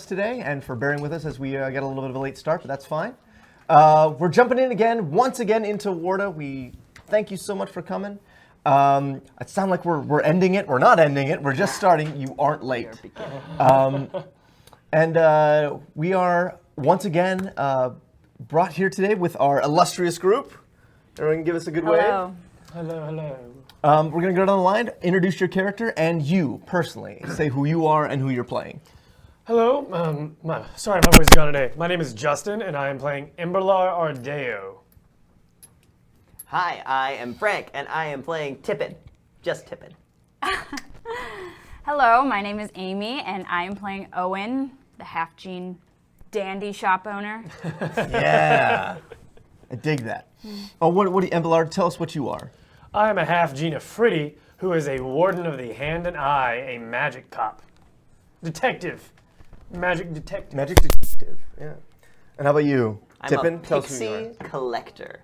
us today and for bearing with us as we get a little bit of a late start, but that's fine. We're jumping in once again into Warda. We thank you so much for coming. It sounds like we're ending it. We're not ending it. We're just starting. You aren't late. And we are once again brought here today with our illustrious group. Everyone give us a good wave. Hello, hello. We're going to go down the line, introduce your character, and you, personally. Say who you are and who you're playing. Hello. Sorry, my voice is gone today. My name is Justin, and I am playing Embrilar Ardeo. Hi, I am Frank, and I am playing Tippin. Just Tippin. Hello, my name is Amy, and I am playing Owin, the half-gene dandy shop owner. Yeah. I dig that. Oh, what do you, Embrilar, tell us what you are. I am a half-gene Fritty, who is a warden of the Hand and Eye, a magic cop. Detective. Magic detective. Magic detective, yeah. And how about you, Tippin? I'm a Tell us who you are. pixie collector.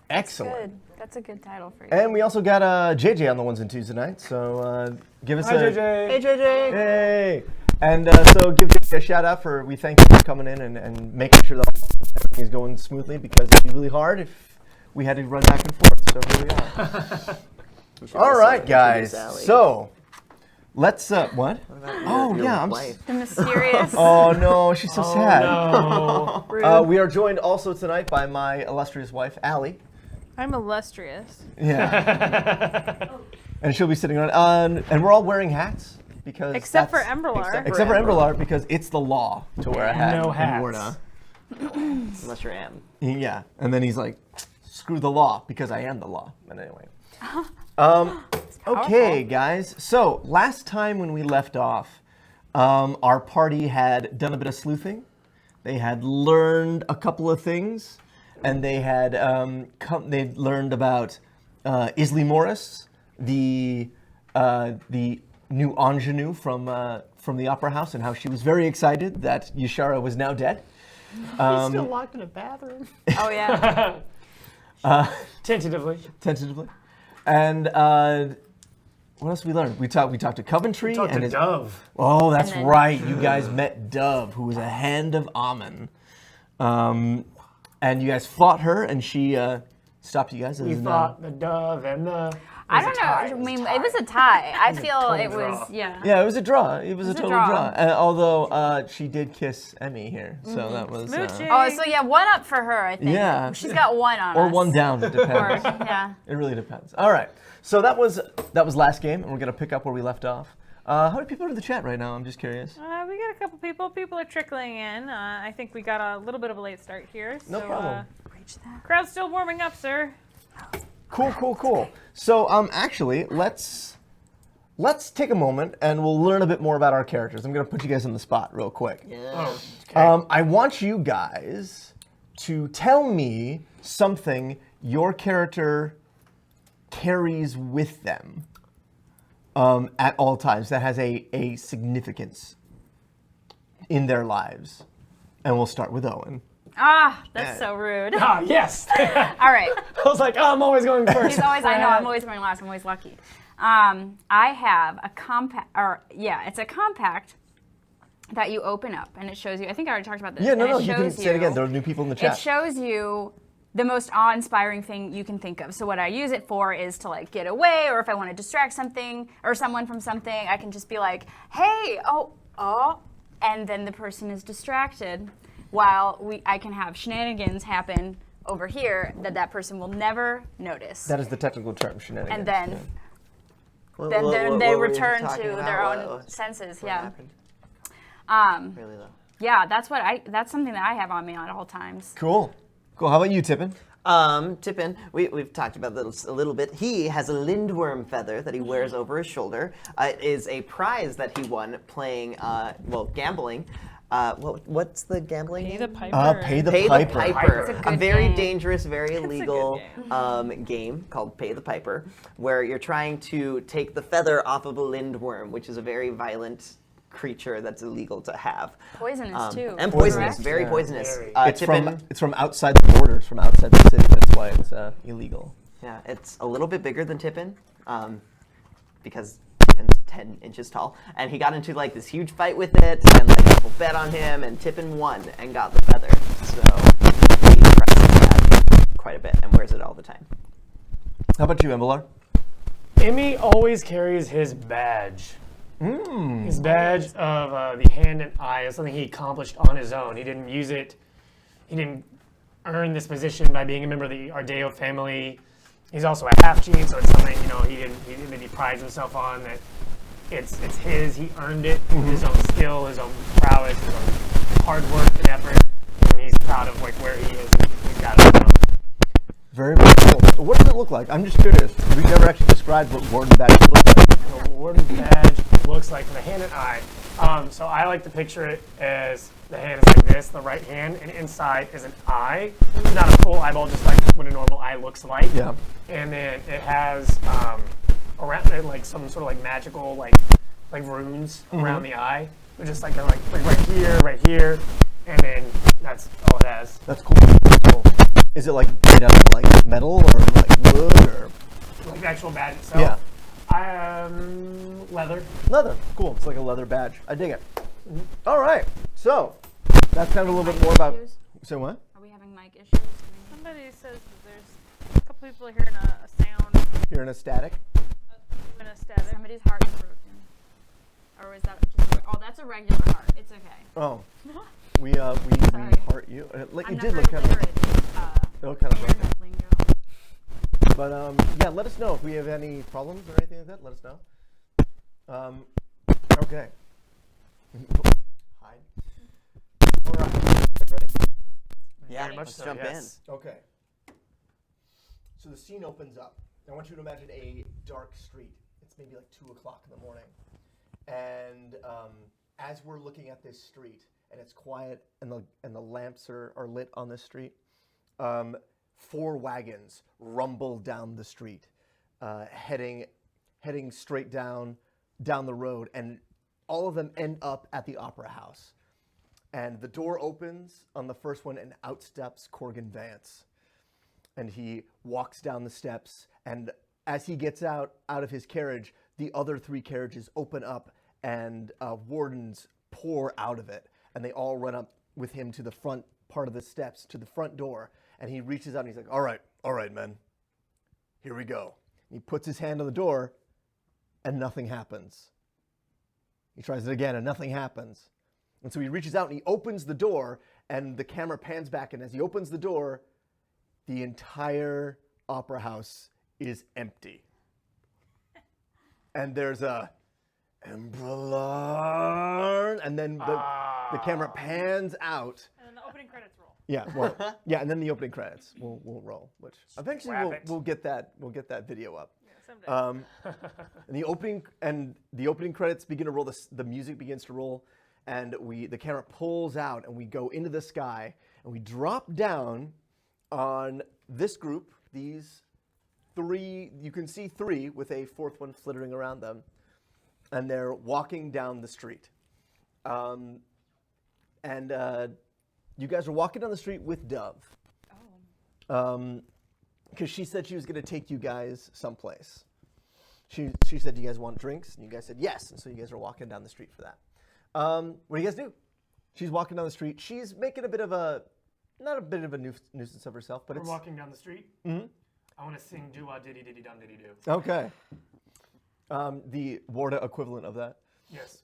Excellent. Good. That's a good title for you. And we also got JJ on the ones and twos tonight, so give us Hi, JJ. Hey, JJ. Hey! And so give JJ a shout out we thank you for coming in and making sure that everything is going smoothly, because it'd be really hard if we had to run back and forth, so here we are. All right, guys, so let's, what? Oh, yeah, The mysterious. Oh no, she's so sad. No. We are joined also tonight by my illustrious wife, Allie. I'm illustrious. Yeah. And she'll be sitting around, and we're all wearing hats because Except for Embrilar. Except for Embrilar, because it's the law to wear a hat No in hats. Warda. Unless you're Am. Yeah, and then he's like, "Screw the law, because I am the law." But anyway. Okay, guys. So last time when we left off, our party had done a bit of sleuthing. They had learned a couple of things, and they had they'd learned about Isley Morris, the new ingenue from the Opera House, and how she was very excited that Yishara was now dead. He's still locked in a bathroom. Oh, yeah. Tentatively. And what else we learned? We talked to Coventry. Talked and to Dove. Oh, that's right. You guys met Dove, who was a hand of Owin. And you guys fought her, and she stopped you guys. We fought the Dove and the... I don't know. I mean, it was a tie. I feel it draw. was, yeah. Yeah, it was a draw. It was a total draw. draw. Although she did kiss Emmy here, so that was. Smoochie. Oh, so yeah, one up for her, I think. Yeah. She's got one on Or us. one down. It Or, depends. yeah. It really depends. All right. So that was last game, and we're gonna pick up where we left off. How many people are in the chat right now? I'm just curious. We got a couple people. People are trickling in. I think we got a little bit of a late start here. No problem. Crowd's still warming up, sir. Cool. So actually, let's take a moment and we'll learn a bit more about our characters. I'm gonna put you guys on the spot real quick. Yeah. Okay. I want you guys to tell me something your character carries with them at all times that has a significance in their lives. And we'll start with Owin. Ah, that's so rude. Ah, yes. I All right. was like, oh, I'm always going first. He's always, I know, I'm always going last. I'm always lucky. I have a compact, it's a compact that you open up, and it shows you, I think I already talked about this. Yeah, and no, it you can shows say it again. There are new people in the chat. It shows you the most awe-inspiring thing you can think of. So what I use it for is to like get away, or if I want to distract something or someone from something, I can just be like, hey, oh, and then the person is distracted while I can have shenanigans happen over here that person will never notice. That is the technical term, shenanigans. And then, What then were they you return talking to about? their What own senses. what Yeah. happened? Really though. Yeah, that's something that I have on me at all times. Cool. How about you, Tippin? Tippin, we've talked about this a little bit. He has a lindworm feather that he wears over his shoulder. It is a prize that he won playing, gambling. What's the gambling Pay game? the piper. Pay the Pay Piper. the Piper. It's a A good very game. dangerous, very a good illegal game called Pay the Piper, where you're trying to take the feather off of a lindworm, which is a very violent creature that's illegal to have. Poisonous too. And poisonous, correct? very Yeah. poisonous. Very. It's from outside the borders, from outside the city. That's why it's illegal. Yeah, it's a little bit bigger than Tippin, because Tippin's 10 inches tall, and he got into like this huge fight with it, and like people bet on him, and Tippin won and got the feather. So he prizes that quite a bit and wears it all the time. How about you, Embrilar? Emmy always carries his badge. His badge of the hand and eye is something he accomplished on his own. He didn't use it. He didn't earn this position by being a member of the Ardeo family. He's also a half-gene, so it's something he prides himself on. That it's his. He earned it with his own skill, his own prowess, his own hard work and effort. And he's proud of like where he is. He's got it. So. Very, very cool. So what does it look like? I'm just curious. We've never actually described what Warden badge looks like. The Warden badge looks like the hand and eye. So I like to picture it as the hand is like this, the right hand, and inside is an eye. Not a full eyeball, just like what a normal eye looks like. Yeah. And then it has around it like some sort of like magical like runes around the eye. They're just like they're like right here, and then that's all it has. That's cool. That's cool. Is it like made out of like metal or like wood or? Like the actual badge itself. Yeah. Leather. Leather. Cool. It's like a leather badge. I dig it. All right. So that's kind of a little bit more about. Issues? Say what? Are we having mic issues? Somebody says that there's a couple people hearing a sound Hearing a static. and a static. Somebody's heart is broken. Or is that just? Oh, that's a regular heart. It's okay. Oh. We Sorry. heart you. Like I'm it not did very look kind of. literate in, It looked kind of broken. internet lingo. But yeah, let us know if we have any problems or anything like that. Let us know. Okay. Hide. All right. You guys ready? Yeah, Very much let's so, jump yes. Okay. So the scene opens up. I want you to imagine a dark street. It's maybe like 2 o'clock in the morning. And as we're looking at this street, and it's quiet, and the lamps are lit on this street, 4 wagons rumble down the street, heading straight down the road, and all of them end up at the Opera House. And the door opens on the first one, and out steps Corgan Vance. And he walks down the steps, and as he gets out of his carriage, the other 3 carriages open up, and wardens pour out of it, and they all run up with him to the front part of the steps, to the front door, and he reaches out and he's like, all right, men, here we go. And he puts his hand on the door, and nothing happens. He tries it again, and nothing happens. And so he reaches out and he opens the door, and the camera pans back, and as he opens the door, the entire opera house is empty. And there's a Embrilar, and then the camera pans out. And then the opening credits roll. Yeah, well, yeah, and then the opening credits will roll, which eventually Wrap it. we'll get that video up. Yeah, someday. And the opening credits begin to roll. The music begins to roll, and the camera pulls out, and we go into the sky, and we drop down on this group. These 3, you can see 3 with a 4th one flittering around them, and they're walking down the street. You guys are walking down the street with Dove. Because she said she was going to take you guys someplace. She said, do you guys want drinks? And you guys said yes. And so you guys are walking down the street for that. What do you guys do? She's walking down the street. She's making not a bit of a nuisance of herself, but We're it's... walking down the street. Mhm. I want to sing doo-wah diddy diddy dum diddy doo. Okay. The Warda equivalent of that. Yes.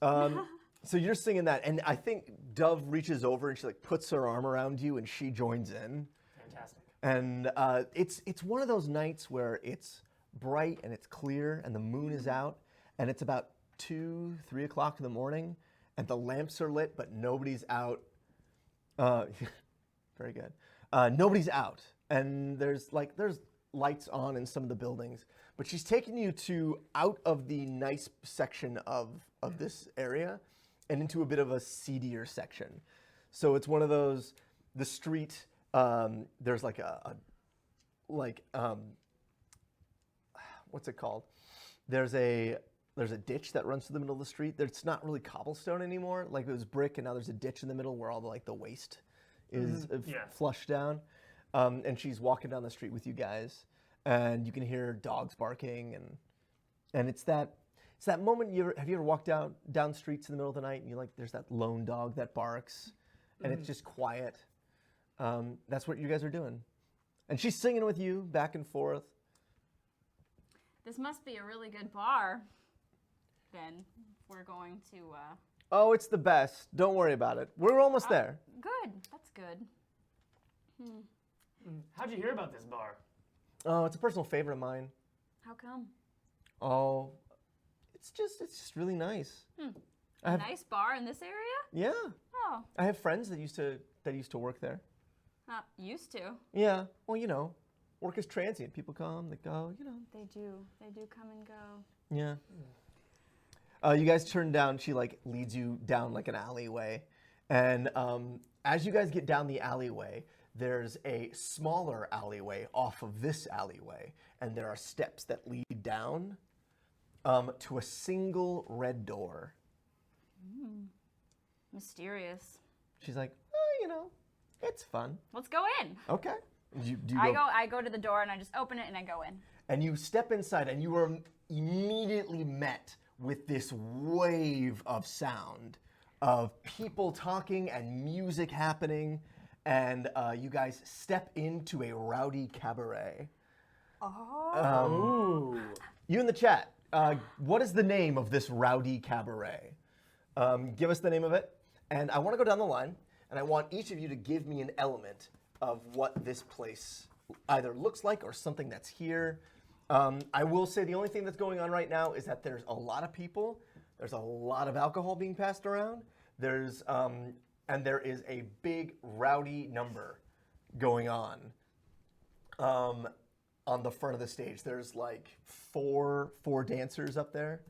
So you're singing that, and I think Dove reaches over and she like puts her arm around you, and she joins in. Fantastic. And it's one of those nights where it's bright and it's clear, and the moon is out, and it's about 2, 3 o'clock in the morning, and the lamps are lit, but nobody's out. Very good. Nobody's out, and there's lights on in some of the buildings, but she's taking you out of the nice section of this area and into a bit of a seedier section. So it's one of those, the street, there's like what's it called? There's a ditch that runs through the middle of the street. It's not really cobblestone anymore. Like it was brick, and now there's a ditch in the middle where all the waste is flushed down. And she's walking down the street with you guys, and you can hear dogs barking, and it's that It's that moment. Have you ever walked down streets in the middle of the night and you like there's that lone dog that barks, and it's just quiet. That's what you guys are doing, and she's singing with you back and forth. This must be a really good bar. Then we're going to. Oh, it's the best. Don't worry about it. We're almost there. Good. That's good. How'd you hear about this bar? Oh, it's a personal favorite of mine. How come? Oh, it's just really nice. A nice bar in this area? Yeah, Oh, I have friends that used to work there. not used to. Yeah, well, work is transient. People come, they go. They do. They do come and go. Yeah. You guys turn down. She leads you down like an alleyway, and as you guys get down the alleyway, there's a smaller alleyway off of this alleyway, and there are steps that lead down to a single red door. Mysterious. She's like, it's fun. Let's go in. Okay. Do you I go to the door and I just open it and I go in. And you step inside, and you are immediately met with this wave of sound of people talking and music happening, and you guys step into a rowdy cabaret. You in the chat, what is the name of this rowdy cabaret? Give us the name of it, and I want to go down the line, and I want each of you to give me an element of what this place either looks like or something that's here. I will say the only thing that's going on right now is that there's a lot of people. There's a lot of alcohol being passed around. And there is a big rowdy number going on the front of the stage. There's like four dancers up there.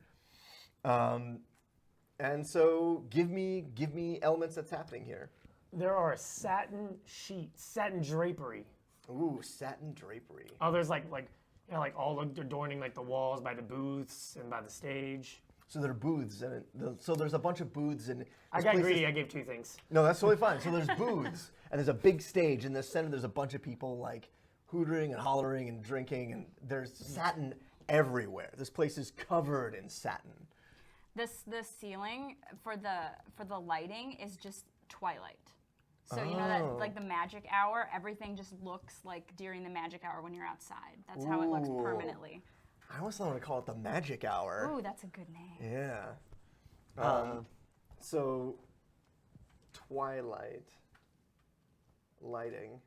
And so give me elements that's happening here. There are satin sheets, satin drapery. Ooh, satin drapery. Oh, there's like all adorning like the walls by the booths and by the stage. So there are booths, and so there's a bunch of booths, and I got greedy. I gave 2 things. No, that's totally fine. So there's booths, and there's a big stage in the center. There's a bunch of people like hootering and hollering and drinking, and there's satin everywhere. This place is covered in satin. The ceiling for the lighting is just twilight. So you know that like the magic hour, everything just looks like during the magic hour when you're outside. That's how it looks permanently. I always want to call it the magic hour. Ooh, that's a good name. Yeah. So twilight lighting.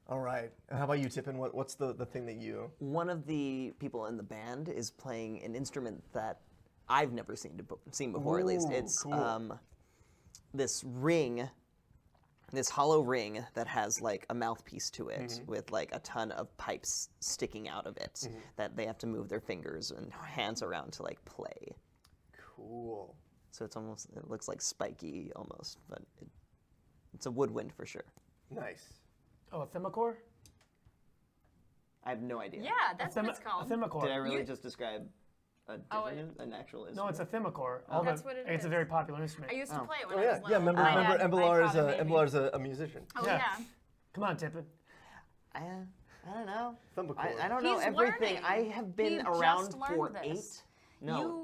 All right. How about you, Tippin? What's the thing that you... One of the people in the band is playing an instrument that I've never seen before. At least it's cool. This ring, this hollow ring that has like a mouthpiece to it with like a ton of pipes sticking out of it that they have to move their fingers and hands around to like play. Cool. So it looks like spiky almost, but it's a woodwind for sure. Nice. Oh, a thymacor? I have no idea. Yeah, that's what it's called. A thymacor. Did I really just describe an actual instrument? No, it's a thymacor. That's what it It's a is. very popular instrument. I used to play it when Oh I yeah, was yeah. little. Remember, My dad Embrilar's taught me. a musician. Oh Yeah. yeah. Come on, Tippin. I don't know. Thumbacore. I don't know He's everything. learning. I have been He around just for learned this.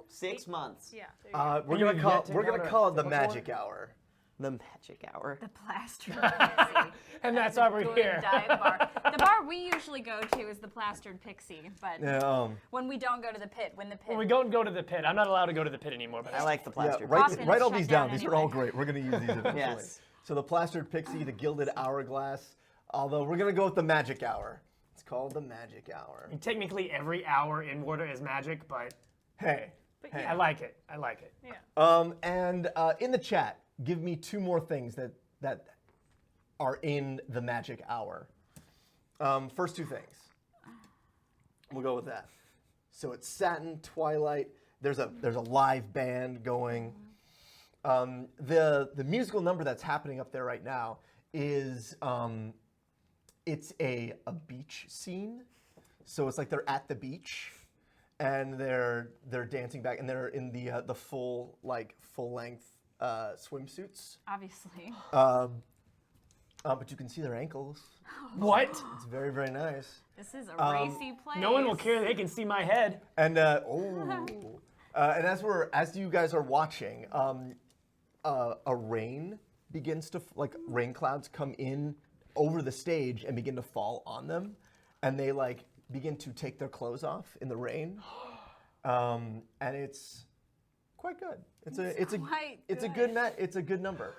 6 months. Yeah. There you go. We're You gonna have call yet to we're gonna encounter call it the Thumbacore? magic hour. The magic hour. The plastered pixie. And that's why we're Good here. dive bar. The bar we usually go to is the plastered pixie, but Yeah. when we don't go to the pit, when the pit. When we don't go to the pit, I'm not allowed to go to the pit anymore. But I like the Yeah. plaster. Often Write all shut these down. down These are all anyway. great. We're gonna use these eventually. Yes. So the plastered pixie, the gilded hourglass. Although we're gonna go with the magic hour. It's called the magic hour. And technically, every hour in Warda is magic, but Hey. But I like it. I like it. Yeah. And in the chat, give me 2 more things that are in the magic hour. First 2 things. We'll go with that. So it's satin, twilight. There's a live band going. The musical number that's happening up there right now is it's a beach scene. So it's like they're at the beach. And they're dancing back, and they're in the full length swimsuits. Obviously. but you can see their ankles. What? It's very, very nice. This is a racy place. No one will care. They can see my head. And and as you guys are watching, a rain begins to rain clouds come in over the stage and begin to fall on them, and they begin to take their clothes off in the rain, and it's quite good. It's a good number.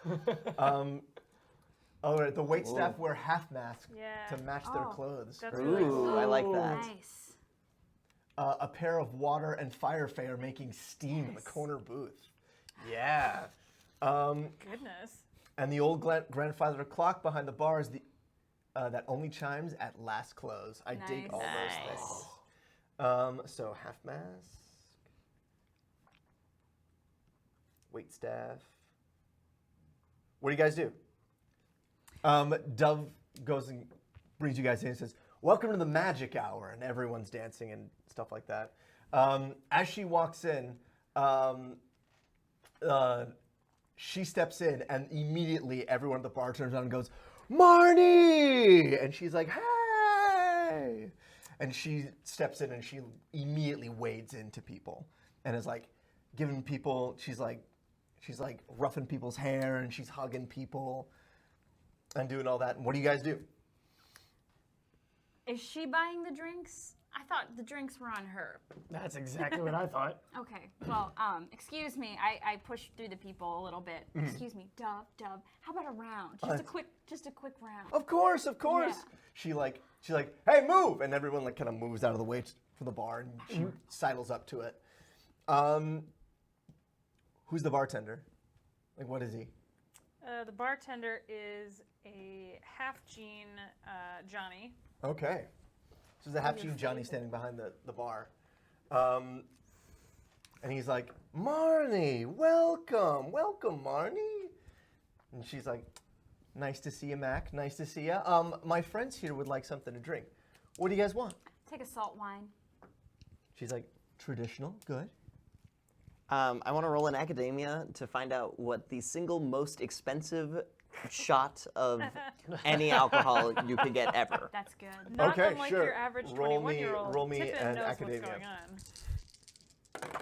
The waitstaff wear half masks to match their clothes. That's really cool. Ooh, I like that. Nice. A pair of water and fire fair making steam in the corner booth. Yeah. Goodness. And the old grandfather clock behind the bar is that only chimes at last close. I dig all those things. So half mask, waitstaff. What do you guys do? Dove goes and brings you guys in and says, "Welcome to the magic hour," and everyone's dancing and stuff like that. As she walks in, she steps in, and immediately everyone at the bar turns around and goes, "Marnie!" And she's like, "Hey!" And she steps in and she immediately wades into people and is giving people, she's roughing people's hair and she's hugging people and doing all that. And what do you guys do? Is she buying the drinks? I thought the drinks were on her. That's exactly what I thought. Okay, well, excuse me. I pushed through the people a little bit. Excuse me, Dove. How about a round? Just a quick round. Of course. Yeah. She's like, "Hey, move!" And everyone kind of moves out of the way from the bar, and she sidles up to it. Who's the bartender? What is he? The bartender is a half-gene Johnny. Okay. So there's a half-gene Johnny standing behind the bar. And he's like, "Marnie, welcome, Marnie." And she's like, "Nice to see you, Mac. Nice to see you. My friends here would like something to drink. What do you guys want?" Take a salt wine. She's like, "Traditional, good." I want to roll in academia to find out what the single most expensive shot of any alcohol you could get ever. That's good. Not Okay, unlike sure. your average Roll me- 21-year-old. roll me Tippin an knows academia. what's going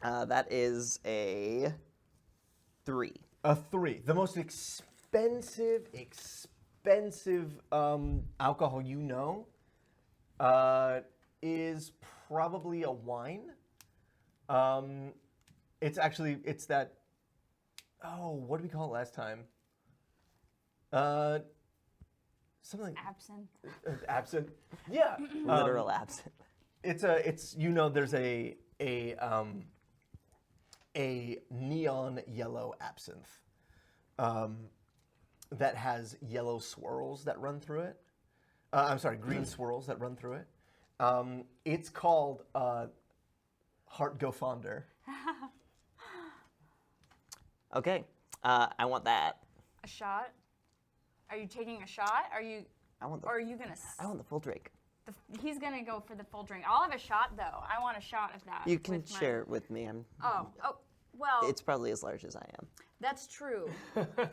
on. That is a 3. A 3. The most expensive alcohol you know is probably a wine. It's that. Oh, what did we call it last time? Something. Absinthe. Absinthe. Yeah. Literal absinthe. There's a neon yellow absinthe that has yellow swirls that run through it. Green swirls that run through it. It's called Heart Go Fonder. Okay, I want that. A shot? Are you taking a shot? Are you gonna? I want the full drink. He's gonna go for the full drink. I'll have a shot though. I want a shot of that. You can with my- share it with me. Well. It's probably as large as I am. That's true.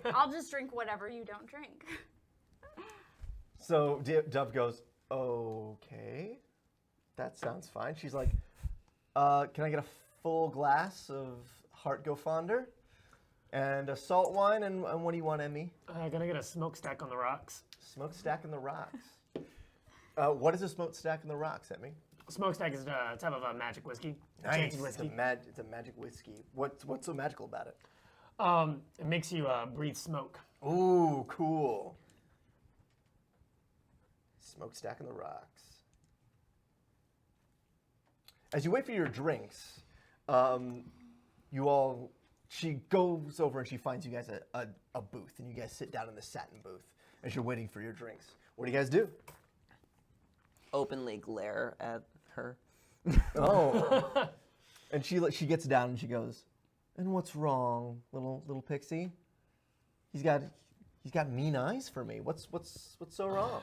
I'll just drink whatever you don't drink. So Dove goes, "Okay, that sounds fine." She's like, "Can I get a full glass of Heart Go Fonder? And a salt wine, and what do you want, Emmy?" Gonna get a smokestack on the rocks. Smokestack in the rocks. What is a smokestack in the rocks, Emmy? Smokestack is a type of a magic whiskey. Nice. Enchanted whiskey. It's a magic whiskey. What's so magical about it? It makes you breathe smoke. Ooh, cool. Smokestack in the rocks. As you wait for your drinks, she goes over and she finds you guys a booth, and you guys sit down in the satin booth as you're waiting for your drinks. What do you guys do? Openly glare at her. Oh. And she gets down and she goes, "And what's wrong, little pixie? He's got mean eyes for me. What's so wrong?"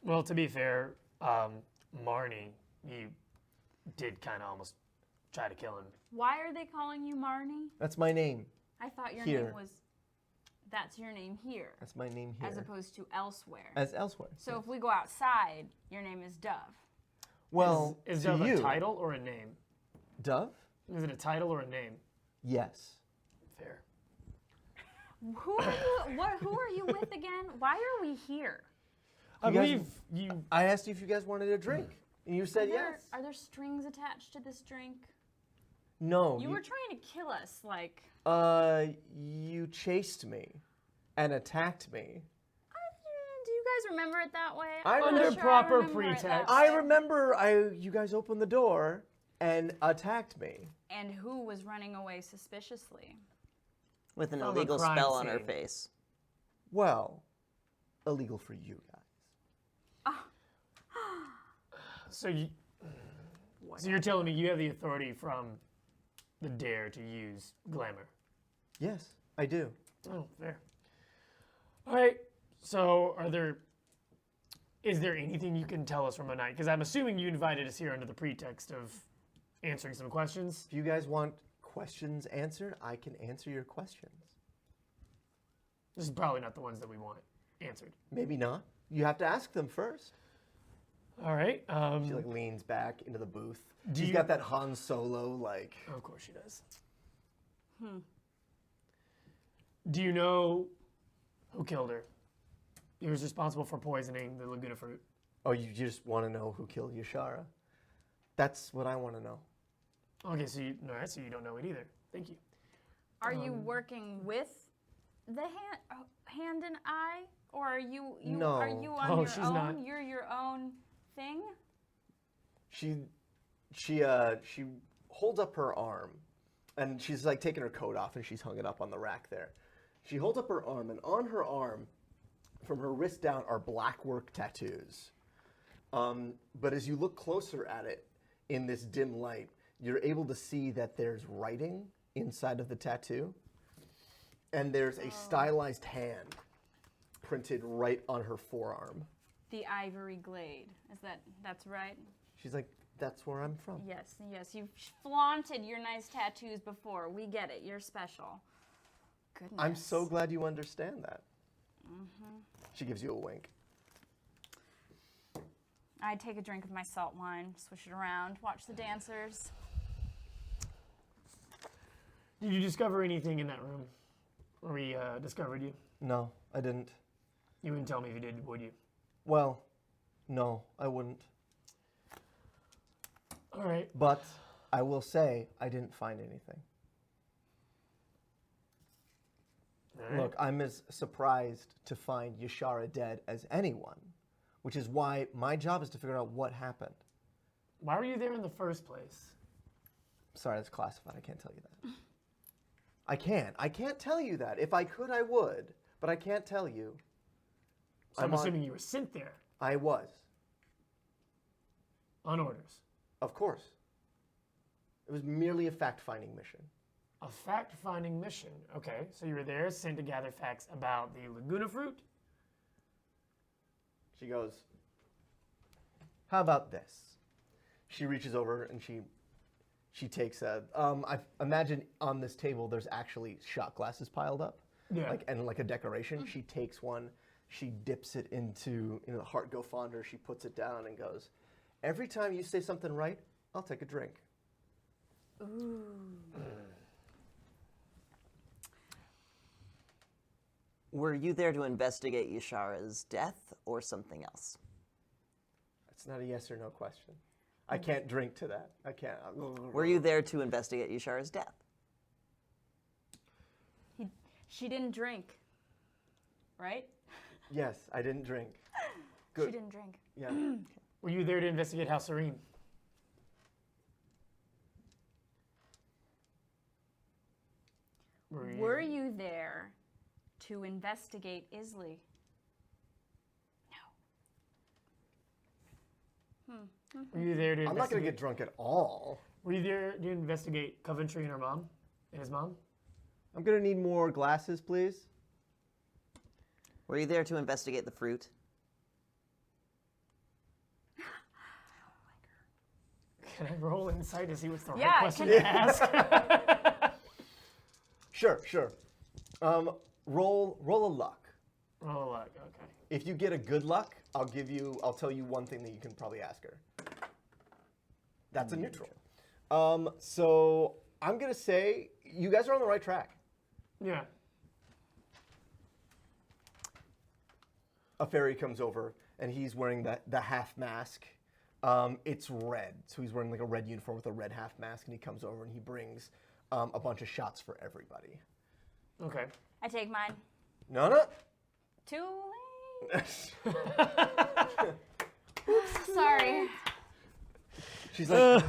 Well, to be fair, Marnie, you did kind of almost try to kill him. Why are they calling you Marnie? That's my name. I thought your Here. name was. that's your name here. That's my name here. As opposed to elsewhere. As elsewhere. So if we go outside, your name is Dove. Well, Is to Dove you, a title or a name? Dove? Is it a title or a name? Yes. Fair. Who are you? Who are you with again? Why are we here? I You guys- believe you. I asked you if you guys wanted a drink, and you said yes. Are there strings attached to this drink? No. You were trying to kill us, like. You chased me and attacked me. Do you guys remember it that way? I I'm not Under sure proper remember it that pretext. way. I remember you guys opened the door and attacked me. And who was running away suspiciously? With an From a illegal crime spell on her scene. face. Well, illegal for you guys. So you're telling me you have the authority from the dare to use glamour? Yes, I do. Oh, fair. All right. So, is there anything you can tell us from a night? Because I'm assuming you invited us here under the pretext of answering some questions. If you guys want questions answered, I can answer your questions. This is probably not the ones that we want answered. Maybe not. You have to ask them first. All right. She like leans back into the booth. Do She's you- got that Han Solo like. Of course she does. Do you know who killed her? He was responsible for poisoning the Laguna fruit. Oh, you just want to know who killed Yishara? That's what I want to know. Okay, so you don't know it either. Thank you. Are you working with the hand and eye, or are you? No. Are you on Oh, your she's own? not. You're your own thing. She holds up her arm, and she's like taking her coat off, and she's hung it up on the rack there. She holds up her arm, and on her arm, from her wrist down, are black work tattoos. But as you look closer at it in this dim light, you're able to see that there's writing inside of the tattoo, and there's a stylized hand printed right on her forearm. The ivory glade. That's right? She's like, that's where I'm from. Yes. You've flaunted your nice tattoos before. We get it. You're special. Goodness. I'm so glad you understand that. She gives you a wink. I'd take a drink of my salt wine, swish it around, watch the dancers. Did you discover anything in that room where we discovered you? No, I didn't. You wouldn't tell me if you did, would you? Well, no, I wouldn't. All right. But I will say I didn't find anything. All right. Look, I'm as surprised to find Yishara dead as anyone, which is why my job is to figure out what happened. Why were you there in the first place? Sorry, that's classified. I can't tell you that. I can't tell you that. If I could, I would, but I can't tell you. So I'm assuming you were sent there I was, on orders. of course. It was merely a fact-finding mission. A fact-finding mission. Okay, so you were there sent to gather facts about the Laguna fruit? She goes, how about this? She reaches over and she takes a, I imagine on this table there's actually shot glasses piled up. Yeah. Like a decoration. She takes one, she dips it into the heart go fonder, she puts it down and goes, every time you say something right, I'll take a drink. Ooh. Were you there to investigate Yishara's death or something else? That's not a yes or no question. I can't drink to that. I can't. Were you there to investigate Yishara's death? She didn't drink, right? Yes, I didn't drink. She Good. didn't drink. Yeah. Were you there to investigate House Serene? Were you there to investigate Isley? No. Were you there to I'm not going to investigate? get drunk at all. Were you there to investigate Coventry and her mom? And his mom? I'm going to need more glasses, please. Were you there to investigate the fruit? Can I roll insight to see what's the Yeah, right question to ask? Sure. Roll a luck. Oh, like, okay. If you get a good luck, I'll tell you one thing that you can probably ask her. That's a neutral. So I'm gonna say you guys are on the right track. Yeah. A fairy comes over and he's wearing the half mask. It's red, so he's wearing like a red uniform with a red half mask, and he comes over and he brings a bunch of shots for everybody. Okay. I take mine. No. Too late. Sorry. She's like,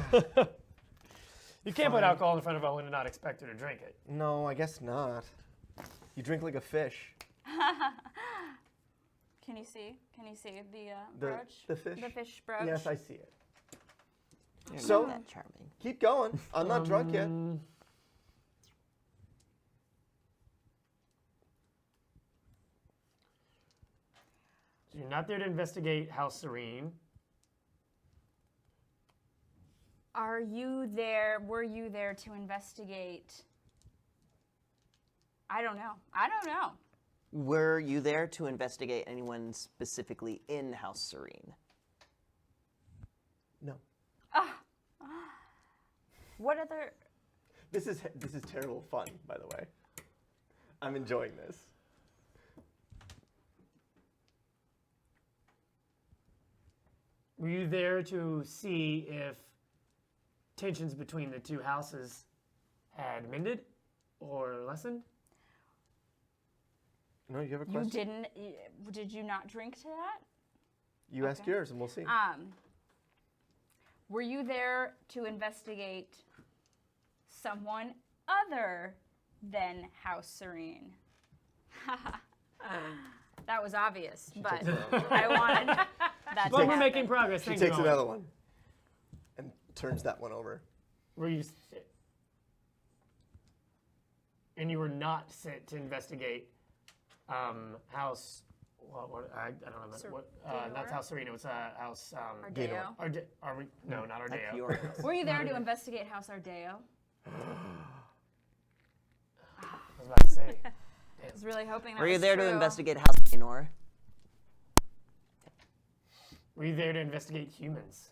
You can't put alcohol in front of Owen and not expect her to drink it. no, I guess not. You drink like a fish. Can you see? The The brooch? fish? The fish brooch? Yes, I see it. You're So- not that charming. Keep going. I'm not drunk yet. So you're not there to investigate House Serene. Were you there to investigate? I don't know. Were you there to investigate anyone specifically in House Serene? No. What other... This is terrible fun, by the way. I'm enjoying this. Were you there to see if tensions between the two houses had mended or lessened? No, you have a You question? did you not drink to that? You ask yours and we'll see. Were you there to investigate someone other than House Serene? That was obvious, but I wanted that But to we're happen. making progress. She Thank takes you, Owen. another one and turns that one over. Were you... And you were not sent to investigate House... What I don't know. Not House Serena. It's House... Ardeo. Are we? No, not Ardeo. Yours. Were you there to investigate House Ardeo? I was about to say. I was really hoping that Were you was there to true. investigate House Gaynor? Were you there to investigate humans?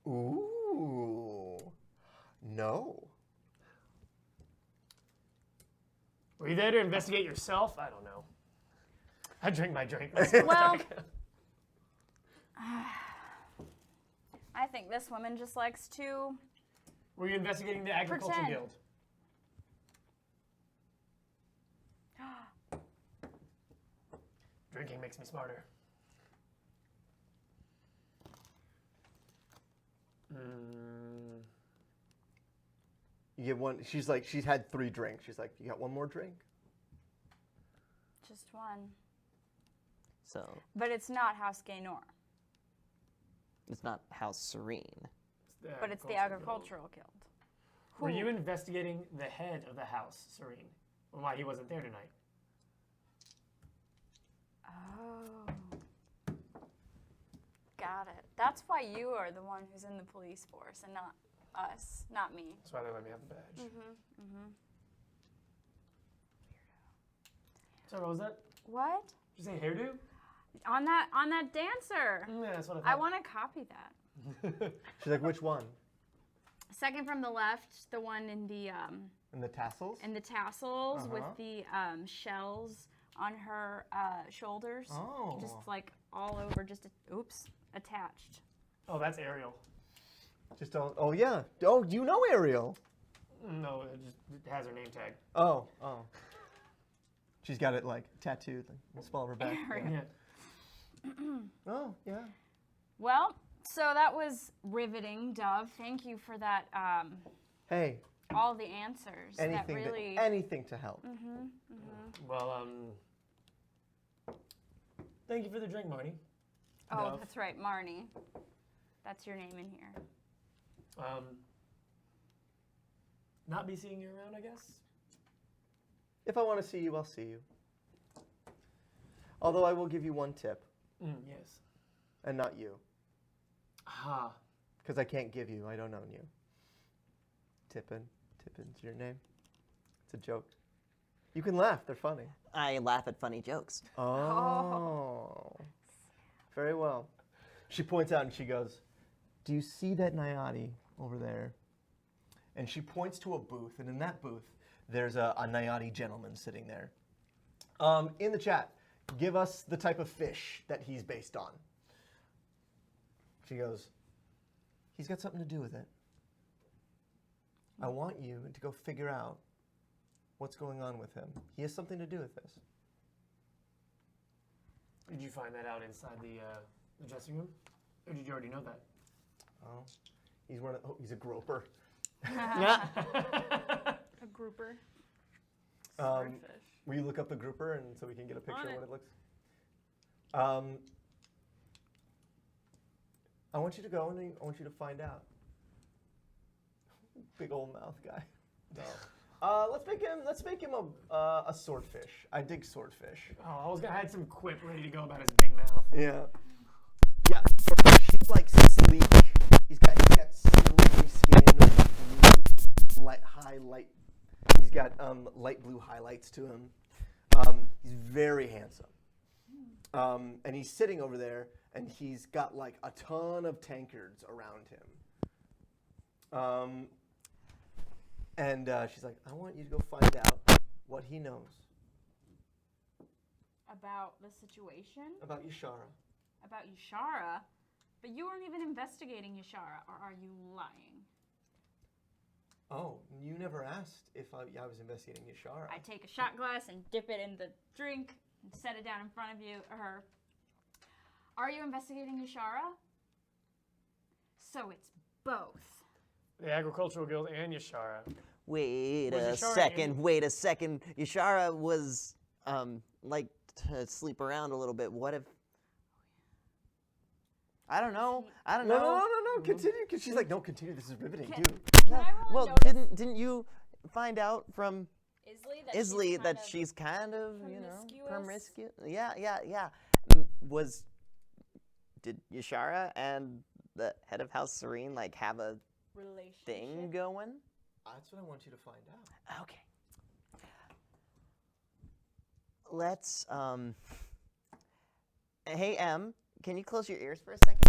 Ooh. No. Were you there to investigate yourself? I don't know. I drink my drink. Well, I think this woman just likes to... Were you investigating the Agricultural Pretend. Guild? Drinking makes me smarter. You get one. She's like, she's had 3 drinks. She's like, you got one more drink? Just one. So But it's not House Gaynor. it's not House Serene. But it's the Guild. Agricultural Guild. Were you investigating the head of the house, Serene? And why he wasn't there tonight? Oh. Got it. That's why you are the one who's in the police force and not us, not me. That's why they let me have the badge. So what was that? What? Did you say hairdo? On that dancer. Yeah, that's what I thought. I want to copy that. She's like, which one? Second from the left, the one in the And the tassels? tassels with the shells on her shoulders. Oh. Just like all over, attached. Oh, that's Ariel. Just don't. Oh yeah. Oh, you know Ariel. No, it has her name tag. Oh. She's got it like tattooed, like the small of her back. Ariel. Yeah. Oh yeah. Well, so that was riveting, Dove. Thank you for that. Hey, All the answers. That really. anything to help. Well, thank you for the drink, Marty. Oh, Dove. that's right, Marnie. That's your name in here. Not be seeing you around, I guess. If I want to see you, I'll see you. Although I will give you one tip, Yes. and not you, Ah. because I can't give you. I don't own you. Tippin. Tippin's your name. It's a joke. You can laugh. They're funny. I laugh at funny jokes. Oh. Very well. She points out and she goes, do you see that Nayati over there? And she points to a booth, and in that booth, there's a Nayati gentleman sitting there. In the chat, give us the type of fish that he's based on. She goes, he's got something to do with it. I want you to go figure out what's going on with him. He has something to do with this. Did you find that out inside the dressing room? Or did you already know that? Oh, he's a groper. A grouper. Swordfish. Will you look up the grouper and so we can get a picture of what it looks? I want you to go and I want you to find out. Big old mouth guy. No. Let's make him a swordfish. I dig swordfish. Oh, I had some quip ready to go about his big mouth. Yeah. Yeah. He's like sleek. He's got silvery skin, light. He's got light blue highlights to him. He's very handsome. And he's sitting over there, and he's got like a ton of tankards around him. And she's like, I want you to go find out what he knows About the situation? about Yishara. About Yishara? But you weren't even investigating Yishara, or are you lying? Oh, you never asked if I was investigating Yishara. I take a shot glass and dip it in the drink and set it down in front of you, or her. Are you investigating Yishara? So it's both. The Agricultural Guild and Yishara. Wait Was a Yishara second. in- Wait a second. Yishara was like to sleep around a little bit. What if? I don't know. No. Continue. Because she's like, no, continue. This is riveting, dude. Can I roll a Well, notice, didn't you find out from Isley that she's kind of promiscuous? promiscuous? Yeah. Did Yishara and the head of House Serene like have a relationship? thing going? That's what I want you to find out. Okay. Let's Hey Em, can you close your ears for a second?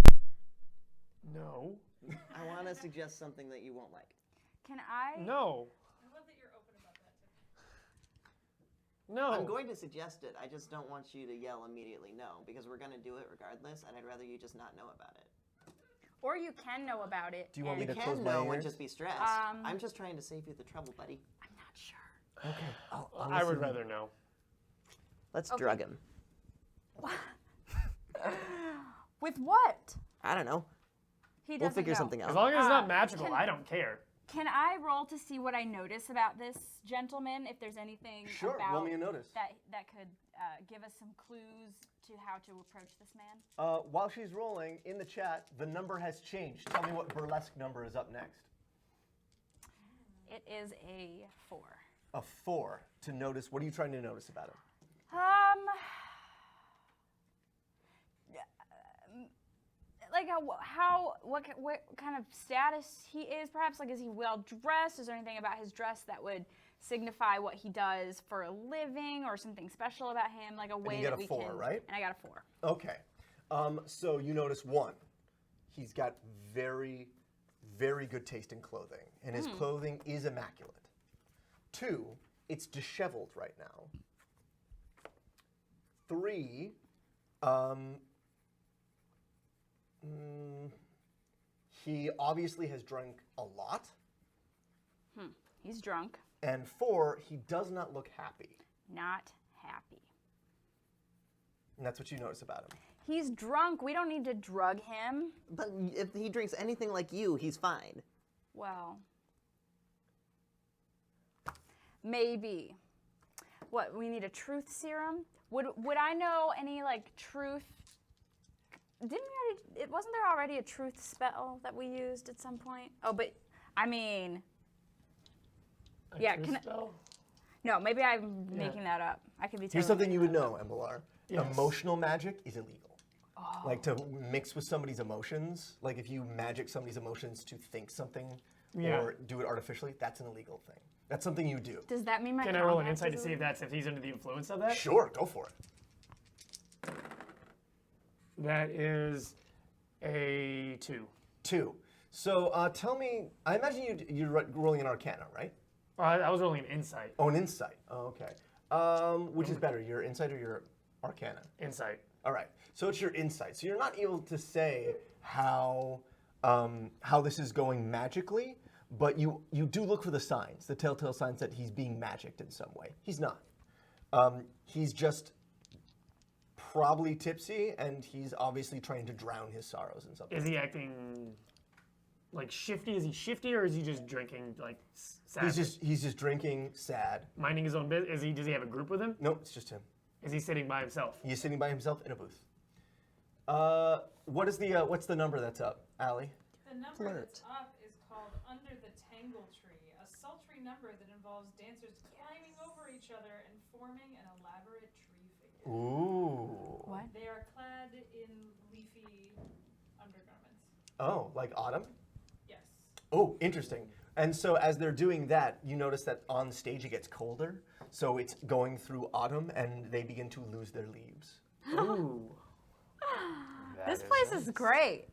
No. I want to suggest something that you won't like. Can I? No. I love that you're open about that too. No. I'm going to suggest it. I just don't want you to yell immediately no, because we're going to do it regardless, and I'd rather you just not know about it. Or you can know about it. Do you want me and- to close Can my know and ears? just be stressed. I'm just trying to save you the trouble, buddy. I'm not sure. Okay. I'll I would listen. rather know. Let's Okay. drug him. With what? I don't know. He doesn't We'll figure know. something As out. long as it's not magical, I don't care. Can I roll to see what I notice about this gentleman? If there's anything Sure, about roll me a notice. that could give us some clues to how to approach this man. While she's rolling, in the chat, the number has changed. Tell me what burlesque number is up next. It is a 4. A 4 to notice. What are you trying to notice about him? Like what kind of status he is? Perhaps like is he well dressed? Is there anything about his dress that would signify what he does for a living, or something special about him? Like a way you got that a we 4, can. right? And I got a 4. Okay. So you notice 1, he's got very, very good taste in clothing, and his clothing is immaculate. 2, it's disheveled right now. 3, he obviously has drunk a lot. He's drunk, And 4, he does not look happy. not happy. And that's what you notice about him. He's drunk. We don't need to drug him. But if he drinks anything like you, he's fine. Well, maybe. What, we need a truth serum? Would I know any like truth? Wasn't there already a truth spell that we used at some point? Oh, but I mean, yeah. Truth spell? No, maybe I'm making that up. I could be. Here's something you would know, Embrilar. Yes. Emotional magic is illegal. Like to mix with somebody's emotions, like if you magic somebody's emotions to think something Yeah. or do it artificially, that's an illegal thing. That's something you do. Does that mean my Can I roll an combat insight to is see if he's under the influence of that? Sure, go for it. That is a 2. 2. So tell me, I imagine you're rolling an Arcana, right? I was rolling an insight. Oh, an Insight. Oh, okay. Which is better, your Insight or your Arcana? Insight. All right. So it's your Insight. So you're not able to say how this is going magically, but you do look for the signs, the telltale signs that he's being magicked in some way. He's not. He's just probably tipsy, and he's obviously trying to drown his sorrows in something. Is he acting like shifty? Is he shifty, or is he just drinking like sad? He's just drinking, sad. Minding his own business. Does he have a group with him? No, it's just him. Is he sitting by himself? He's sitting by himself in a booth. What's the number that's up, Allie? The number that's up is called Under the Tangle Tree, a sultry number that involves dancers climbing over each other and forming an elaborate tree figure. Ooh. What? They are clad in leafy undergarments. Oh, like autumn? Yes. Oh, interesting. And so as they're doing that, you notice that on stage it gets colder. So it's going through autumn, and they begin to lose their leaves. Ooh. This place is great.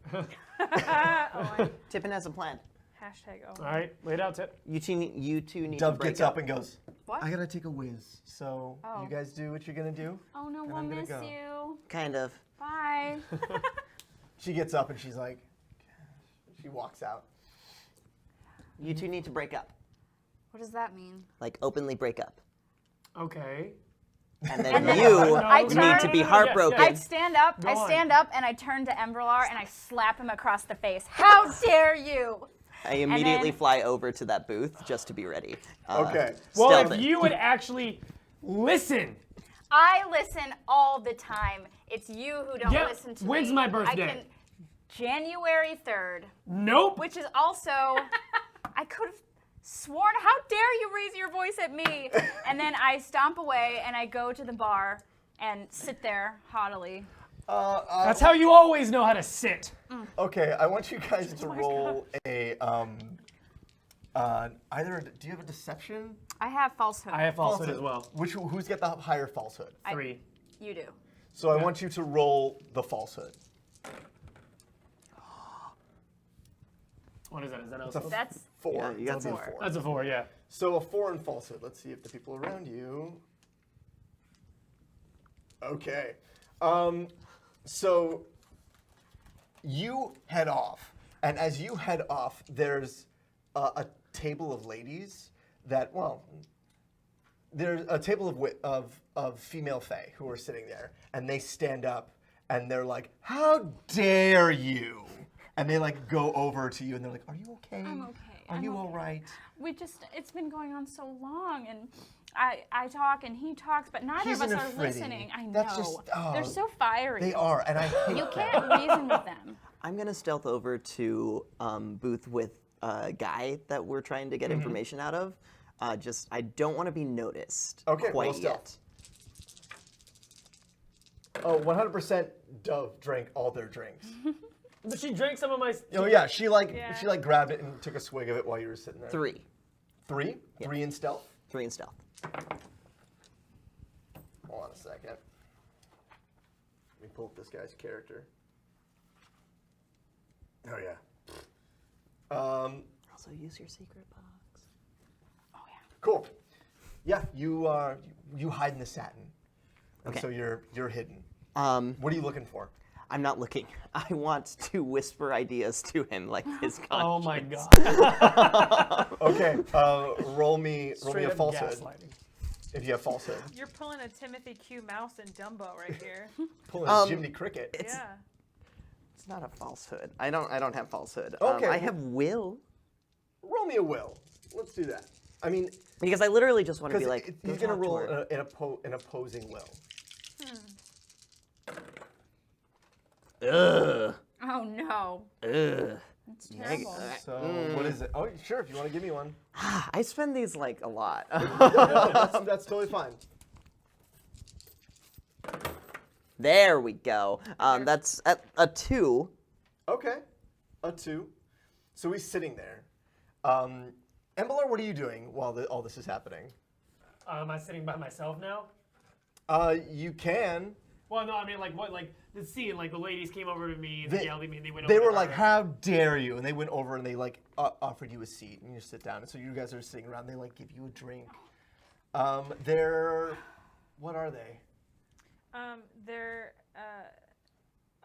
Tippin has a plan. Hashtag All right, lay it out, Tip. You two need to Dove break gets up and goes, What? I gotta take a whiz. So Oh. you guys do what you're gonna do? Oh no, And we'll I'm gonna miss go. you. Kind of. Bye. She gets up and she's like, she walks out. You two need to break up. What does that mean? Like, openly break up. Okay. And then And then you I need turn- to be Yes, heartbroken. I stand up. Go I on. stand up and I turn to Embrilar and I slap him across the face. How dare you! I immediately then- fly over to that booth just to be ready. Okay. Well, stealth if it. you would actually listen. I listen all the time. It's you who don't Yeah, listen to me. when's my birthday? January 3rd, Nope. which is also, I could have sworn, how dare you raise your voice at me? And then I stomp away and I go to the bar and sit there haughtily. That's how you always know how to sit. Okay, I want you guys to roll a do you have a deception? I have falsehood. I have falsehood as well. Who's got the higher falsehood? 3. You do. So I want you to roll the falsehood. What is that? Is that a also? That's 4. Yeah, you got That'll be some. a 4. That's a 4, yeah. So a 4 in falsehood. Let's see if the people around you. Okay. So you head off, and as you head off, there's a table of ladies that, well, there's a table of female fae who are sitting there, and they stand up, and they're like, "How dare you!" And they like go over to you, and they're like, "Are you okay? I'm okay. Are I'm you okay." all right?" It's been going on so long, and I talk and he talks, but neither He's of us an are Afridi. listening. I know. That's just- They're so fiery. They are, and I hate You that. can't reason with them. I'm gonna stealth over to booth with a guy that we're trying to get information out of. I don't want to be noticed Okay, quite roll yet. stealth. Oh, 100% Dove drank all their drinks. But she drank some of my. Oh yeah, she Yeah. grabbed it and took a swig of it while you were sitting there. 3. 3? 3 in stealth? 3 in stealth. Hold on a second. Let me pull up this guy's character. Oh yeah. Also, use your secret box. Cool. Yeah, you hide in the satin. And Okay. so you're hidden. What are you looking for? I'm not looking. I want to whisper ideas to him like his conscience. Oh my god. Okay, roll me Straight a up falsehood gaslighting. if you have falsehood. You're pulling a Timothy Q. Mouse and Dumbo right here. Pulling a Jiminy Cricket. Yeah. It's not a falsehood. I don't have falsehood. Okay. I have will. Roll me a will. Let's do that. I mean, Because I literally just want to because be like, he's go gonna talk to roll her. an opposing will. Ugh. Oh no. Ugh. It's terrible. So what is it? Oh, sure. If you want to give me one, I spend these like a lot. no, that's totally fine. There we go. That's a 2. Okay, a 2. So he's sitting there. Embrilar, what are you doing while all this is happening? Am I sitting by myself now? You can. Well, no, I mean, like, what, like, the scene, like, the ladies came over to me, and they yelled at me, and they went over They to were like, her. "How dare you!" And they went over and they like offered you a seat, and you sit down. And so you guys are sitting around. They like give you a drink. They're, what are they? They're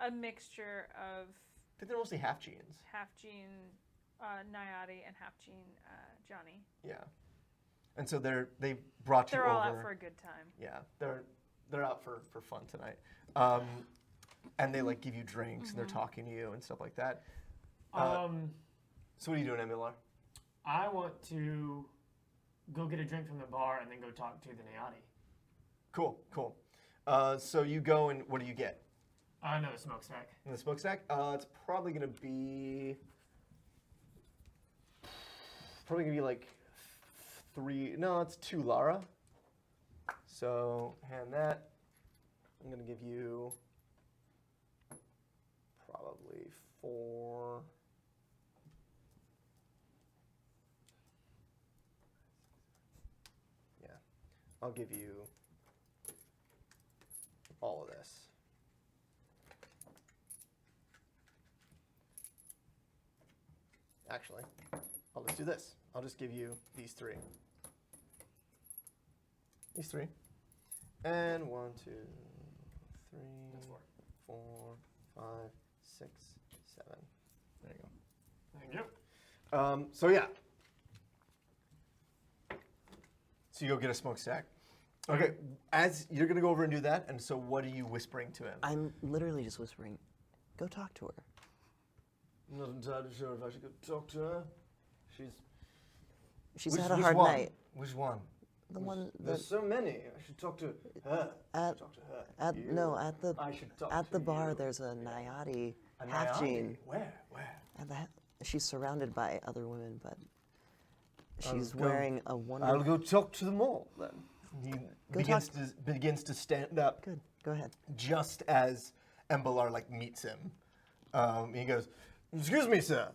a mixture of I think they're mostly half genes. half gene Nayati and half gene Johnny. Yeah. And so they brought you They're over. all out for a good time. Yeah, they're out for fun tonight. And they like give you drinks and they're talking to you and stuff like that. So what are you doing, Embrilar? I want to go get a drink from the bar and then go talk to the Nayati. Cool. So you go and what do you get? Another smokestack. In the smokestack? It's probably gonna be like 3. No, it's 2 Lara. So hand that. I'm gonna give you probably 4. Yeah, I'll give you all of this. Actually, I'll just do this. I'll just give you these 3. These 3. And 1, 2, 3, 4, 5, 6, 7. There you go. Thank you. So yeah. So you go get a smokestack. Okay, as you're gonna go over and do that, and so what are you whispering to him? I'm literally just whispering, go talk to her. I'm not entirely sure if I should go talk to her. She's had a hard one? night. Which one? The one There's so many. I should talk to her. Talk to her. You. I should talk at to the bar you. there's a Nayati A half Nayati? gene. Where? And she's surrounded by other women, but she's go- wearing a I'll wonderful. go talk to them all then. He begins to stand up Good. Go ahead. just as Embrilar like meets him. He goes, "Excuse me, sir.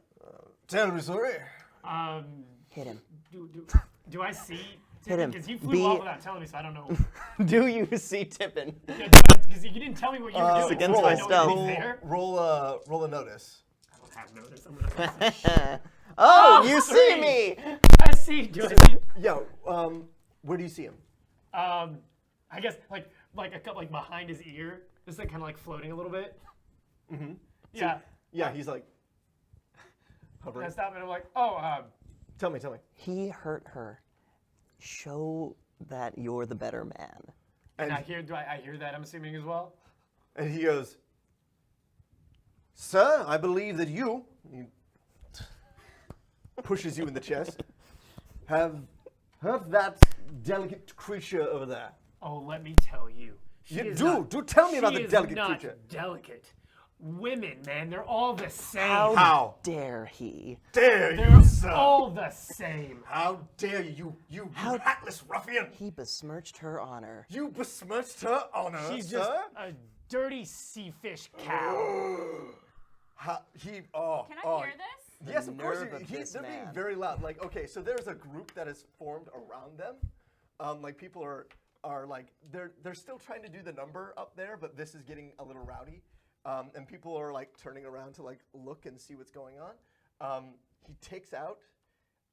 Terribly sorry." Hit him. Do I see Hit him. Because he flew Be- off without telling me, so I don't know. Do you see Tippin? Because you didn't tell me what you were doing. against so I my know stealth. if he's there. Roll a notice. I don't have notice. I'm gonna Oh, you see 3. me! I see. Do I see? Yeah. Where do you see him? I guess like a cup like behind his ear, just like kind of like floating a little bit. Mm-hmm. Yeah. Yeah, he's like I hovering. stop and I'm like, oh, Tell me. He hurt her. Show that you're the better man. and I hear that, I'm assuming as well. And he goes, "Sir, I believe that you," he pushes you in the chest, "have hurt that delicate creature over there." Oh, let me tell you. Do tell me about the delicate She is not creature. delicate. Women, man, they're all the same. How Dare he? dare you, They're sir? all the same. How dare you How- hatless ruffian! He besmirched her honor. You besmirched her honor, She's just sir. a dirty sea fish cow. Can I hear this? Yes, of course. nerve of this They're being man. very loud. Like, okay, so there's a group that is formed around them. Like people are like they're still trying to do the number up there, but this is getting a little rowdy. And people are like turning around to like look and see what's going on. He takes out.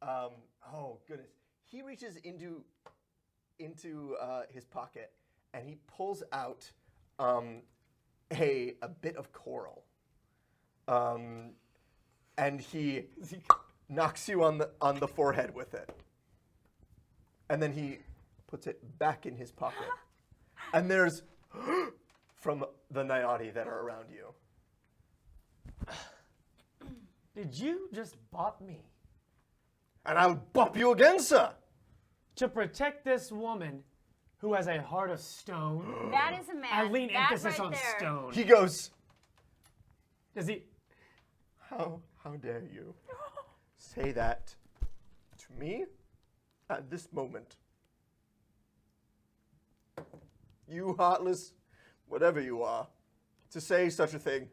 Oh goodness! He reaches into his pocket and he pulls out a bit of coral. And he knocks you on the forehead with it. And then he puts it back in his pocket. And there's from the Nayati that are around you. Did you just bop me? And I'll bop you again, sir. To protect this woman who has a heart of stone. That is a man. I lean that emphasis right on there. stone. He goes, Does he? how dare you say that to me at this moment? You heartless, whatever you are, to say such a thing.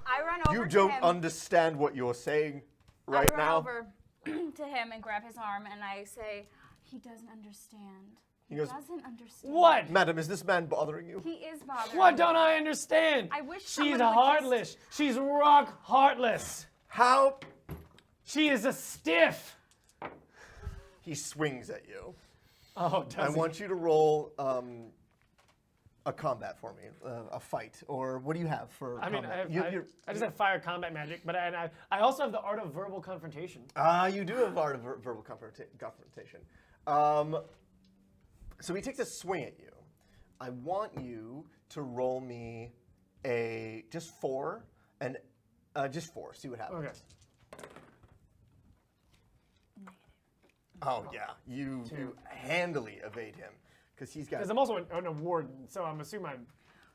I run over You to don't him. understand what you're saying right I run now. over. to him and grab his arm, and I say, he doesn't understand. He goes, doesn't understand. What? Madam, is this man bothering you? He is bothering What me. don't I understand? I wish She's someone would heartless. She's rock heartless. How? She is a stiff. He swings at you. Oh, I does he? want you to roll a combat for me, a fight, or what do you have for I mean, combat? I just have fire combat magic, but I also have the art of verbal confrontation. You do have art of verbal confrontation. So he takes a swing at you. I want you to roll me just four, see what happens. Okay. Oh yeah, you handily evade him because he's got. Because I'm also an warden, so I'm assuming I'm.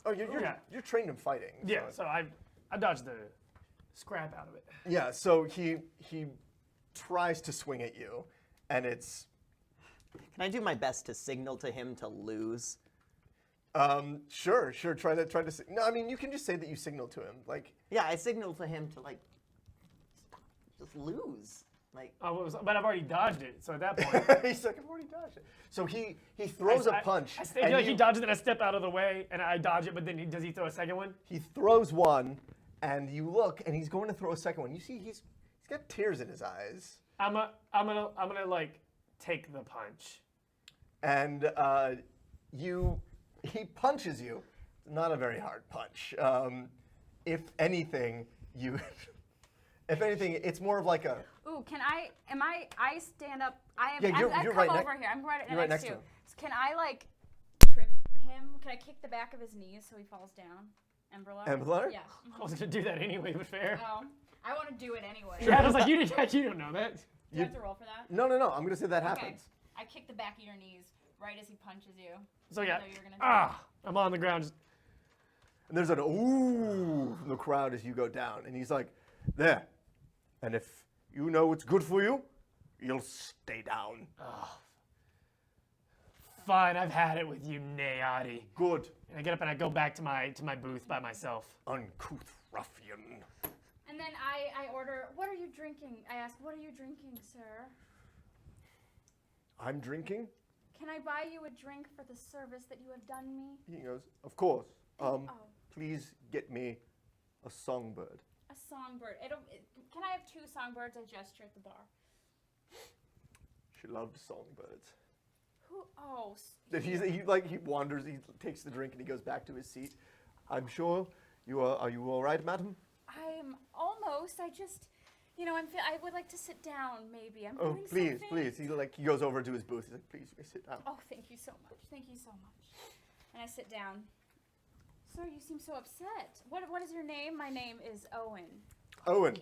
Oh, you're trained in fighting. Yeah, so I dodged the scrap out of it. Yeah, so he tries to swing at you, and it's. Can I do my best to signal to him to lose? Sure. Try to. No, I mean you can just say that you signaled to him, like. Yeah, I signaled to him to like stop, just lose. Like. But I've already dodged it, so at that point. He's like, I've already dodged it. So he throws a punch. I feel like he dodges it, and I step out of the way, and I dodge it, but then does he throw a second one? He throws one, and you look, and he's going to throw a second one. You see, he's got tears in his eyes. I'm gonna like take the punch. And he punches you. Not a very hard punch. If anything, it's more of like a. Ooh, I stand up, I Yeah, come you're right over here, I'm right next to you. him. Can I like trip him? Can I kick the back of his knees so he falls down? Embrilar? Embrilar? Yeah. I was gonna do that anyway, but fair. Oh, I want to do it anyway. Yeah, I was like, you don't know that. Do I have to roll for that? No. I'm gonna say that Okay. happens. I kick the back of your knees right as he punches you. So yeah, I know you were gonna do I'm on the ground. Just, And there's an ooh from the crowd as you go down, and he's like, there. And if you know what's good for you, you'll stay down. fine, I've had it with you, Nayadi. Good. And I get up and I go back to my booth by myself. Uncouth ruffian. And then I order, what are you drinking? I ask, what are you drinking, sir? I'm drinking? Can I buy you a drink for the service that you have done me? He goes, of course. Please get me a songbird. A songbird. Can I have 2 songbirds? I gesture at the bar. She loved songbirds. Who? Oh. He wanders, he takes the drink and he goes back to his seat. I'm sure are you all right, madam? I'm almost. I just, I would like to sit down, maybe. I'm Oh, feeling please. He goes over to his booth. He's like, please, you may sit down. Oh, thank you so much. Thank you so much. And I sit down. Sir, you seem so upset. What is your name? My name is Owin. Owen.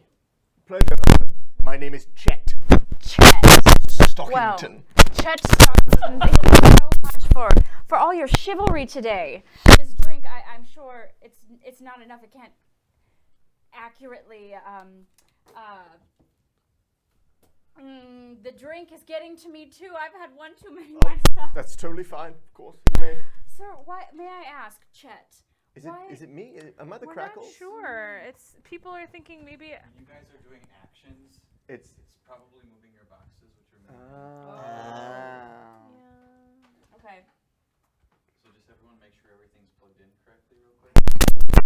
Pleasure, Owen. My name is Chet. Chet. Stockington. Chet Stockington, thank you so much for all your chivalry today. This drink, I'm sure it's not enough. It can't accurately. The drink is getting to me too. I've had one too many myself. That's totally fine, of course. You may. Sir, why may I ask, Chet? Is it me? Am I the We're crackle? not sure. People are thinking maybe. You guys are doing actions. It's Probably moving your boxes, which are moving. Okay. So just everyone make sure everything's plugged in correctly real quick.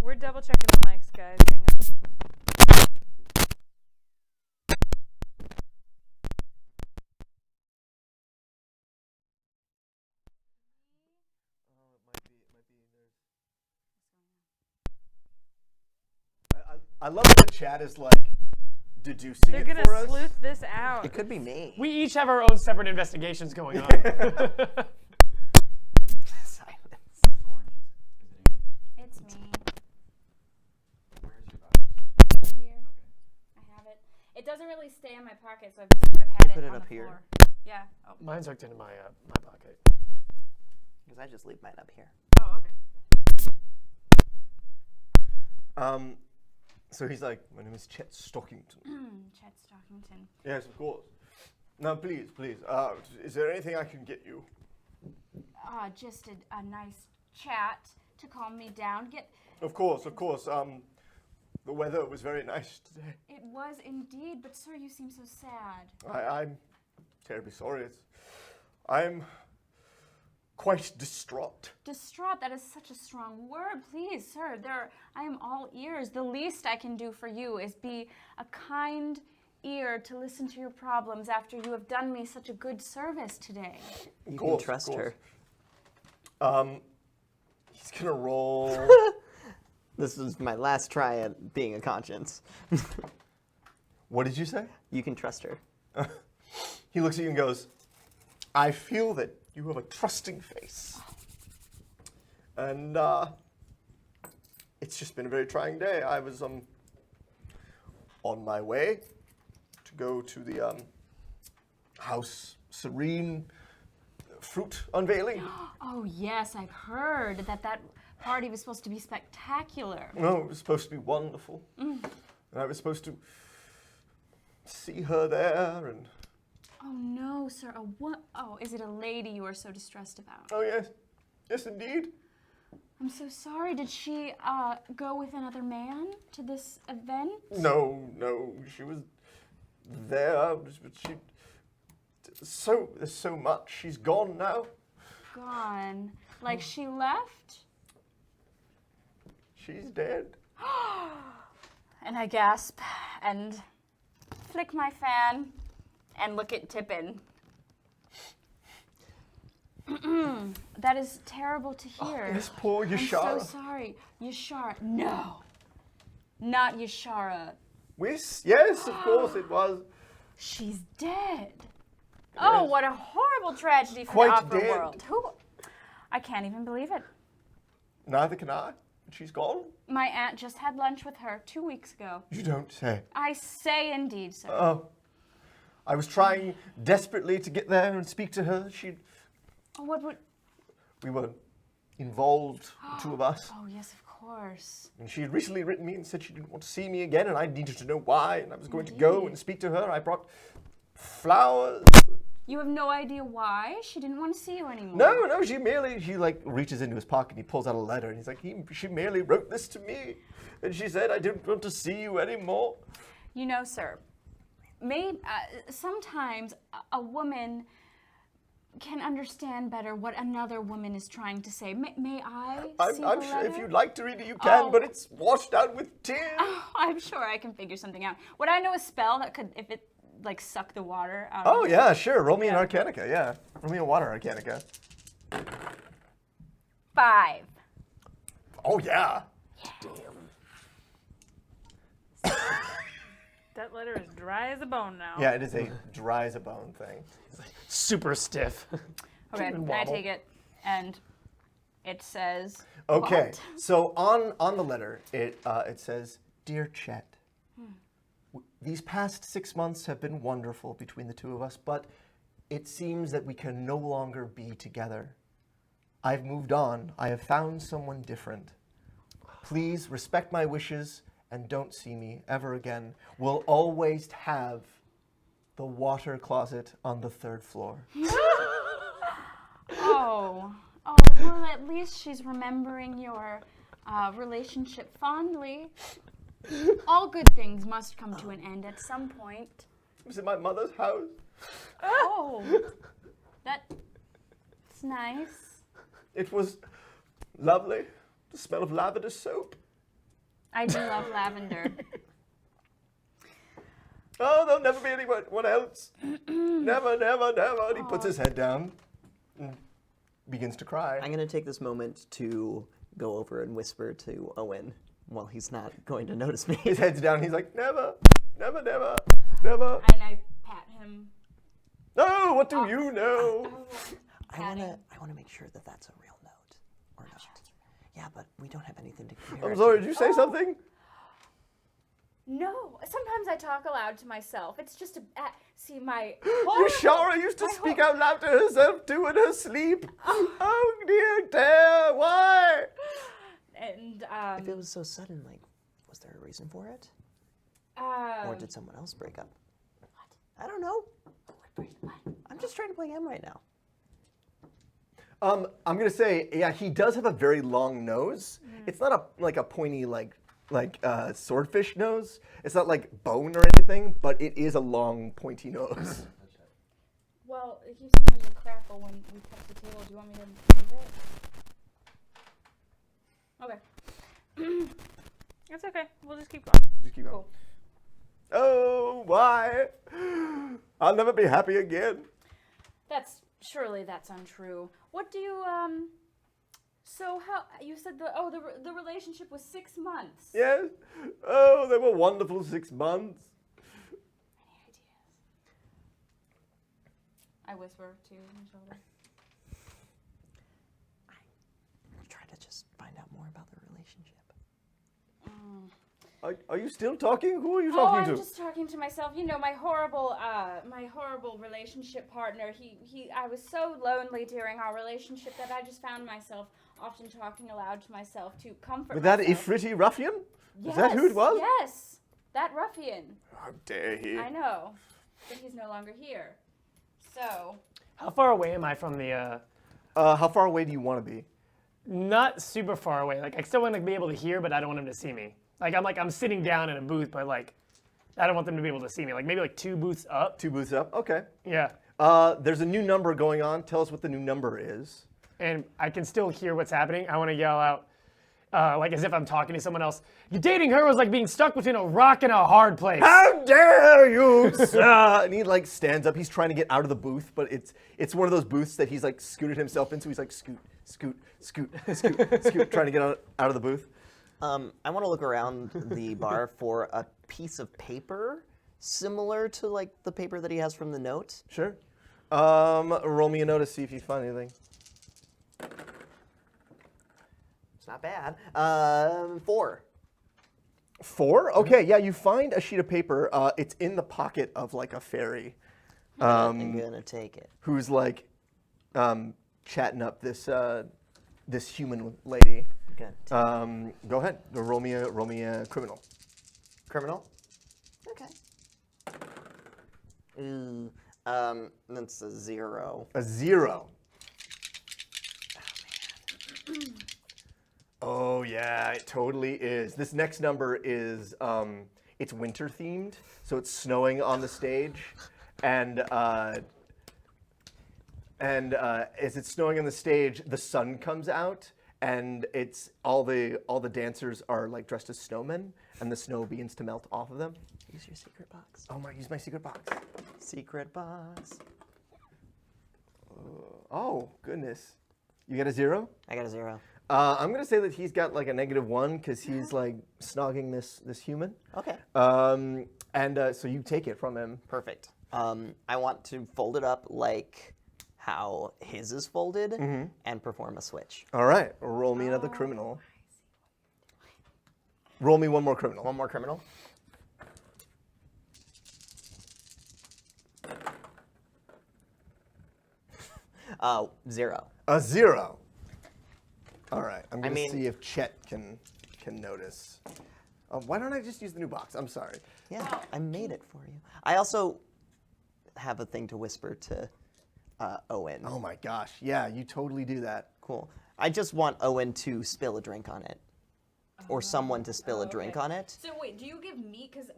We're double checking the mics, guys. Hang on. I love that the chat is like deducing They're it gonna for us. sleuth this out. It could be me. We each have our own separate investigations going on. Silence. Who's orange? Is it Amy? It's me. Where's your box? Right here. Okay. I have it. It doesn't really stay in my pocket, so I've just sort of had Put it it on up the here. floor. Yeah. Oh. Mine's hooked into my pocket. Because I just leave mine up here. Oh, okay. So he's like, my name is Chet Stockington. Chet Stockington. Yes, of course. Now, please. Is there anything I can get you? Just a nice chat to calm me down. Of course. The weather was very nice today. It was indeed, but sir, you seem so sad. I'm terribly sorry. I'm quite distraught. Distraught, that is such a strong word. Please, sir, I am all ears. The least I can do for you is be a kind ear to listen to your problems after you have done me such a good service today. You can trust her. He's gonna roll. This is my last try at being a conscience. What did you say? You can trust her. He looks at you and goes, I feel that you have a trusting face. And it's just been a very trying day. I was on my way to go to the House Serene fruit unveiling. Oh yes, I've heard that party was supposed to be spectacular. No, it was supposed to be wonderful. And I was supposed to see her there and... Oh no, sir. Oh, is it a lady you are so distressed about? Oh, yes. Yes, indeed. I'm so sorry. Did she go with another man to this event? No. She was there, but there's so much. She's gone now. Gone. Like she left? She's dead. And I gasp and flick my fan and look at Tippin. That is terrible to hear. Yes, poor Yishara. I'm so sorry. Yishara. No. Not Yishara. Wiss? Yes, of course it was. She's dead. Oh, what a horrible tragedy for Quite the opera dead. world. I can't even believe it. Neither can I. She's gone. My aunt just had lunch with her 2 weeks ago. You don't say. I say indeed, sir. Oh. I was trying desperately to get there and speak to her. We were involved, the two of us. Oh, yes, of course. And she had recently written me and said she didn't want to see me again, and I needed to know why, and I was going to go and speak to her. I brought flowers. You have no idea why? She didn't want to see you anymore. No, she reaches into his pocket and he pulls out a letter, and he's like, she merely wrote this to me, and she said, I didn't want to see you anymore. You know, sir, sometimes a woman can understand better what another woman is trying to say. May I see I'm the sure letter? if you'd like to read it, you can, Oh. but it's washed out with tears. Oh, I'm sure I can figure something out. Would I know a spell that could, if it, suck the water out Oh, of it? yeah, sure. Roll me an Arcanica, yeah. Roll me a water Arcanica. 5. Oh, yeah. That letter is dry as a bone now. Yeah, it is a dry as a bone thing. Super stiff. Okay, And I wobble. take it, and it says, Okay, what? so on the letter, it says, Dear Chet, these past 6 months have been wonderful between the two of us, but it seems that we can no longer be together. I've moved on. I have found someone different. Please respect my wishes and don't see me ever again. We'll always have the water closet on the 3rd floor. Oh, well, at least she's remembering your relationship fondly. All good things must come to an end at some point. It was in my mother's house. Oh, that's nice. It was lovely. The smell of lavender soap. I do love lavender. Oh, there'll never be anyone else. Never, never, never. And he puts his head down and begins to cry. I'm going to take this moment to go over and whisper to Owin while he's not going to notice me. His head's down. He's like, never, never, never, never. And I pat him. No, what do you know? I want to make sure that that's a real note or not. Yeah, but we don't have anything to compare. I'm it sorry, to. did you say something? No, sometimes I talk aloud to myself. It's just see my Yishara used to speak out loud to herself too in her sleep. Oh dear, why? And If it was so sudden, was there a reason for it? Or did someone else break up? What? I don't know. I'm just trying to play him right now. I'm gonna say, yeah, he does have a very long nose. It's not a pointy swordfish nose. It's not like bone or anything, but it is a long, pointy nose. Well, it keeps telling me to crackle when we touch the table. Do you want me to move it? Okay. It's okay. We'll just keep going. Just keep going. Cool. Oh, why? I'll never be happy again. Surely that's untrue. What do you, so how, you said the relationship was 6 months. Yes. Oh, they were wonderful 6 months. Any ideas? I whisper to my shoulder. I'm trying to just find out more about the relationship. Are you still talking? Who are you talking to? I'm just talking to myself. You know, my horrible relationship partner. I was so lonely during our relationship that I just found myself often talking aloud to myself to comfort With that myself. Ifriti ruffian? Yes, Is that who it was? Yes, that ruffian. How dare he? I know, but he's no longer here. So. How far away am I from the? How far away do you want to be? Not super far away. Like I still want to be able to hear, but I don't want him to see me. I'm sitting down in a booth, but like I don't want them to be able to see me. Like maybe like 2 booths up. 2 booths up. Okay. Yeah. There's a new number going on. Tell us what the new number is. And I can still hear what's happening. I want to yell out, like as if I'm talking to someone else. You dating her was like being stuck between a rock and a hard place. How dare you, sir? And he like stands up. He's trying to get out of the booth, but it's one of those booths that he's like scooted himself into. He's like scoot, scoot, scoot, scoot, scoot, trying to get out of the booth. I want to look around the bar for a piece of paper similar to like the paper that he has from the note. Sure. Roll me a note to see if you find anything. It's not bad. 4. 4? Okay, yeah, you find a sheet of paper. It's in the pocket of like a fairy. I'm gonna take it. Who's like chatting up this human lady. Good. Go ahead. Roll me a criminal. Criminal? Okay. Ooh. That's a 0. A 0. Oh yeah, it totally is. This next number is it's winter themed, so it's snowing on the stage, and as it's snowing on the stage, the sun comes out, and it's all the dancers are like dressed as snowmen, and the snow begins to melt off of them. Use your secret box. Oh my! Use my secret box. Secret box. Oh goodness, you got a 0? I got a 0. I'm gonna say that he's got like a -1 because he's like snogging this human. Okay. So you take it from him. Perfect. I want to fold it up like how his is folded and perform a switch. All right, roll me another criminal. Roll me one more criminal. One more criminal. Zero. A 0. All right, I'm gonna see if Chet can notice. Why don't I just use the new box? I'm sorry. Yeah, I made it for you. I also have a thing to whisper to Owin. Oh my gosh, yeah, you totally do that. Cool. I just want Owin to spill a drink on it. Or someone to spill a drink on it. So wait, do you give me, because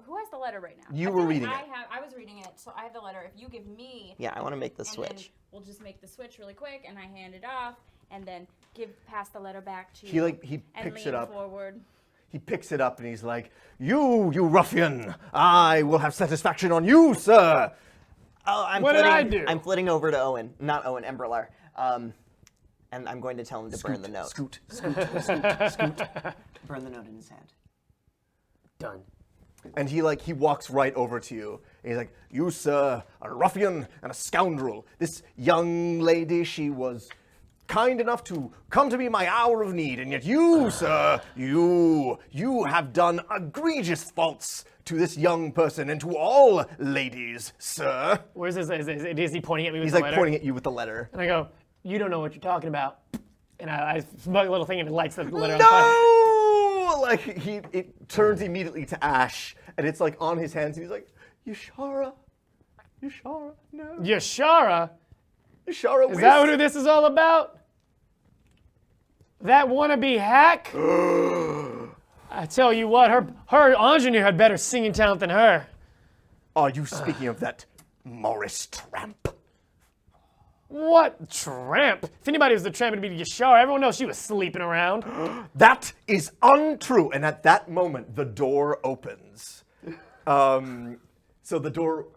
who has the letter right now? You were reading it. I was reading it, so I have the letter. If you give me. Yeah, I want to make the and switch. Then we'll just make the switch really quick, and I hand it off, and then pass the letter back to He you. picks and it lean up. forward. He picks it up and he's like, you ruffian, I will have satisfaction on you, sir. Oh, What did I do? I'm flitting over to Owin, not Owin, Embrilar. And I'm going to tell him to burn the note. Scoot. Burn the note in his hand. Done. And he walks right over to you. And he's like, you, sir, are a ruffian and a scoundrel. This young lady, she was kind enough to come to me in my hour of need, and yet you, sir, you have done egregious faults to this young person and to all ladies, sir. Where's this? Is he pointing at me with He's the like letter? pointing at you with the letter. And I go, you don't know what you're talking about. And I smug a little thing and it lights the letter on fire. No! Like it turns immediately to ash, and it's like on his hands, and he's like, Yishara, no. Yishara? Yishara Wiss. Is that what this is all about? That wannabe hack? I tell you what, her ingenue had better singing talent than her. Are you speaking of that Morris tramp? What tramp? If anybody was the tramp, it'd be Yishara. Everyone knows she was sleeping around. That is untrue. And at that moment, the door opens. So the door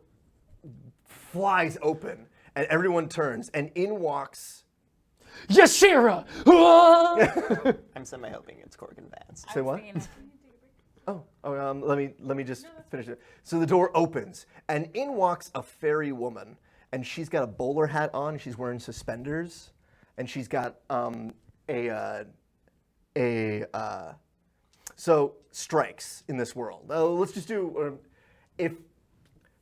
flies open, and everyone turns, and in walks. Yishara! I'm semi-hoping it's Corgan Vance. Say what? Let me just finish it. So the door opens, and in walks a fairy woman, and she's got a bowler hat on. She's wearing suspenders, and she's got so strikes in this world. Let's just do if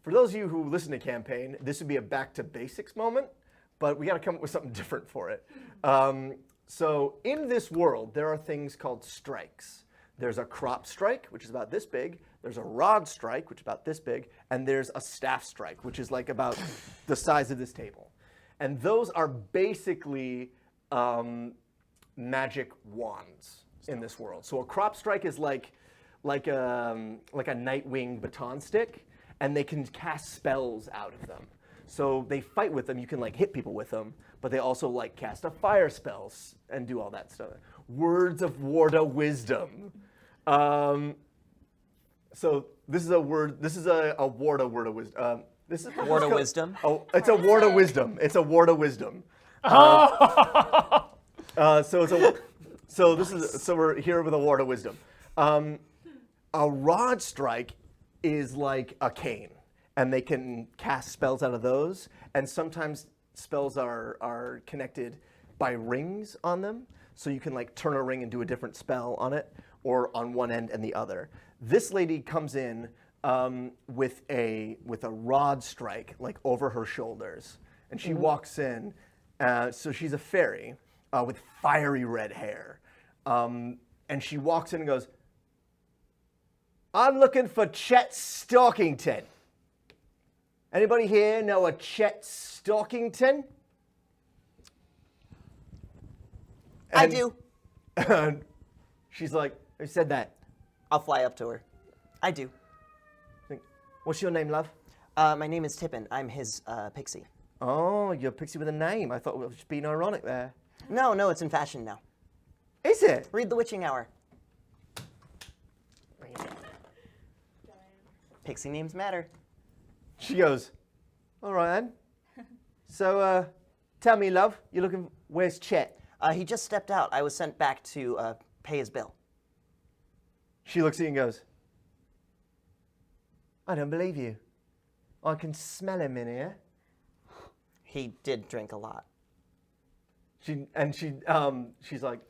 for those of you who listen to campaign, this would be a back to basics moment, but we got to come up with something different for it. So in this world, there are things called strikes. There's a crop strike, which is about this big. There's a rod strike, which is about this big. And there's a staff strike, which is like about the size of this table. And those are basically magic wands in this world. So a crop strike is like a Nightwing baton stick, and they can cast spells out of them. So they fight with them. You can like hit people with them, but they also like cast a fire spells and do all that stuff. Words of Warda wisdom. So this is a word. This is a Warda word of wisdom. This is Warda wisdom? Oh, it's a Warda wisdom. It's a Warda wisdom. So we're here with a Warda wisdom. A rod strike is like a cane, and they can cast spells out of those. And sometimes spells are connected by rings on them, so you can like turn a ring and do a different spell on it, or on one end and the other. This lady comes in with a rod strike like over her shoulders, and she walks in. So she's a fairy with fiery red hair, and she walks in and goes, "I'm looking for Chet Stalkington. Anybody here know a Chet Stalkington?" I do. And she's like, "Who said that?" I'll fly up to her. I do. "What's your name, love?" My name is Tippin. I'm his pixie. "Oh, you're a pixie with a name. I thought we were just being ironic there." No, it's in fashion now. "Is it?" Read The Witching Hour. Pixie names matter. She goes, "All right, then. So, tell me, love, where's Chet?" He just stepped out. I was sent back to pay his bill. She looks at you and goes, "I don't believe you. I can smell him in here." He did drink a lot. She's like,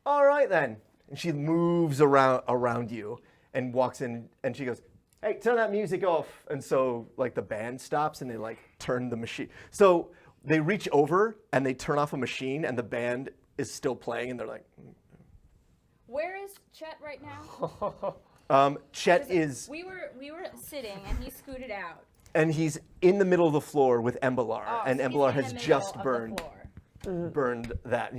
"All right then." And she moves around you and walks in, and she goes, "Hey, turn that music off." And so like the band stops and they like turn the machine. So they reach over and they turn off a machine, and the band is still playing, and they're like, Where is Chet right now? Chet is, We were sitting and he scooted out. and he's in the middle of the floor with Embrilar, and So he's Embrilar in the has middle just of the floor. burned that.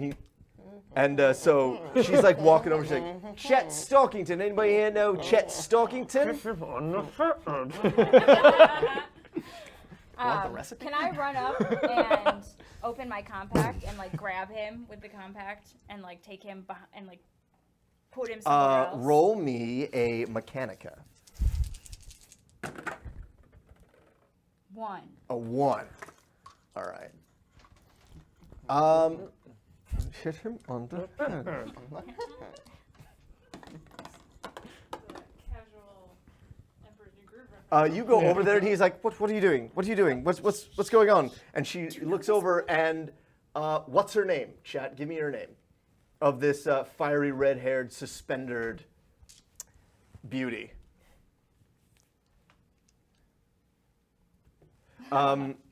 So she's like walking over, she's like, "Chet Stalkington, anybody here know Chet Stalkington?" Want the recipe? Can I run up and open my compact and like grab him with the compact and like take him and like put him somewhere else? Roll me a Mechanica. 1. A 1. All right. Hit him on the head. Casual Emperor's New Groove reference. You go over there, and he's like, "What are you doing? What are you doing? What's going on?" And she looks over, and what's her name? Chat, give me her name. Of this fiery red-haired, suspended beauty.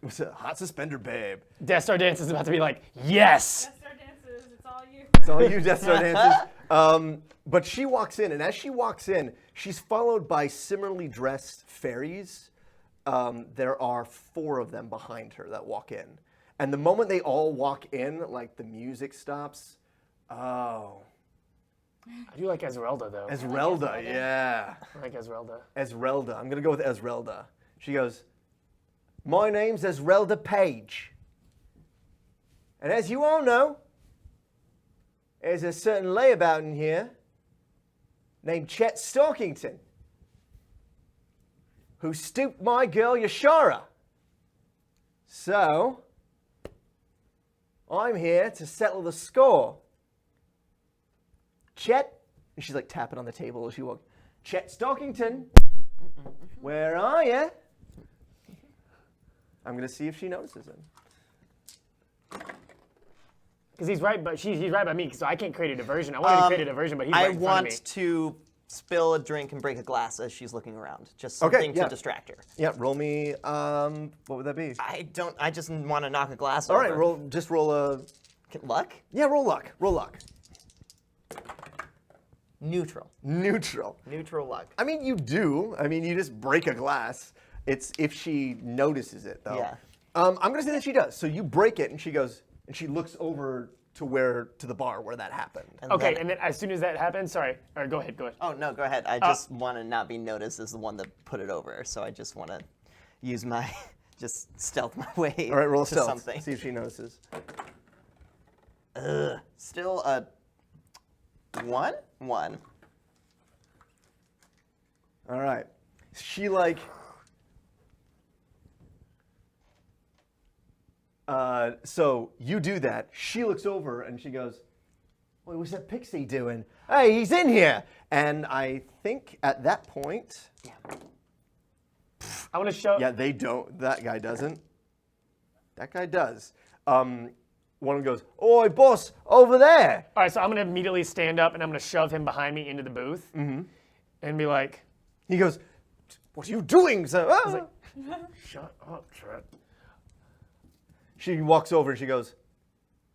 It's a hot suspender babe. Death Star Dance is about to be like, yes! Death Star dances, it's all you. It's all you, Death Star dances. But she walks in, and as she walks in, she's followed by similarly dressed fairies. There are 4 of them behind her that walk in. And the moment they all walk in, like the music stops. Oh. I do like Esmeralda, though. Esmeralda, yeah. I like Esmeralda. Esmeralda. I'm going to go with Esmeralda. She goes, my name's Esmeralda Page. And as you all know, there's a certain layabout in here named Chet Stalkington who stooped my girl Yishara. So, I'm here to settle the score. Chet, and she's like tapping on the table as she walks. Chet Stalkington, where are you? I'm gonna see if she notices him. Because he's right, but he's right by me, so I can't create a diversion. I wanted to create a diversion, but he's right in front of me. I want to spill a drink and break a glass as she's looking around. Just something to distract her. Yeah, roll me. What would that be? I just want to knock a glass All over. right, roll a. Luck? Yeah, roll luck. Roll luck. Neutral. Neutral. Neutral luck. I mean, you do. I mean, you just break a glass. It's if she notices it, though. Yeah. I'm gonna say that she does. So you break it, and she goes, and she looks over to the bar where that happened. Okay, and then as soon as that happens, sorry, or go ahead. Oh, no, go ahead. I just want to not be noticed as the one that put it over, so I just want to use my, just stealth my way All right, roll to stealth. something. See if she notices. Still a 1? 1. All right. She like. So you do that. She looks over and she goes, "What was that pixie doing? Hey, he's in here!" And I think at that point, I want to show. yeah, they don't. That guy doesn't. That guy does. One of them goes, "Oi, boss, over there!" All right, so I'm going to immediately stand up and I'm going to shove him behind me into the booth and be like, He goes, "What are you doing, sir?" Ah. shut up, Chet. She walks over and she goes,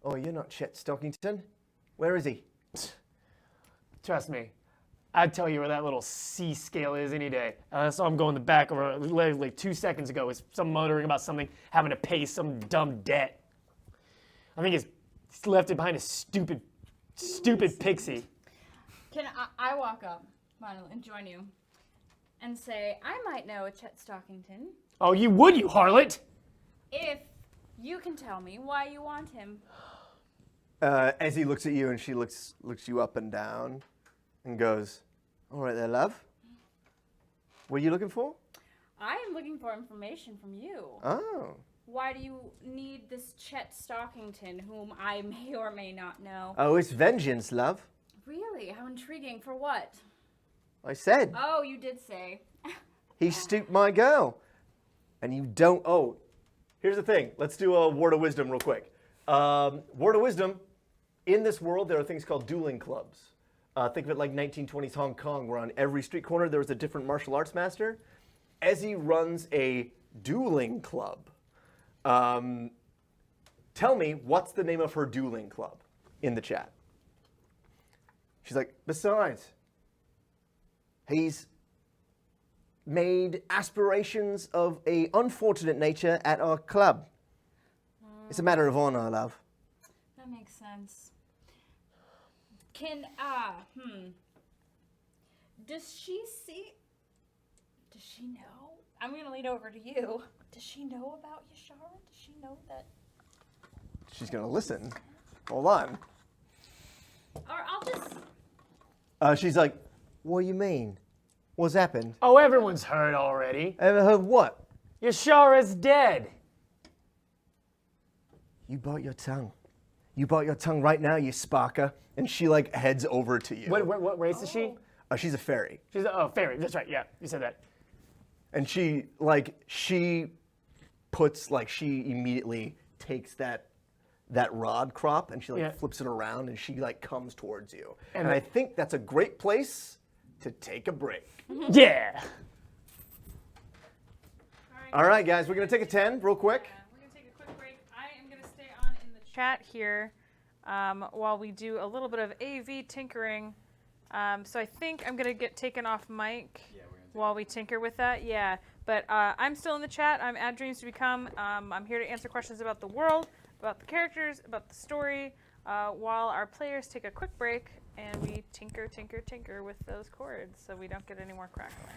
"Oh, you're not Chet Stalkington. Where is he?" Trust me, I'd tell you where that little C scale is any day. I saw him go in the back over like 2 seconds ago. It's some muttering about something, having to pay some dumb debt. I think he's left it behind a stupid pixie. Can I walk up, Monel, and join you and say, I might know a Chet Stalkington Oh, you would, you harlot! if you can tell me why you want him. As he looks at you and she looks you up and down and goes, "All right there, love. What are you looking for?" I am looking for information from you. Oh. Why do you need this Chet Stalkington, whom I may or may not know? Oh, it's vengeance, love. Really? How intriguing. For what? I said. Oh, you did say. He stooped my girl. And you don't. Oh, here's the thing. Let's do a word of wisdom real quick. Word of wisdom. In this world, there are things called dueling clubs. Think of it like 1920s Hong Kong, where on every street corner there was a different martial arts master. Ezzy runs a dueling club. Tell me, what's the name of her dueling club in the chat? She's like, besides, he's made aspirations of a unfortunate nature at our club. It's a matter of honor, love. That makes sense. Does she see? Does she know? I'm going to lean over to you. Does she know about Yishara? Does she know that? She's gonna listen. Hold on. Or I'll just... She's like, what do you mean? What's happened? Oh, everyone's heard already. Ever heard what? Yishara's dead. You bite your tongue. You bite your tongue right now, you sparker. And she like heads over to you. What race is she? She's a fairy. She's a fairy. That's right. Yeah, you said that. And she immediately takes that rod crop and she flips it around and she like comes towards you. And I think that's a great place to take a break. Yeah. All right, guys, we're gonna take a 10 real quick. We're going to take a quick break. I am going to stay on in the chat here while we do a little bit of AV tinkering. So I think I'm going to get taken off mic while we tinker with that. Yeah, but I'm still in the chat. I'm at Dreams to Become. I'm here to answer questions about the world, about the characters, about the story, while our players take a quick break and we tinker, tinker, tinker with those chords so we don't get any more crackling.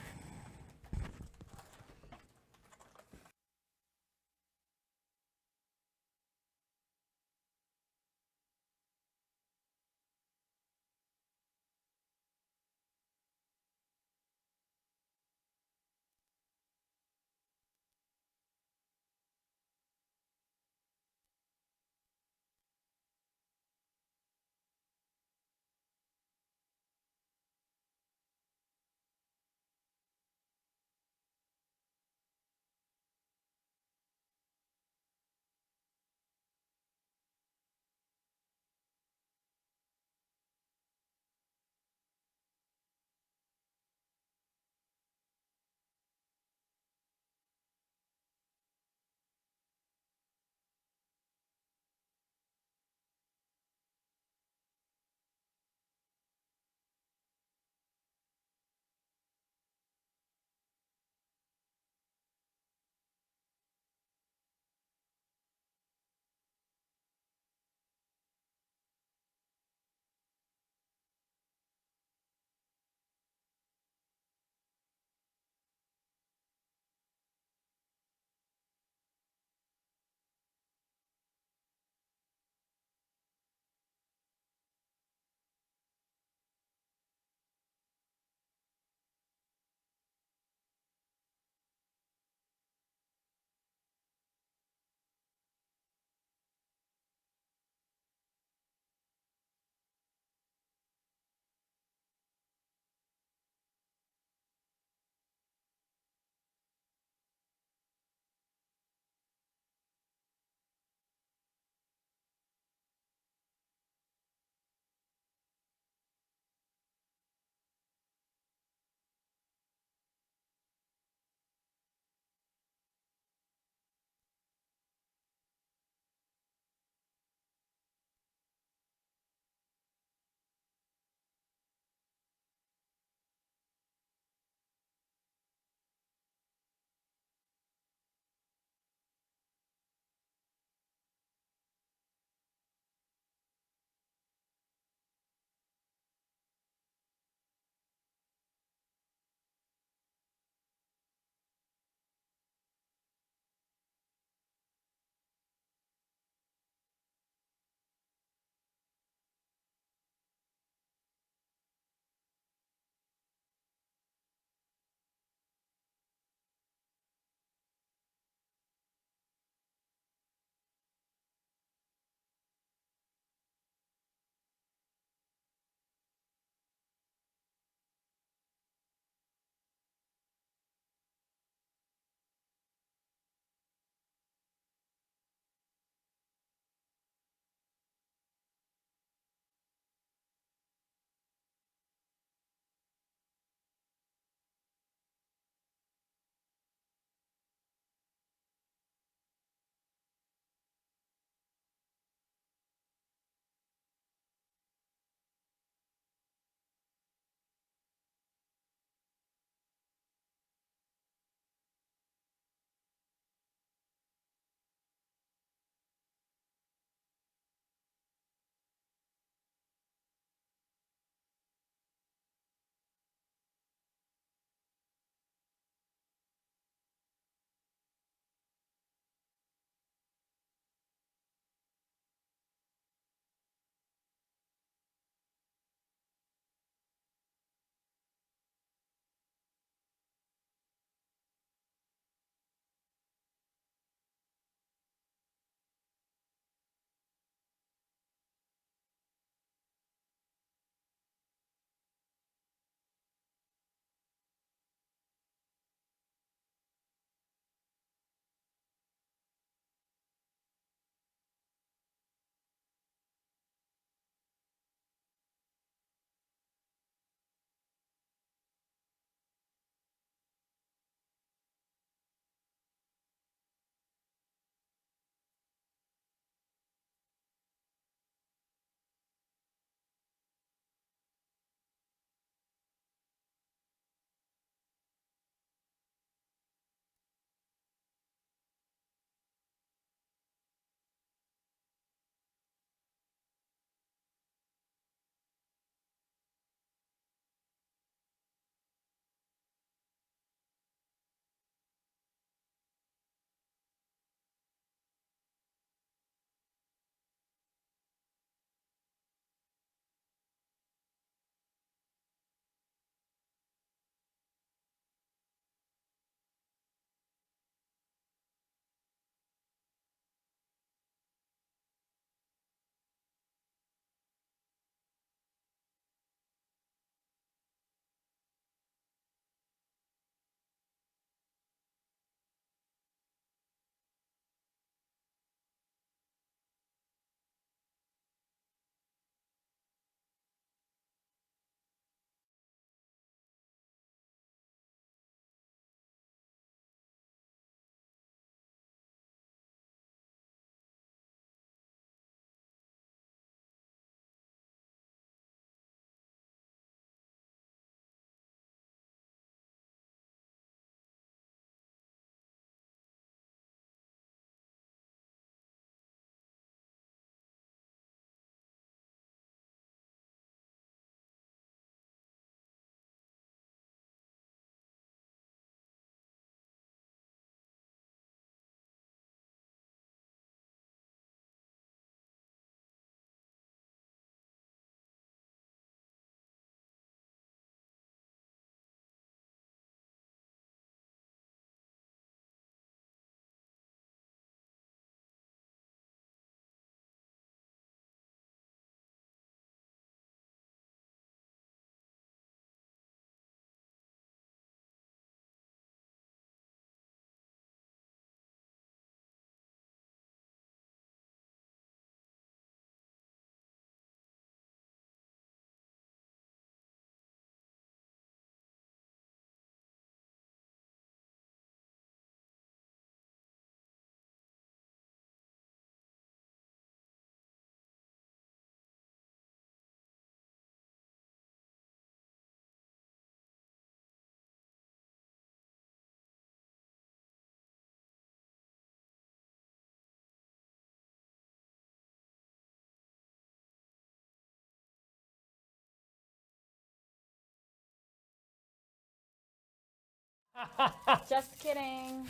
Just kidding.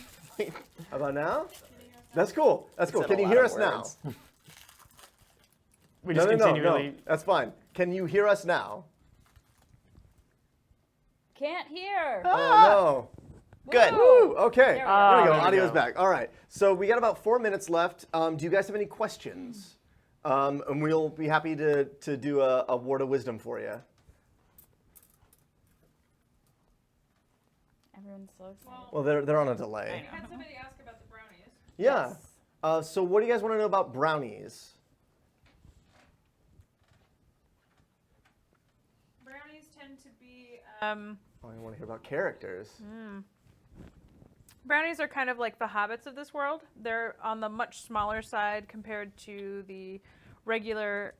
How about now? That's cool. That's cool. said Can a you lot hear of us now? words. We No, just no, no, continually. no. That's fine. Can you hear us now? Can't hear. Oh, Good. no. Woo, okay. There we go. There we go. there we Audio's go. back. All right. So we got about 4 minutes left. Do you guys have any questions? And we'll be happy to do a word of wisdom for you. Everyone's so excited. Well, they're on a delay. I had somebody ask about the brownies. Yeah. So what do you guys want to know about brownies? Brownies tend to be. Oh, I want to hear about characters. Brownies are kind of like the hobbits of this world. They're on the much smaller side compared to the regular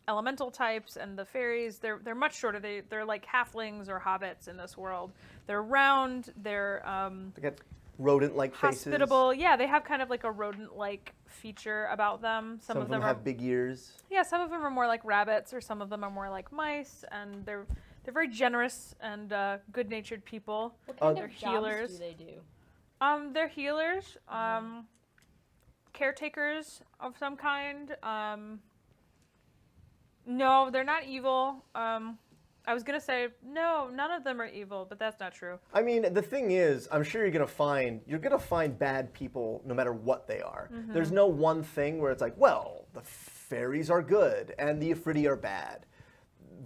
elemental types and the fairies. They're much shorter. They're like halflings or hobbits in this world. They're round. They're They got rodent-like faces. hospitable. Yeah, they have kind of like a rodent-like feature about them. Some of them are, have big ears. yeah, some of them are more like rabbits, or some of them are more like mice, and they're very generous and good-natured people. What kind they're of jobs healers. do they do? They're healers, caretakers of some kind. No, they're not evil. I was gonna say no, none of them are evil, but that's not true. I mean, the thing is, I'm sure you're gonna find bad people no matter what they are. There's no one thing where it's like, well, the fairies are good and the Ifriti are bad.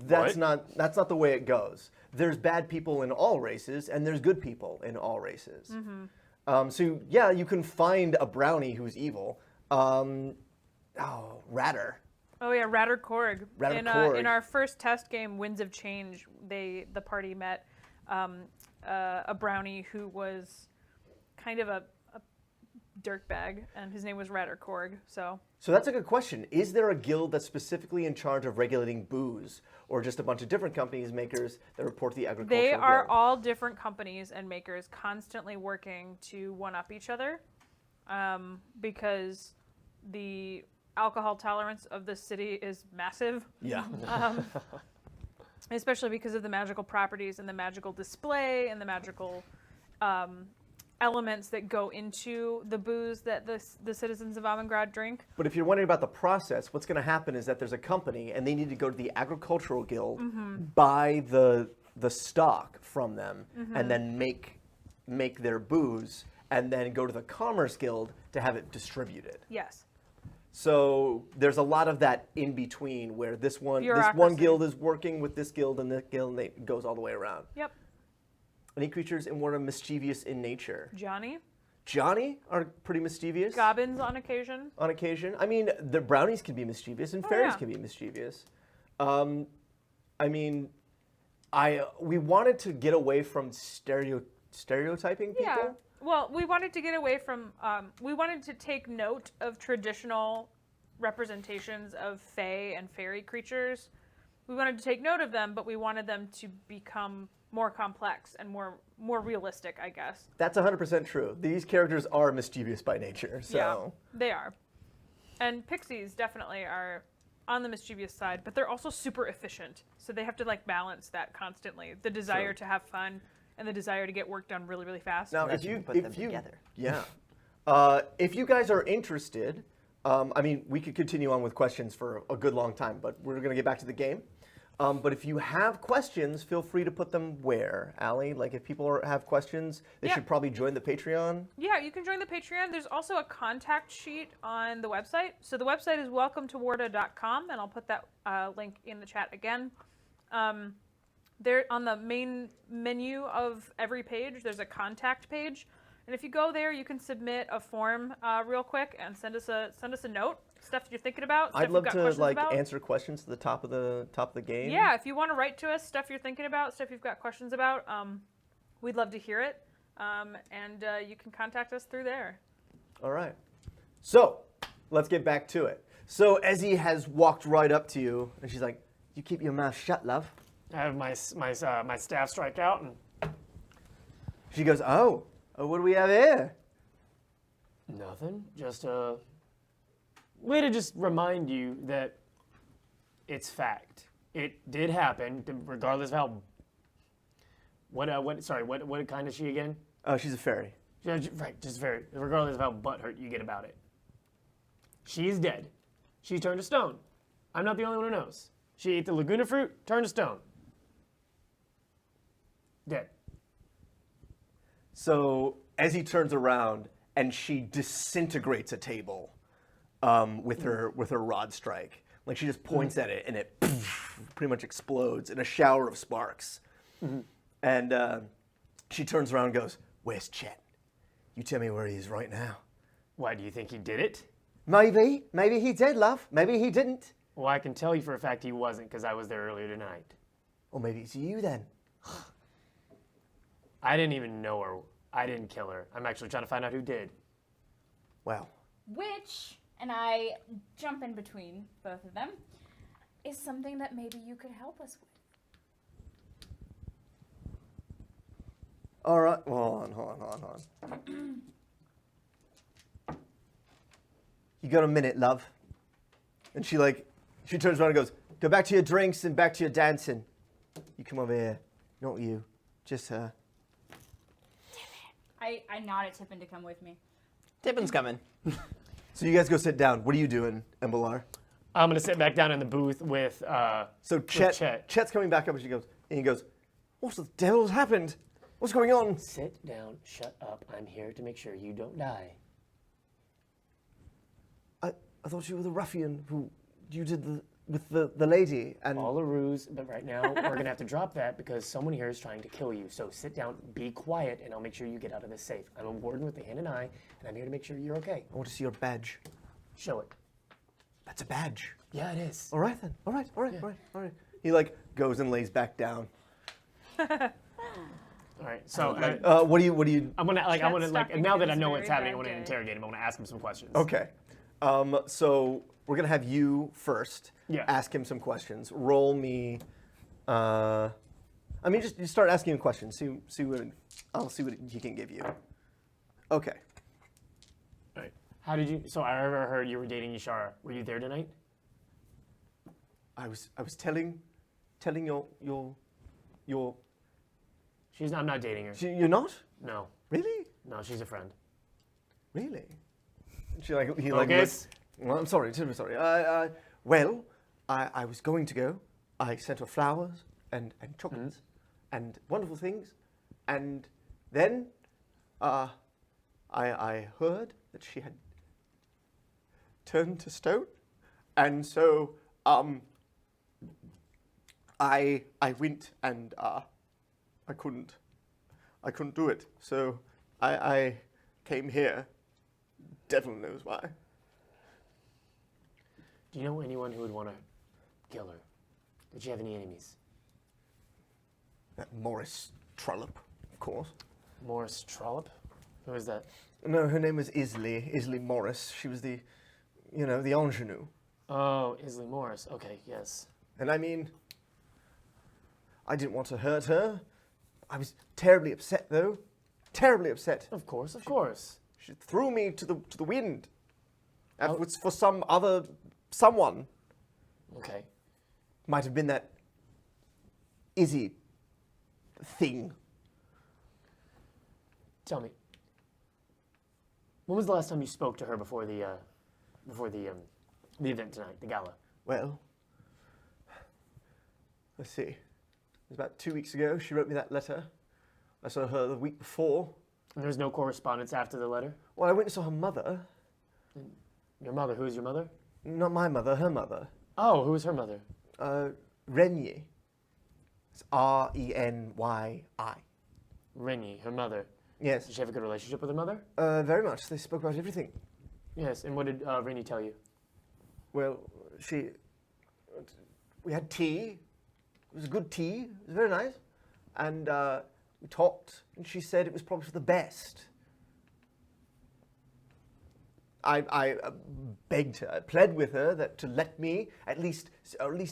That's not the way it goes. There's bad people in all races, and there's good people in all races. So yeah, you can find a brownie who's evil. Ratter. Oh yeah, Ratter Korg. Ratter in, Korg. in our first test game, Winds of Change, the party met a brownie who was kind of a dirtbag, and his name was Ratter Korg. So that's a good question. Is there a guild that's specifically in charge of regulating booze, or just a bunch of different companies, makers that report to the agricultural they are guild? all different companies and makers constantly working to one-up each other, because the alcohol tolerance of this city is massive. Yeah. Especially because of the magical properties and the magical display and the magical elements that go into the booze that the citizens of Amengrad drink. But if you're wondering about the process, what's going to happen is that there's a company, and they need to go to the agricultural guild, buy the stock from them, and then make their booze, and then go to the commerce guild to have it distributed. Yes. So there's a lot of that in between, where this one Bureaucracy. guild is working with this guild and this guild, and it goes all the way around. Yep. Any creatures in Warda mischievous in nature? Johnny are pretty mischievous. Goblins on occasion. On occasion. I mean, the brownies can be mischievous, and fairies yeah. can be mischievous. I mean, we wanted to get away from stereotyping people. Yeah. Well, we wanted to get away from, we wanted to take note of traditional representations of fae and fairy creatures. We wanted to take note of them, but we wanted them to become more complex and more realistic, I guess. That's 100% true. These characters are mischievous by nature, so. Yeah, they are. And pixies definitely are on the mischievous side, but they're also super efficient. So they have to like balance that constantly. The desire to have fun and the desire to get work done really, really fast. Now, Unless if you you can put them together. Yeah. If you guys are interested, I mean, we could continue on with questions for a good long time, but we're going to get back to the game. But if you have questions, feel free to put them where, Allie? Like, if people have questions, they Yeah. should probably join the Patreon. Yeah, you can join the Patreon. There's also a contact sheet on the website. So the website is welcometowarda.com, and I'll put that link in the chat again. There on the main menu of every page, there's a contact page, and if you go there, you can submit a form real quick and send us a note, stuff you're thinking about. Stuff I'd love you've got to questions like about. answer questions to the top of the game. Yeah, if you want to write to us, stuff you're thinking about, stuff you've got questions about, we'd love to hear it, and you can contact us through there. All right. So let's get back to it. So Ezzy has walked right up to you, and she's like, "You keep your mouth shut, love." I have my staff strike out, and She goes, "Oh, what do we have here?" nothing. Just a way to just remind you that it's fact. It did happen, regardless of how What kind is she again? She's a fairy. Right, just very, regardless of how butthurt you get about it. She is dead. She turned to stone. I'm not the only one who knows. She ate the Laguna fruit, turned to stone. Dead. So as he turns around and she disintegrates a table with her rod strike, like she just points at it and it pretty much explodes in a shower of sparks. And she turns around and goes, "Where's Chet? You tell me where he is right now." Why, do you think he did it? Maybe he did, love. Maybe he didn't. Well, I can tell you for a fact he wasn't, because I was there earlier tonight. Or maybe it's you then. I didn't even know her. I didn't kill her. I'm actually trying to find out who did. Well, Which, and I jump in between both of them, is something that maybe you could help us with. all right. Hold on. You got a minute, love? And she turns around and goes, "Go back to your drinks and back to your dancing. You come over here. Not you. Just her." I nod at Tippin to come with me. Tippin's coming. So you guys go sit down. What are you doing, Embrilar? I'm going to sit back down in the booth with So Chet's coming back up and he goes, "What the devil's happened? What's going on?" Sit down, shut up. I'm here to make sure you don't die. I thought you were the ruffian who you did with the lady and All a ruse, but right now we're going to have to drop that because someone here is trying to kill you. So sit down, be quiet, and I'll make sure you get out of this safe. I'm a warden with a hand and eye, and I'm here to make sure you're okay. I want to see your badge. Show it. That's a badge. Yeah, it is. All right then. All right. He goes and lays back down. All right. So What do you? I'm gonna stopping now that I is know very what's happening, I bad want to day. interrogate him. I want to ask him some questions. Okay. So we're gonna have you first. Yeah. Ask him some questions. Roll me. Just you start asking him questions. I'll see what he can give you. Okay. All right. How did you? So I ever heard you were dating Yishara. Were you there tonight? I was telling your. I'm not dating her. You're not? No. Really? No, she's a friend. Really? He Focus. looks. Well, I'm sorry. Terribly sorry. I was going to go. I sent her flowers and chocolates and wonderful things, and then I heard that she had turned to stone, and so I went and I couldn't do it. So I came here. Devil knows why. Do you know anyone who would want to kill her? Did she have any enemies? That Morris Trollope, of course. Morris Trollope? Who is that? No, her name was Isley Morris. She was the ingenue. Oh, Isley Morris. Okay, yes. And I mean, I didn't want to hurt her. I was terribly upset, though. Terribly upset. Of course, of course. She threw me to the wind. It was for someone. Okay. Might have been that Izzy thing. Tell me, when was the last time you spoke to her before the event tonight, the gala? Well, let's see. It was about 2 weeks ago. She wrote me that letter. I saw her the week before. And there's no correspondence after the letter? Well, I went and saw her mother. Your mother? Who is your mother? Not my mother, her mother. Oh, who is her mother? Renyi. It's R-E-N-Y-I. Renyi, her mother. Yes. Did she have a good relationship with her mother? Very much. They spoke about everything. Yes, and what did Renyi tell you? Well, we had tea. It was a good tea. It was very nice. And we talked, and she said it was probably for the best. I begged her, I pled with her that to let me at least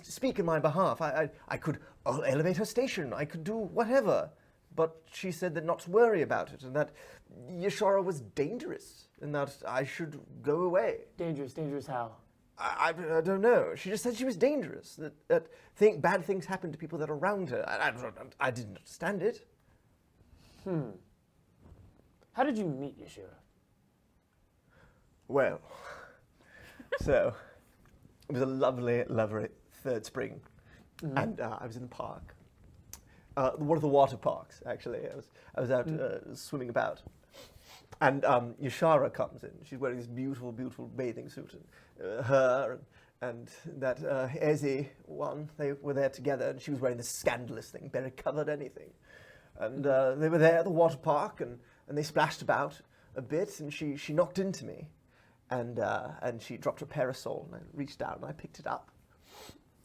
speak in my behalf. I could elevate her station. I could do whatever. But she said that not to worry about it, and that Yishara was dangerous, and that I should go away. Dangerous how? I don't know. She just said she was dangerous. That bad things happen to people that are around her. I didn't understand it. How did you meet Yishara? Well, so it was a lovely, lovely third spring, and I was in the park, one of the water parks actually. I was out swimming about, and Yishara comes in. She's wearing this beautiful, beautiful bathing suit, and her and that Ezi one, they were there together, and she was wearing this scandalous thing, barely covered anything, and they were there at the water park, and they splashed about a bit, and she knocked into me. And she dropped her parasol, and I reached down and I picked it up,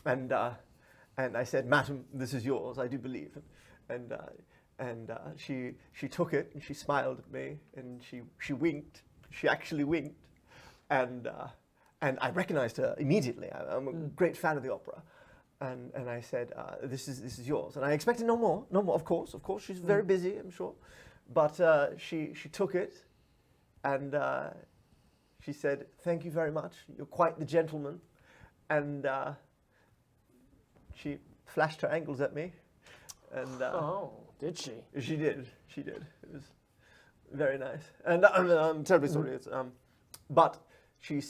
and I said, "Madam, this is yours, I do believe." And she took it and she smiled at me and she winked. She actually winked, and I recognized her immediately. I'm a great fan of the opera, and I said, "This is yours." And I expected no more. Of course. She's very busy, I'm sure, but she took it, and. She said, "Thank you very much. You're quite the gentleman." And she flashed her ankles at me. And Oh, did she? She did. It was very nice. And I'm terribly sorry. It's, but she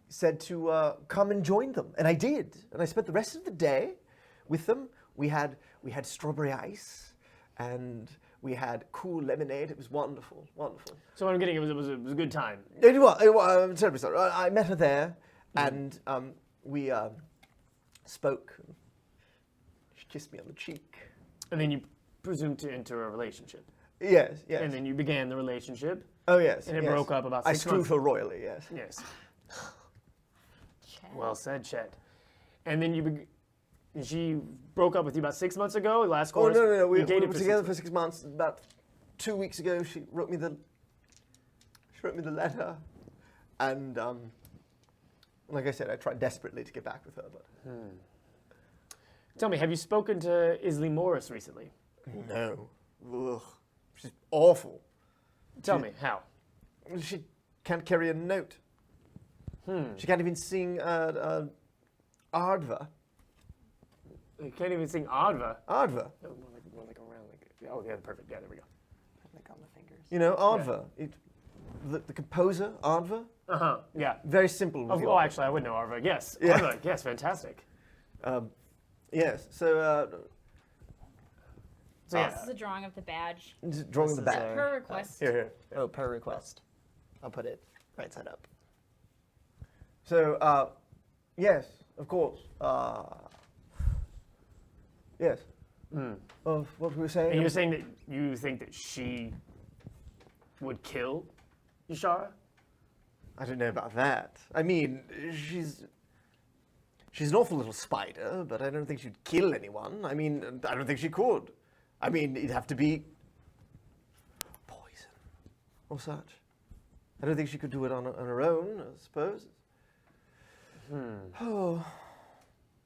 said to come and join them. And I did. And I spent the rest of the day with them. We had strawberry ice, and we had cool lemonade. It was wonderful, wonderful. So what I'm getting, it was a good time. It was. I'm terribly sorry. I met her there, and we spoke. She kissed me on the cheek. And then you presumed to enter a relationship. Yes. And then you began the relationship. Oh yes. And it yes. broke up about I 6 screwed months. her royally. Yes. Yes. Well said, Chet. And then she broke up with you about 6 months ago. Last Oh course. no. We dated were for together 6 for 6 months. About 2 weeks ago, she wrote me the letter, and like I said, I tried desperately to get back with her, but Tell me, have you spoken to Isley Morris recently? no. Ugh. She's awful. Tell me, how? She can't carry a note. She can't even sing Ardva. You can't even sing Adva. Ardva. Oh, more like around. Oh, yeah, perfect. Yeah, there we go. Like on the fingers. You know, Ardva. The composer, Ardva. Uh-huh, yeah. Very simple. With the Oh, opera. actually, I would know Arva. Yes, Yeah. Arva. Yes, fantastic. Yes. So, So, yeah. This is a drawing of the badge. drawing This the is back. a- Per request. Here. Oh, per request. I'll put it right side up. So, yes, of course. Yes. Of what we were saying. And you're saying that you think that she would kill Yishara? I don't know about that. I mean, she's an awful little spider, but I don't think she'd kill anyone. I mean, I don't think she could. I mean, it'd have to be poison or such. I don't think she could do it on her own, I suppose. Oh.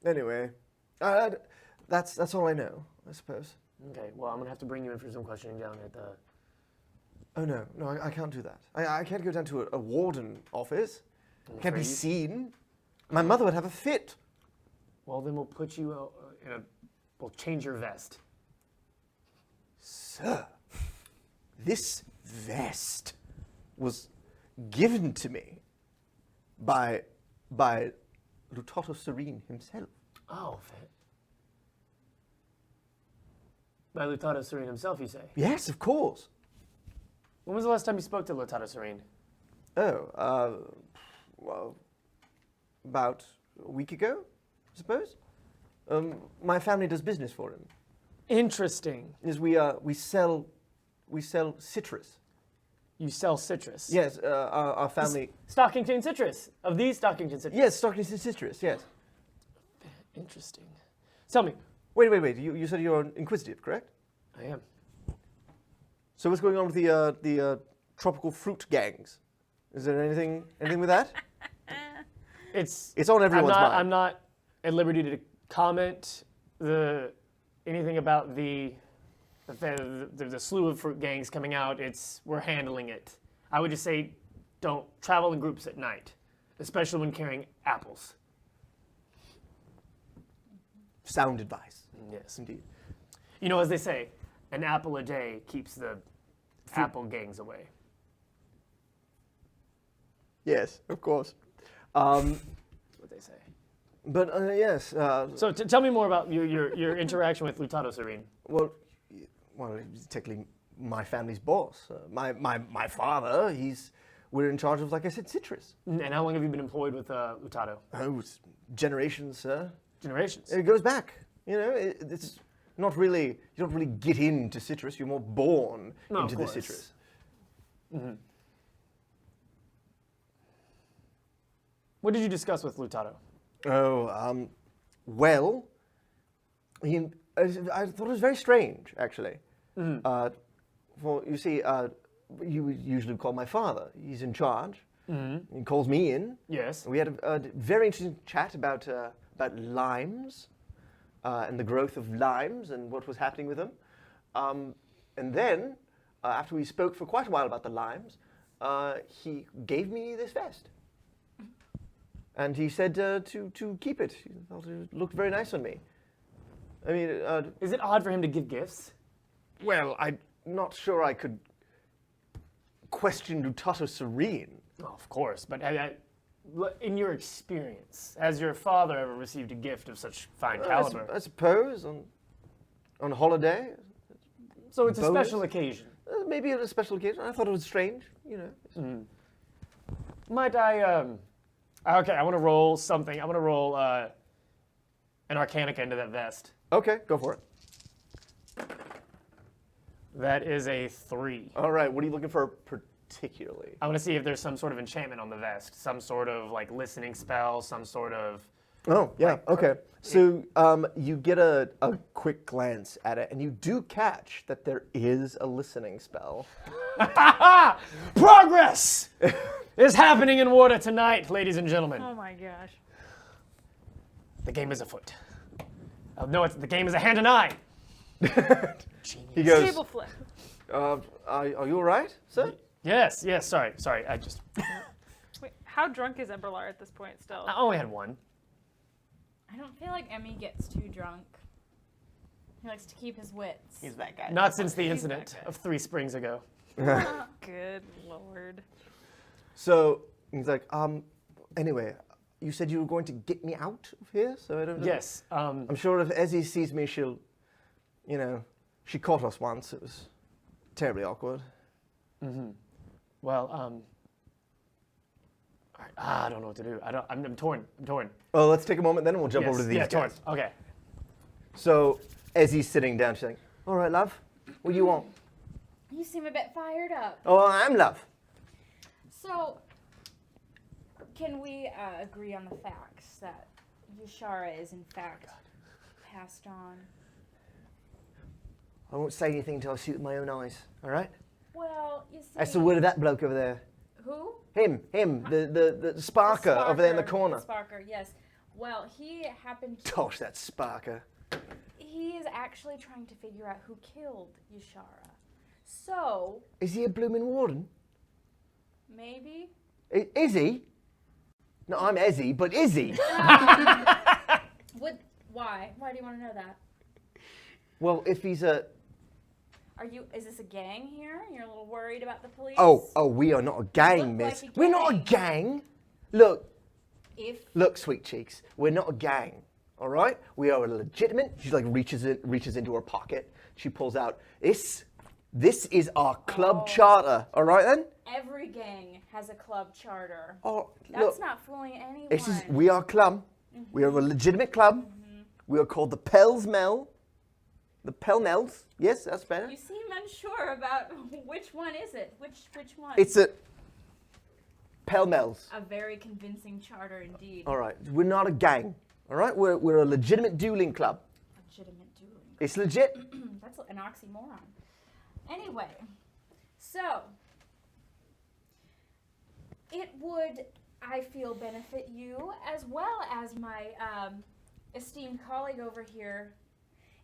Anyway, that's all I know, I suppose. Okay, well, I'm going to have to bring you in for some questioning down at the... Oh no, I can't do that. I can't go down to a warden office. I can't be afraid. seen. My mother would have a fit. Well, then we'll put you in a... We'll change your vest. Sir, this vest was given to me by Lutato Serene himself. Oh, by Lutato Serene himself, you say? Yes, of course. When was the last time you spoke to Lutato Serene? Oh, well, about a week ago, I suppose. My family does business for him. Interesting. Is we sell citrus. You sell citrus. Yes, our family. Stockington citrus. Of these Stockington citrus. Yes, Stockington citrus. Yes. Interesting. Tell me. Wait. You said you're inquisitive, correct? I am. So what's going on with the tropical fruit gangs? Is there anything with that? It's on everyone's mind. I'm not at liberty to comment anything about the slew of fruit gangs coming out. We're handling it. I would just say, don't travel in groups at night, especially when carrying apples. Sound advice. Yes. Indeed. You know, as they say, an apple a day keeps the apple gangs away. Yes, of course. What they say. But yes. So tell me more about your interaction with Lutado Serene. Well, he's technically my family's boss. My father, we're in charge of, like I said, citrus. And how long have you been employed with Lutado? Oh, it's generations, sir. Generations. It goes back. It's not really, you don't really get into citrus, you're more born into the citrus. Mm-hmm. What did you discuss with Lutado? Oh, well, I thought it was very strange, actually. Mm-hmm. For you see, you would usually call my father. He's in charge. Mm-hmm. He calls me in. Yes. We had a very interesting chat about limes and the growth of limes and what was happening with them. And then, after we spoke for quite a while about the limes, he gave me this vest. And he said to keep it. He thought it looked very nice on me. I mean, Is it odd for him to give gifts? well, I'm not sure I could question Lutado Serene. Oh, of course, but in your experience, has your father ever received a gift of such fine caliber? I suppose on holiday. So it's a bonus? special occasion. Maybe on a special occasion. I thought it was strange, Might I, okay, I want to roll something. I want to roll an Arcanica into that vest. Okay, go for it. That is a 3. All right, what are you looking for particularly? I want to see if there's some sort of enchantment on the vest, some sort of like listening spell, some sort of. Oh, yeah, okay. So you get a quick glance at it, and you do catch that there is a listening spell. Progress is happening in Warda tonight, ladies and gentlemen. Oh my gosh. The game is afoot. Oh, no, the game is a hand and eye. He goes, Table flip. are you all right, sir? Yes, sorry. Wait, how drunk is Embrilar at this point still? I only had one. I don't feel like Emmy gets too drunk. He likes to keep his wits. He's that guy. Not since the incident of 3 springs ago. Good lord. So he's like, anyway, you said you were going to get me out of here, so I don't know. Yes. I'm sure if Ezzy sees me, she'll, she caught us once. It was terribly awkward. Mm-hmm. Well, all right. I don't know what to do. I'm torn. Oh, let's take a moment then, and we'll jump over to these yeah, torn. guys. Okay. So Ezzy's sitting down. She's like, all right, love, what do you want? You seem a bit fired up. Oh, I'm love. So, can we agree on the facts that Yishara is in fact passed on? I won't say anything until I see it with my own eyes, all right? Well, you see... That's the word of that bloke over there. Who? Him, the Sparker over there in the corner. Sparker, yes. Well, he happened to... Tosh, that Sparker. He is actually trying to figure out who killed Yishara. So... Is he a blooming warden? Maybe? Is he? No, I'm Ezzy, but is he? Why? Why do you want to know that? Well, if he's a... Is this a gang here? You're a little worried about the police? Oh, we are not a gang, look miss. like a We're not a gang. gang. Look, Look, sweet cheeks. We're not a gang, all right? We are a legitimate... She like reaches into her pocket. She pulls out, this is our club charter, all right then? every gang has a club charter. Oh, That's look, not fooling anyone. we are a club. We are a legitimate club. We are called the Pell-Mell. The Pell-Mells. Yes, that's better. You seem unsure about which one is it. Which one? It's a Pell-Mells. a very convincing charter indeed. All right, we're not a gang. All right, we're a legitimate dueling club. Legitimate dueling. It's legit. That's an oxymoron. Anyway, so it would, I feel, benefit you as well as my esteemed colleague over here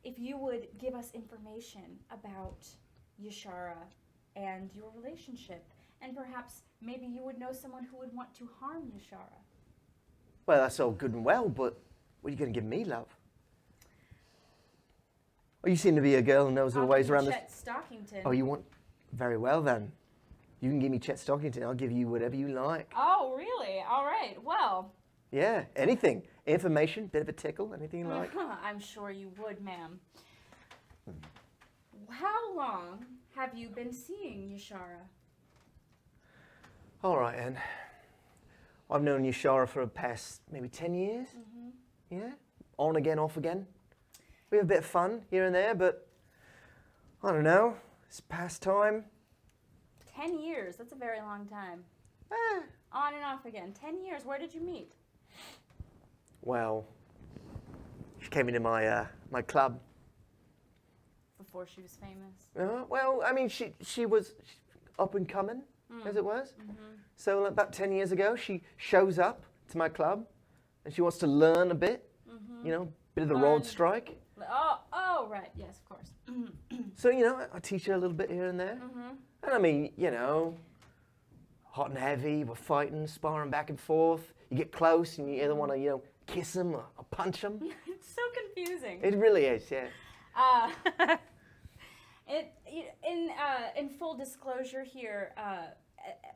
if you would give us information about Yishara and your relationship. And perhaps maybe you would know someone who would want to harm Yishara. Well, that's all good and well, but what are you going to give me, love? Oh, you seem to be a girl who knows her ways around this. Chet Stockington. Oh, you want? Very well then. You can give me Chet Stockington. I'll give you whatever you like. Oh, really? All right. Well. Yeah, anything. Information, bit of a tickle, anything you like. I'm sure you would, ma'am. How long have you been seeing Yishara? All right, then. I've known Yishara for the past maybe 10 years. Yeah, on again, off again. We have a bit of fun here and there, but I don't know. It's pastime. 10 years. That's a very long time. Eh. On and off again. 10 years. Where did you meet? Well, she came into my my club. Before she was famous. Well, I mean, she was up and coming, as it was. So about 10 years ago, she shows up to my club, and she wants to learn a bit. You know, bit of the road strike. Oh, right. Yes, of course. So, you know, I teach her a little bit here and there. And I mean, you know, hot and heavy, we're fighting, sparring back and forth. You get close and you either want to, you know, kiss them or punch them. It's so confusing. It really is, yeah. In full disclosure here,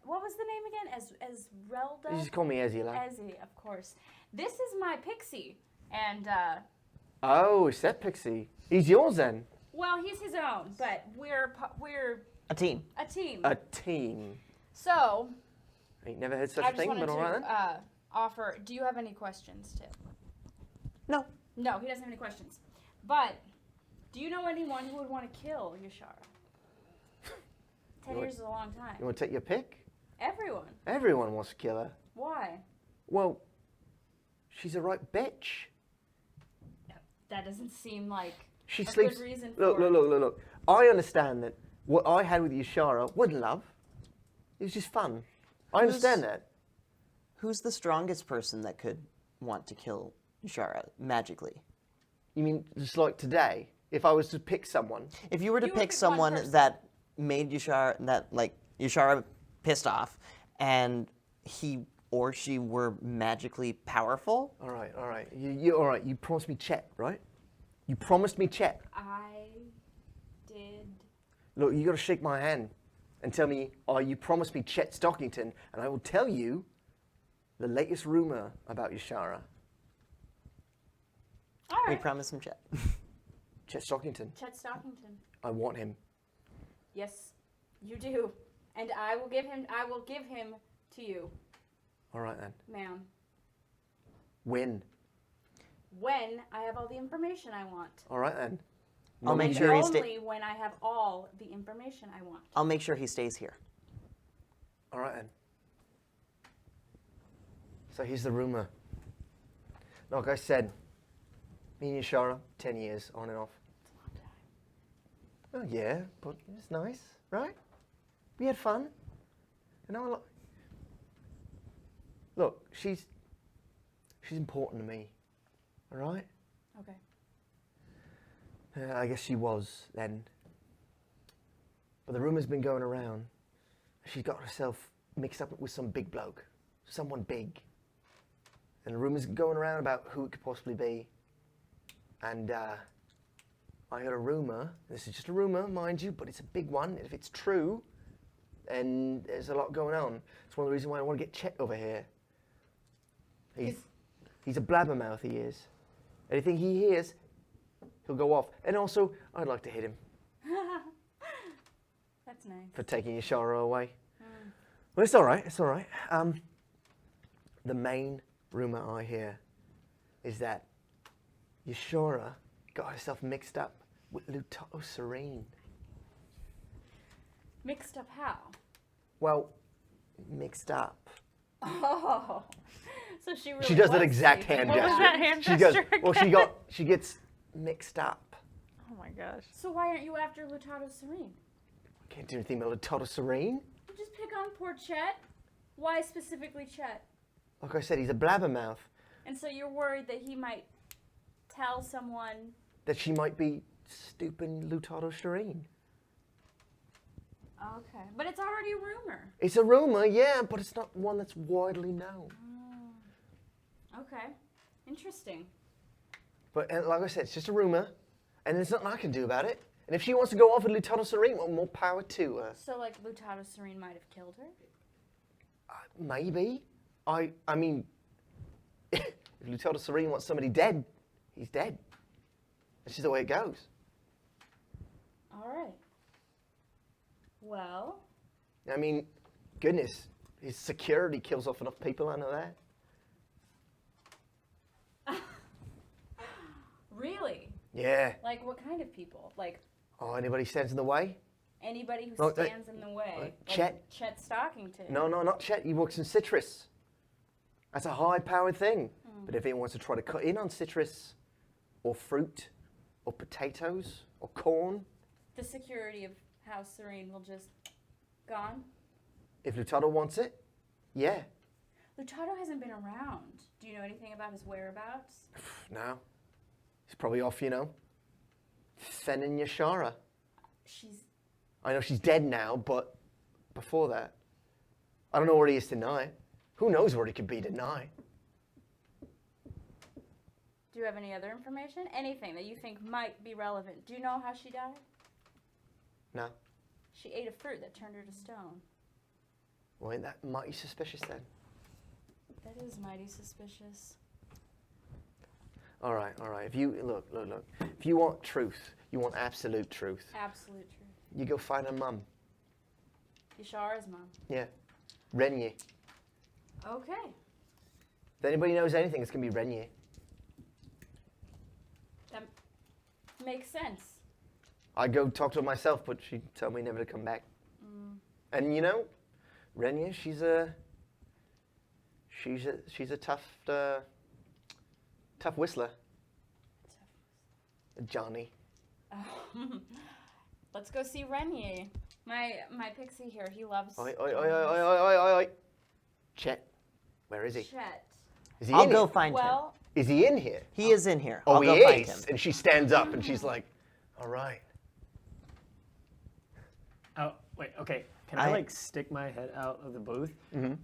what was the name again? As Relda? You just call me Ezzy, like. Ezzy, of course. This is my pixie, and Oh, it's that pixie. He's yours then. well, he's his own, but we're A team. a team. A team. So Ain't never heard such I a just thing, wanted but all right then. to offer. Do you have any questions, Tip? No. No, he doesn't have any questions. But do you know anyone who would want to kill Yishara? 10 You years is a long time. You want to take your pick? Everyone. Everyone wants to kill her. Why? Well, she's a right bitch. That doesn't seem like She a sleeps. good reason Look, for look. I understand that what I had with Yishara wasn't love. It was just fun. I understand that. Who's the strongest person that could want to kill Yishara magically? You mean just like today? If I was to pick someone, If you were to You would pick pick one someone person. that made Yishara pissed off, and he or she were magically powerful, all right. All right. You promised me Chet, right? You promised me Chet. I did. Look, you got to shake my hand and tell me, oh, you promised me Chet Stockington, and I will tell you the latest rumor about Yishara. All we right. promise him Chet. Chet Stockington. Chet Stockington. I want him. Yes, you do. And I will give him to you, All right then. ma'am. When? When I have all the information I want. All right then. I'll make And sure he only when I have all the information I want. I'll make sure he stays here. All right then. So here's the rumor. Like I said, me and Yishara, 10 years on and off. Oh yeah, but it's nice, right? We had fun. And I look, she's important to me. All right? Okay. I guess she was then. But the rumor's been going around. She got herself mixed up with some big bloke, someone big. And the rumor's going around about who it could possibly be. And I heard a rumor. This is just a rumor, mind you, but it's a big one. If it's true, then there's a lot going on. It's one of the reasons why I want to get Chet over here. He's a blabbermouth, he is. Anything he hears, he'll go off. And also, I'd like to hit him That's nice. for taking Yishara away. Well, it's all right. It's all right. The main rumor I hear is that Yishara got herself mixed up with Lutato Serene. Mixed up how? Well, mixed up. Oh. So she really She does that was exact sleeping. hand What was gesture. that hand She goes. gesture Well, again? she gets mixed up. Oh my gosh. So why aren't you after Lutato Serene? Can't do anything about Lutato Serene. You just pick on poor Chet. Why specifically Chet? Like I said, he's a blabbermouth. And so you're worried that he might tell someone. That she might be stooping Lutato Serene. Okay. But it's already a rumor. It's a rumor, yeah, but it's not one that's widely known. Okay. Interesting. But like I said, it's just a rumor. and there's nothing I can do about it. And if she wants to go off with Lutado Serene, well, more power to her. So, like, Lutado Serene might have killed her? Maybe. I mean, if Lutado Serene wants somebody dead, he's dead. That's just the way it goes. All right. Well. I mean, goodness, his security kills off enough people, I know that. Really? Yeah. Like, what kind of people? Like, Oh, anybody stands in the way? anybody who No, stands in the way. Like Chet. Chet Stockington. No, not Chet. He works in citrus. That's a high-powered thing. But if anyone wants to try to cut in on citrus, or fruit, or potatoes, or corn, The security of House Serene will just gone. if Lutado wants it, yeah. Lutado hasn't been around. Do you know anything about his whereabouts? No. He's probably off, fenning Yishara. She's. I know she's dead now, but before that, I don't know where he is tonight. Who knows where he could be tonight? Do you have any other information? Anything that you think might be relevant? Do you know how she died? No. She ate a fruit that turned her to stone. Well, ain't that mighty suspicious then? That is mighty suspicious. All right. If you look. If you want truth, you want absolute truth. Absolute truth. You go find her mum. Yishara's mom. Yeah. Renier. Okay. If anybody knows anything, it's gonna be Renier. That makes sense. I go talk to her myself, but she told me never to come back. And Renier, she's a tough whistler. Johnny. Let's go see Renier. My pixie here, he loves. Oi. Chet, where is he? Chet. Is he I'll in go here? find him. Well, Is he in here? He is in here. Oh, I'll he go find is. him. And she stands up and she's like, all right. Oh, wait, okay. Can I stick my head out of the booth? Mm-hmm.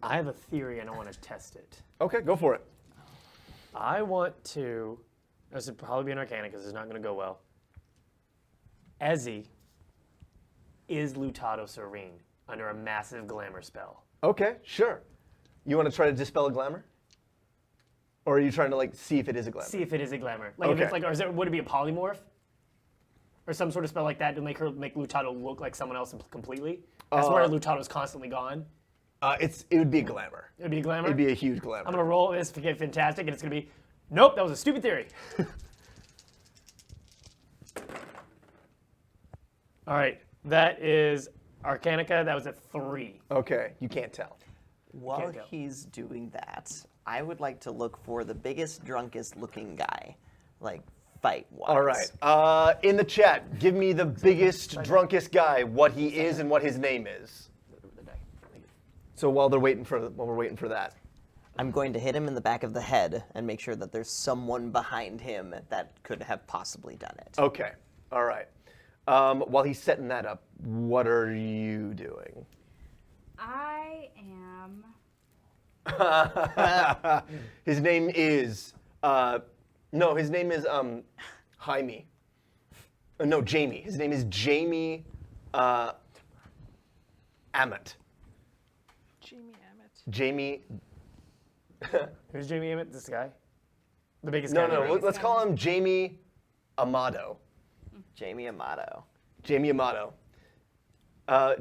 I have a theory and I want to test it. Okay, go for it. I want to, this would probably be an Arcana because it's not going to go well. Ezzy is Lutado Serene under a massive glamour spell. Okay, sure. You want to try to dispel a glamour? Or are you trying to see if it is a glamour? See if it is a glamour. Like if it's Okay. or would it be a polymorph? Or some sort of spell like that to make Lutado look like someone else completely? That's where Lutado's constantly gone. It would be a glamour. It would be a glamour? It'd be a huge glamour. I'm going to roll this to get fantastic, and it's going to be, nope, that was a stupid theory. All right, that is Arcanica. That was a 3. Okay, you can't tell. While Can't go. he's doing that, I would like to look for the biggest, drunkest looking guy, fight-wise. All right. In the chat, give me the biggest, drunkest guy, what he is and what his name is. So while we're waiting for that. I'm going to hit him in the back of the head and make sure that there's someone behind him that could have possibly done it. Okay. All right. While he's setting that up, what are you doing? I am. His name is Jaime. No, Jamie. His name is Jamie Ammett. Jamie Ammett. Jamie. Who's Jamie Ammett? This guy? The biggest No, guy. in the room? let's call him Jamie Amato. Jamie Amato. Jamie Amato.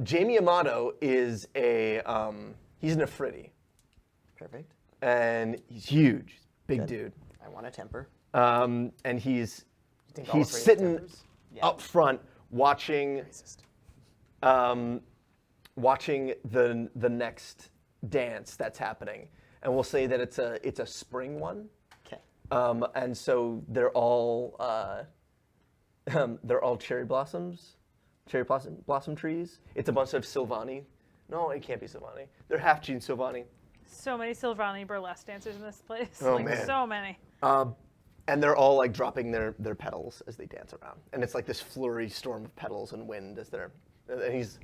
Jamie Amato is he's an Afridi, Perfect. and he's huge, big dude. I want a temper. And he's think all Afridi have sitting tempers? up front watching watching the next dance that's happening, and we'll say that it's a spring one. Okay. And so they're all cherry blossom trees. It's a bunch of Silvani. No, it can't be Silvani. They're half Gene Silvani. So many Silvani burlesque dancers in this place. Oh, man. So many. And they're all dropping their petals as they dance around. And it's like this flurry storm of petals and wind as and he's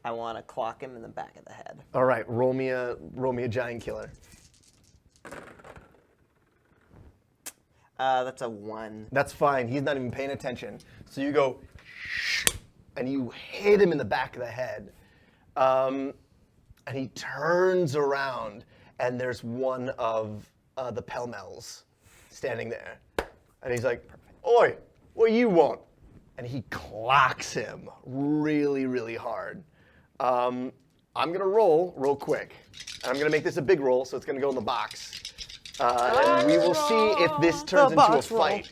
I want to clock him in the back of the head. all right, roll me a giant killer. That's a 1. That's fine. He's not even paying attention. So you go, and you hit him in the back of the head. And he turns around, and there's one of the pell-mells standing there. And he's like, "Oi, what do you want?" And he clocks him really, really hard. I'm going to roll real quick. And I'm going to make this a big roll, so it's going to go in the box. And we will see if this turns into a fight.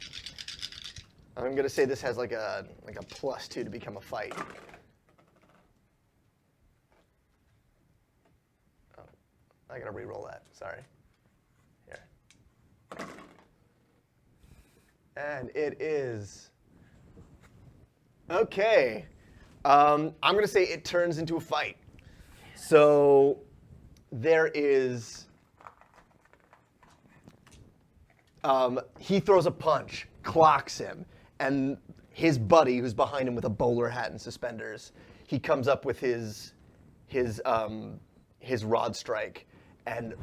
I'm going to say this has like a +2 to become a fight. Oh, I got to re-roll that. Sorry. Here. And it is... Okay. I'm going to say it turns into a fight. So there is... he throws a punch, clocks him, and his buddy, who's behind him with a bowler hat and suspenders, he comes up with his rod strike and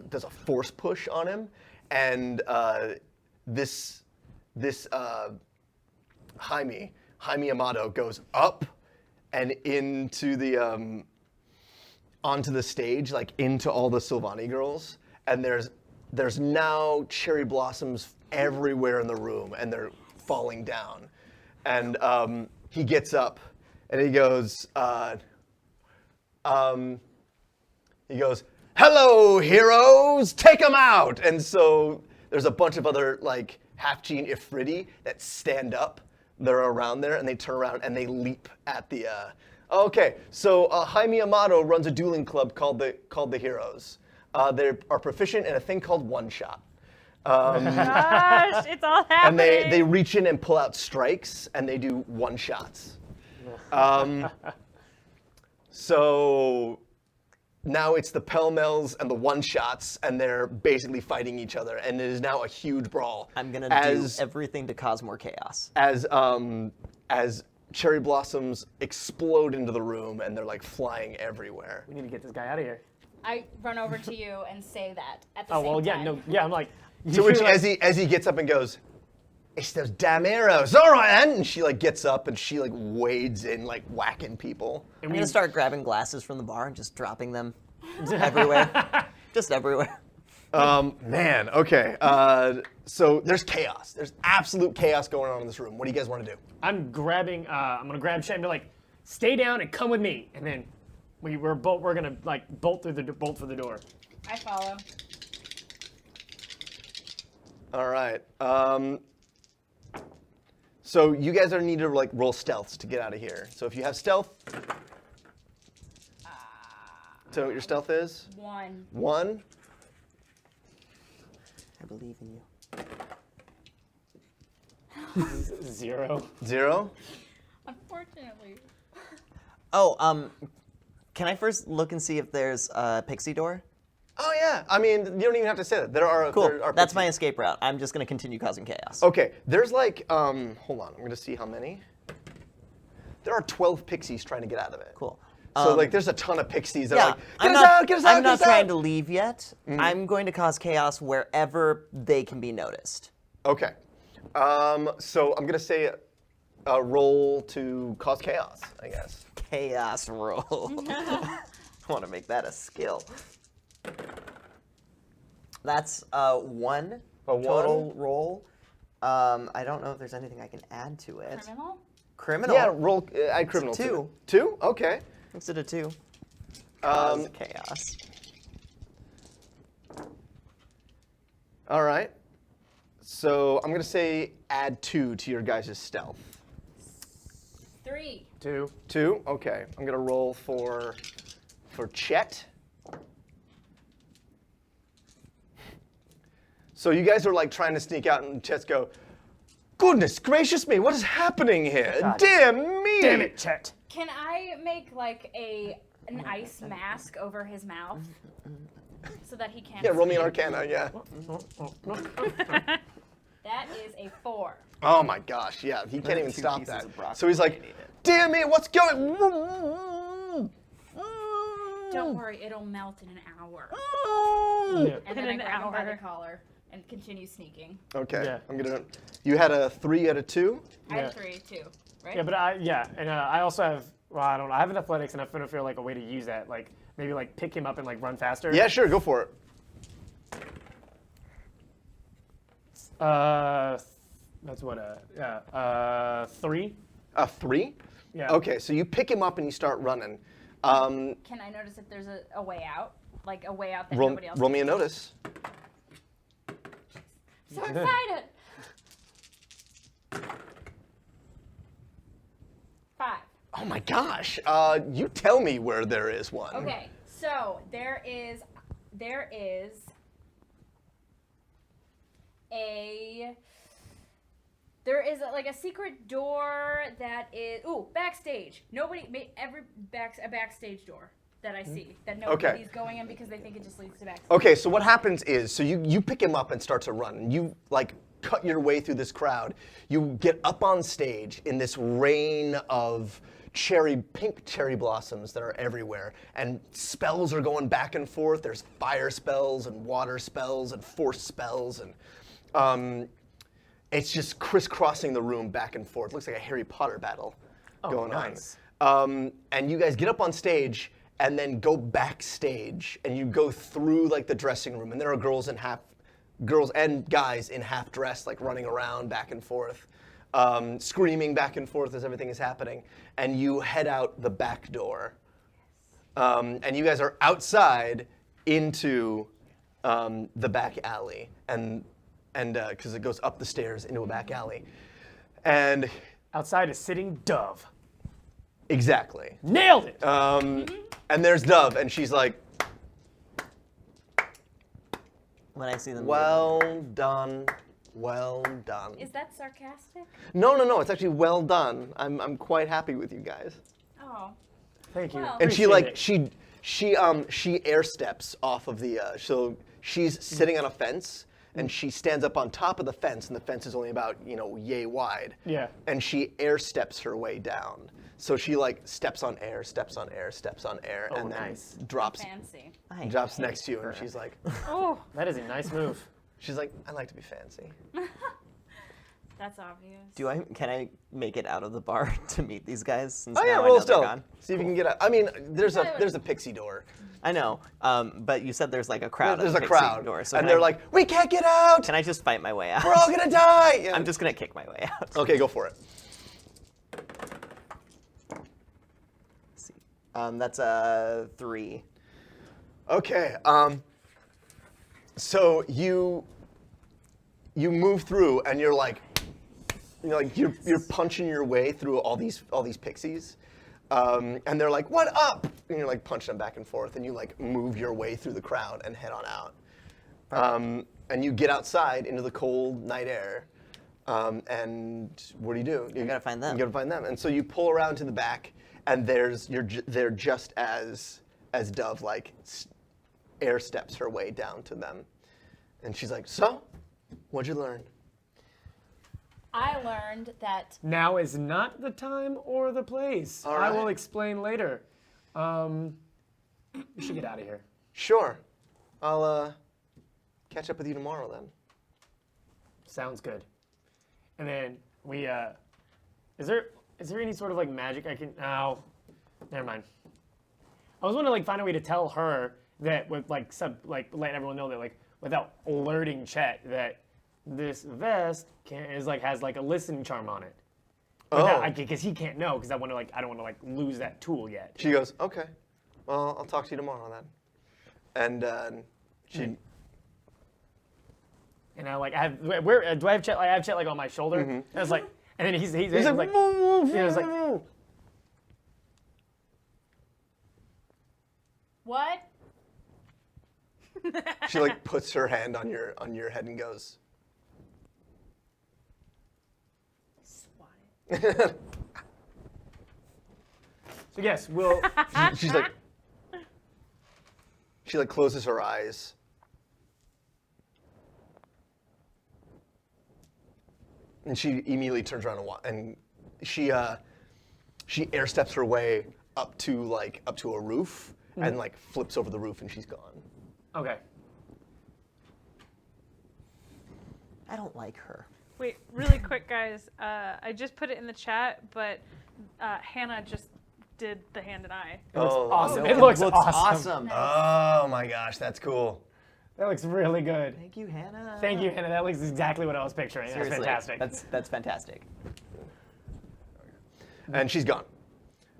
does a force push on him, and this Jaime Amato goes up and into the onto the stage, like into all the Sylvani girls, and there's now cherry blossoms everywhere in the room, and they're falling down. And he gets up, and he goes, "Hello, heroes! Take them out!" And so there's a bunch of other like half-gene Ifriti that stand up. They're around there, and they turn around and they leap at the. Okay, so Jaime Amato runs a dueling club called the Heroes. They are proficient in a thing called one-shot. Gosh, it's all And happening. they reach in and pull out strikes, and they do one-shots. So now it's the pell-mells and the one-shots, and they're basically fighting each other, and it is now a huge brawl. I'm going to do everything to cause more chaos. As cherry blossoms explode into the room, and they're like flying everywhere. We need to get this guy out of here. I run over to you and say that at the Oh, same well, yeah, time. no, yeah, I'm like... To which, as he gets up and goes, "It's those damn arrows, all right," and she like gets up and she like wades in, like whacking people. I'm going to start grabbing glasses from the bar and just dropping them everywhere. Just everywhere. Man, okay. So there's chaos. There's absolute chaos going on in this room. What do you guys want to do? I'm going to grab Chet and be like, "Stay down and come with me." And then we're going to like bolt for the door. I follow. All right. So you guys are need to like roll stealths to get out of here. So if you have stealth, tell me what your stealth is. 1. 1. I believe in you. 0. 0. Unfortunately. Oh, can I first look and see if there's a pixie door? Oh yeah. I mean, you don't even have to say that. There are. Cool. There are That's my pixies. escape route. I'm just going to continue causing chaos. Okay. There's like hold on. I'm gonna see how many. There are 12 pixies trying to get out of it. Cool. So like, there's a ton of pixies that Yeah, are like, get us out, get us out, I'm get not us out. trying to leave yet. I'm going to cause chaos wherever they can be noticed. Okay. So I'm gonna say a roll to cause chaos, I guess. Chaos roll. I want to make that a skill. That's 1 A 1? total roll. I don't know if there's anything I can add to it. Criminal? Criminal. Yeah, roll. Add criminal. It's a to 2. it. 2? Okay. Makes it a 2. Cause chaos. All right. So I'm gonna say add 2 to your guys' stealth. 3. 2. 2. Okay. I'm gonna roll for Chet. So you guys are like trying to sneak out, and Chet's go, "Goodness gracious me, what is happening here? God. Dear me!" Damn it, Chet. Can I make like an ice mask over his mouth so that he can't? Yeah, roll me an see? Arcana. Yeah. That is a 4. Oh my gosh, yeah, he can't even 2 stop pieces that. of broccoli. So he's I like, need it. "Dear me, what's going?" Don't worry, it'll melt in an hour. Yeah. And In then I an grab him by the hour. collar and continue sneaking. Okay. Yeah. You had a 3 out of 2. I had 3 too, right? Yeah, but I also have. Well, I don't know. I have an athletics, and I feel like a way to use that, like maybe like pick him up and like run faster. Yeah, sure. Go for it. That's what 3. A 3. Yeah. Okay, so you pick him up and you start running. Can I notice if there's a way out? Like a way out that nobody else roll can me a see? notice. So excited! 5. Oh my gosh. You tell me where there is one. Okay, so there is like a secret door that is backstage. A backstage door that I see that nobody's going in because they think it just leads to backstage. Okay, so what happens is, so you pick him up and start to run, and you like cut your way through this crowd. You get up on stage in this rain of pink cherry blossoms that are everywhere, and spells are going back and forth. There's fire spells and water spells and force spells, and it's just crisscrossing the room back and forth. Looks like a Harry Potter battle going nice. on. And you guys get up on stage and then go backstage, and you go through like the dressing room, and there are girls and guys in half dress, like running around back and forth, screaming back and forth as everything is happening. And you head out the back door, and you guys are outside into the back alley, and because it goes up the stairs into a back alley, and Outside is sitting Dove. exactly. Nailed it. And there's Dove, and she's like, When I see them. "Well done, well done." Is that sarcastic? No, it's actually well done. I'm quite happy with you guys. Oh. Thank you. Well- And she Appreciate like it. she air steps off of the so she's sitting on a fence, and she stands up on top of the fence, and the fence is only about yay wide. Yeah. And she air steps her way down. So she like steps on air, Oh, and then nice. drops Fancy. I drops hate next to you, and her. she's like, Oh, That is a nice move. I like to be fancy. That's obvious. Can I make it out of the bar to meet these guys? Since Oh yeah, now I roll know they're stealth. gone? See if you can get out. I mean, there's a pixie door. I know, but you said there's like a crowd. There's at a the Pixie crowd, door, so and can they're I- like, "We can't get out. Can I just fight my way out? We're all gonna die." Yeah. I'm just gonna kick my way out. Okay, go for it. Let's see. That's a 3. Okay. So you move through, and you're punching your way through all these pixies, and they're like, "What up?" And you're like punching them back and forth, and you like move your way through the crowd and head on out. And you get outside into the cold night air, and what do? You gotta find them. You gotta find them, and so you pull around to the back, and they're just as Dove like air steps her way down to them, and she's like, "So, what'd you learn?" I learned that Now is not the time or the place. All I will right. explain later. We should get out of here. Sure, I'll catch up with you tomorrow then. Sounds good. And then we is there any sort of like magic I can never mind. I was wondering find a way to tell her that with let everyone know that without alerting Chet that this vest has a listening charm on it. Because he can't know because I don't want to lose that tool yet. She goes, "Okay, well, I'll talk to you tomorrow then." And she, And I do I have Chet? I have Chet on my shoulder. And it's and then he's he's like, what? she puts her hand on your head and goes, Swat it. so yes, we'll. she's like, she closes her eyes. And she immediately turns around and she air steps her way up to a roof and flips over the roof, and she's gone. Okay. I don't like her. Wait, really quick, guys. I just put it in the chat, but Hannah just did the hand and eye. Oh, Awesome. no. It looks awesome. Oh my gosh, that's cool. That looks really good. Thank you, Hannah. Thank you, Hannah. That looks exactly what I was picturing. Seriously, That's fantastic. That's fantastic. And she's gone.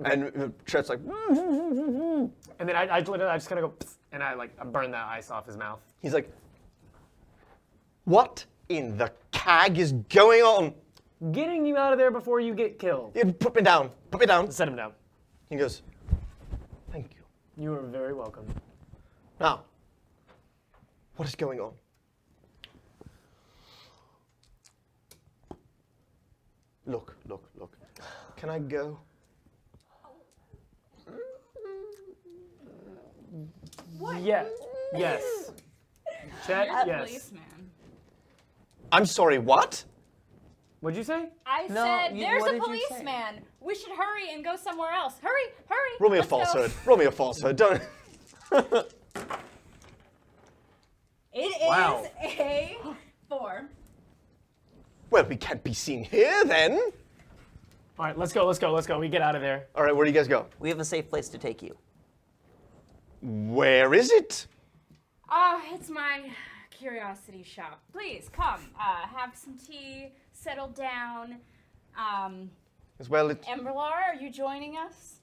And Chet's like, And then I just kind of go, psst, and I burn that ice off his mouth. he's like, what in the cag is going on? Getting you out of there before you get killed. You put me down. Put me down. Set him down. He goes, thank you. You are very welcome. Now, what is going on? Look. Can I go? Yeah. Yes. Chet, You're the yes. policeman. I'm sorry, what? What'd you say? I No, said, there's what a did you say? policeman. We should hurry and go somewhere else. Hurry. Roll me a Let's go. falsehood. Roll me a falsehood. Don't. It is Wow. a 4. Well, we can't be seen here then. All right, let's go. We get out of there. All right, where do you guys go? We have a safe place to take you. Where is it? It's my curiosity shop. Please come. Have some tea. Settle down. As well, it. Embrilar, are you joining us?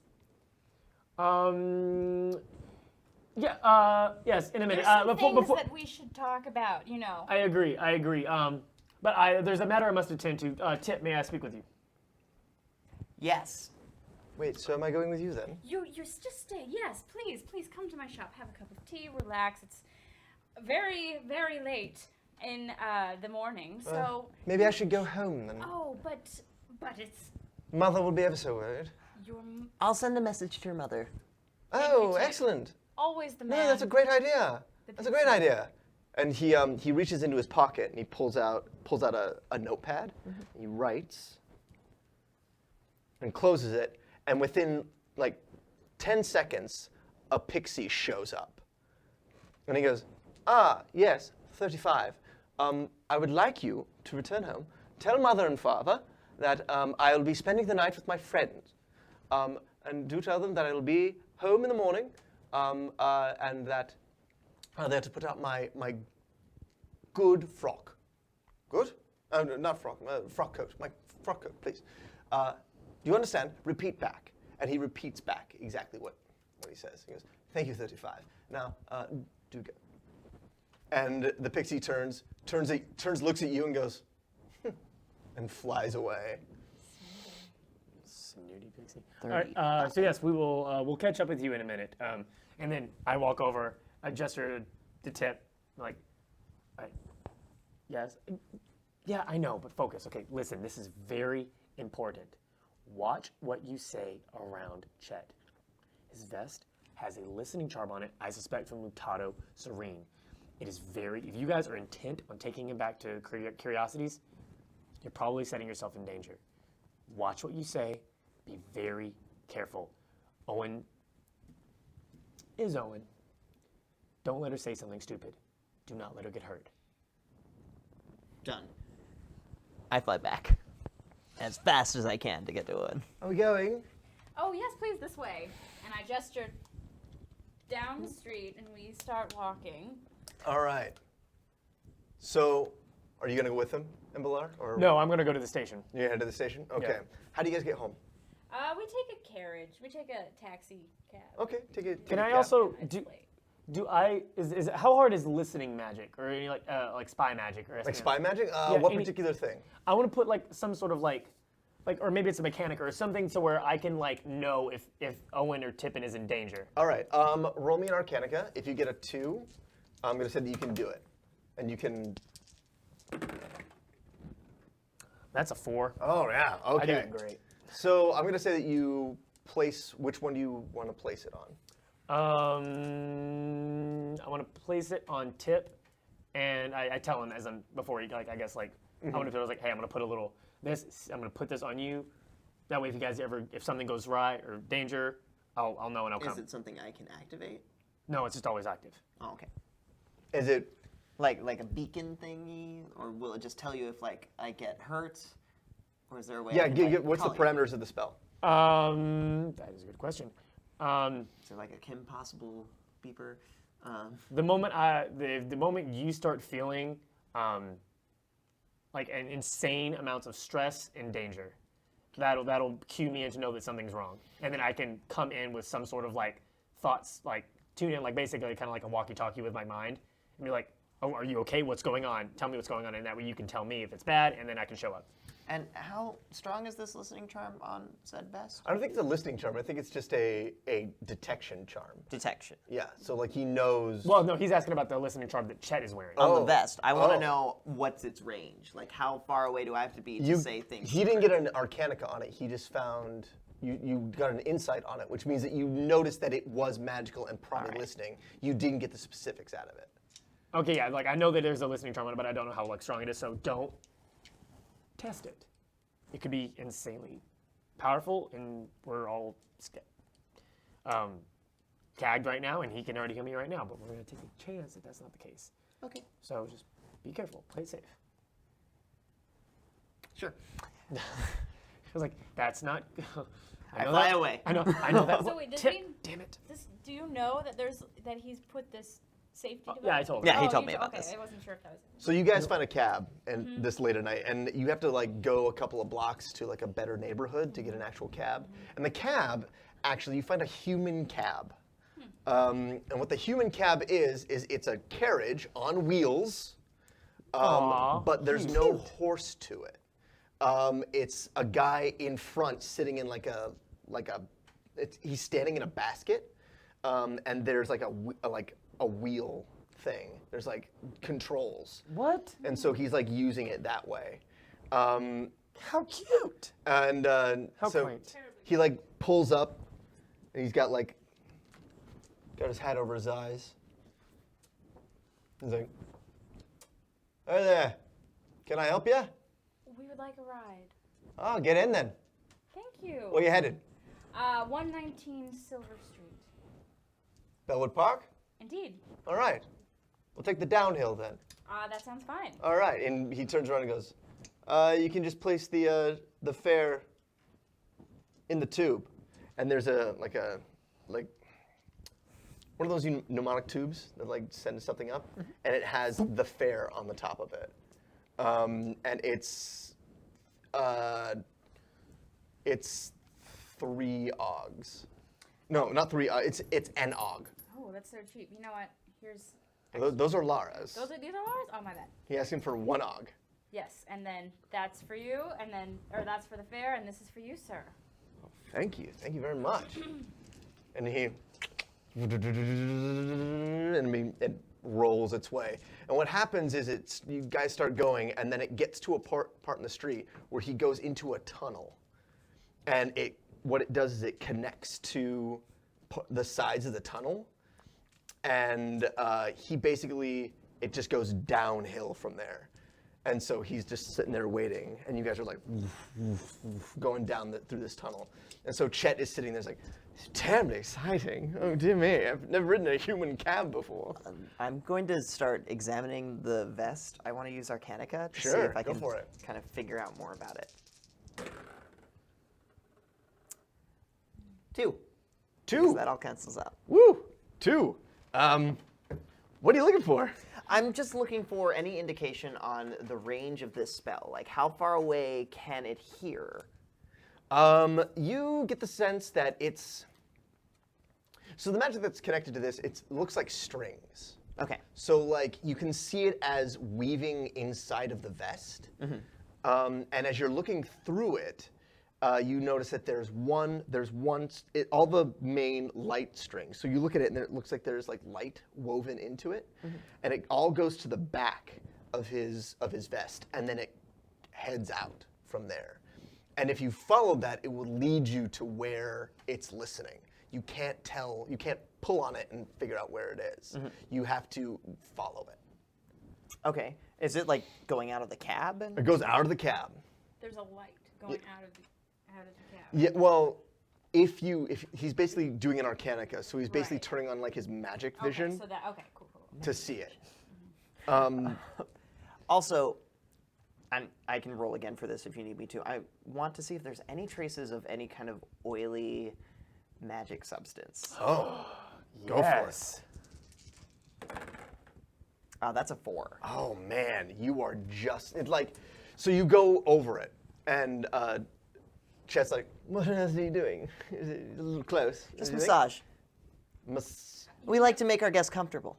Yeah. Yes. In a minute. There's some things Before. that we should talk about. You know. I agree. But there's a matter I must attend to. Tip, may I speak with you? Yes. Wait, so am I going with you then? You just stay. Yes, please come to my shop. Have a cup of tea. Relax. It's very, very late in the morning. So. Maybe I should go home then. Oh, but it's Mother will be ever so worried. your I'll send a message to your mother. Oh, Tip. excellent. always the man. No, that's a great idea. The That's a great idea. And he reaches into his pocket and he pulls out a notepad. He writes and closes it. And within like 10 seconds, a pixie shows up. And he goes, yes, 35. I would like you to return home. Tell mother and father that I'll be spending the night with my friends. And do tell them that I'll be home in the morning and that they're to put out my good frock. Good? No, not frock, frock coat. My frock coat, please. Do you understand? Repeat back. And he repeats back exactly what he says. He goes, thank you, 35. Now, do go. And the pixie turns, looks at you and goes, and flies away. Snooty pixie. All right. So yes, we'll catch up with you in a minute. And then I walk over. I gesture to Tip, like, yes, yeah, I know, but focus. Okay, listen. This is very important. Watch what you say around Chet. His vest has a listening charm on it. I suspect from Mutato Serene. It is very. If you guys are intent on taking him back to Curiosities, you're probably setting yourself in danger. Watch what you say. Be very careful. Owin is Owin. Don't let her say something stupid. Do not let her get hurt. Done. I fly back as fast as I can to get to Owin. Are we going? Oh, yes, please, this way. And I gestured down the street, and we start walking. All right. So, are you going to go with him, Embrilar? Or No, I'm going to go to the station. You're head to the station? Okay. Yeah. How do you guys get home? We take a carriage. We take a taxi cab. Okay, take it. Can I also how hard is listening magic or any like spy magic or Like espionage? spy magic? Yeah, What any- particular thing? I want to put like some sort of like or maybe it's a mechanic or something so where I can like know if Owin or Tippin is in danger. All right. Roll me an Arcanica. If you get a 2, I'm going to say that you can do it. And you can... That's a 4. Oh, yeah. I Okay. did great. So I'm going to say that you place... Which one do you want to place it on? I want to place it on Tip, and I tell him as I'm before he I guess I want to feel like, hey, I'm gonna put I'm gonna put this on you. That way, if you guys if something goes right or danger, I'll know and I'll come. Is it something I can activate? No, it's just always active. Oh, okay. Is it... Like a beacon thingy, or will it just tell you if like I get hurt, or is there a way? Yeah, I can, like, what's the call you? parameters of the spell? That is a good question. Is there like a Kim Possible beeper? The moment the moment you start feeling like an insane amounts of stress and danger, that'll cue me in to know that something's wrong, and then I can come in with some sort of like thoughts, like tune in, like basically kind of like a walkie-talkie with my mind, and be like, "Oh, are you okay? What's going on? Tell me what's going on," and that way you can tell me if it's bad, and then I can show up. And how strong is this listening charm on said vest? I don't think it's a listening charm. I think it's just a detection charm. Detection. Yeah, so like he knows. Well, no, he's asking about the listening charm that Chet is wearing. On the vest. I want to Oh. know what's its range. Like, how far away do I have to be to say things? He didn't get an Arcanica on it. He just found you got an insight on it, which means that you noticed that it was magical and probably listening. You didn't get the specifics out of it. Okay, yeah, like I know that there's a listening charm on it, but I don't know how like strong it is, so don't test it. It could be insanely powerful, and we're all tagged right now, and he can already hear me right now, but we're going to take a chance that that's not the case. Okay. So just be careful, play it safe. Sure. I was like, that's not... I fly away. I know that. So wait, does Tip, he? damn it. Do you know that he's put this safety device? Yeah, I told him. Yeah, he Oh, told you me t- about okay, this. I wasn't sure if that was. So you guys find a cab and this late at night, and you have to like go a couple of blocks to like a better neighborhood to get an actual cab. And the cab, actually, you find a human cab. And what the human cab is it's a carriage on wheels, Aw, but there's no horse to it. It's a guy in front sitting in he's standing in a basket, and there's like a wheel thing. There's like controls. What? And so he's like using it that way. How cute. And so quaint. he like pulls up, and he's got his hat over his eyes. He's like, "Hey there, can I help you?" We would like a ride. Oh, get in then. Thank you. Where you headed? 119 Silver Street. Bellwood Park? Indeed. All right. We'll take the downhill then. That sounds fine. All right. And he turns around and goes, you can just place the fare in the tube. And there's one of those pneumatic tubes that like send something up, and it has the fare on the top of it. And it's 3 ogs. No, not 3. It's an og. Oh, that's so cheap. You know what? Here's. Those are Lara's. These are ours? Oh, my bad. He asked him for 1 og. Yes, and then that's for you, or that's for the fare, and this is for you, sir. Thank you very much. And it rolls its way. And what happens is you guys start going, and then it gets to a part in the street where he goes into a tunnel. And what it does is it connects to the sides of the tunnel, and it just goes downhill from there. And so he's just sitting there waiting, and you guys are like going down through this tunnel. And so Chet is sitting there, it's like, it's terribly exciting. Oh dear me, I've never ridden a human cab before. I'm going to start examining the vest. I want to use Arcanica to see Sure, if I go can for it. kind of figure out more about it. 2. 2. So that all cancels out. Woo! 2. What are you looking for? I'm just looking for any indication on the range of this spell. Like, how far away can it hear? You get the sense that so the magic that's connected to this, it looks like strings. Okay. So like you can see it as weaving inside of the vest. And as you're looking through it, you notice that all the main light strings. So you look at it and it looks like there's like light woven into it, and it all goes to the back of his vest, and then it heads out from there. And if you follow that, it will lead you to where it's listening. You can't pull on it and figure out where it is. You have to follow it. Okay. Is it like going out of the cab? It goes out of the cab. There's a light going out of the cab. Yeah, well, if he's basically doing an Arcanica, so he's basically Right. turning on like his magic vision Okay, so that. Okay, cool. to see it. Also, and I can roll again for this if you need me to. I want to see if there's any traces of any kind of oily magic substance. Oh, go for it. That's a 4. Oh man, you are just it's like, so you go over it, and Chet's like, what on earth are you doing? Is it a little close? Just Do you think? massage. We like to make our guests comfortable.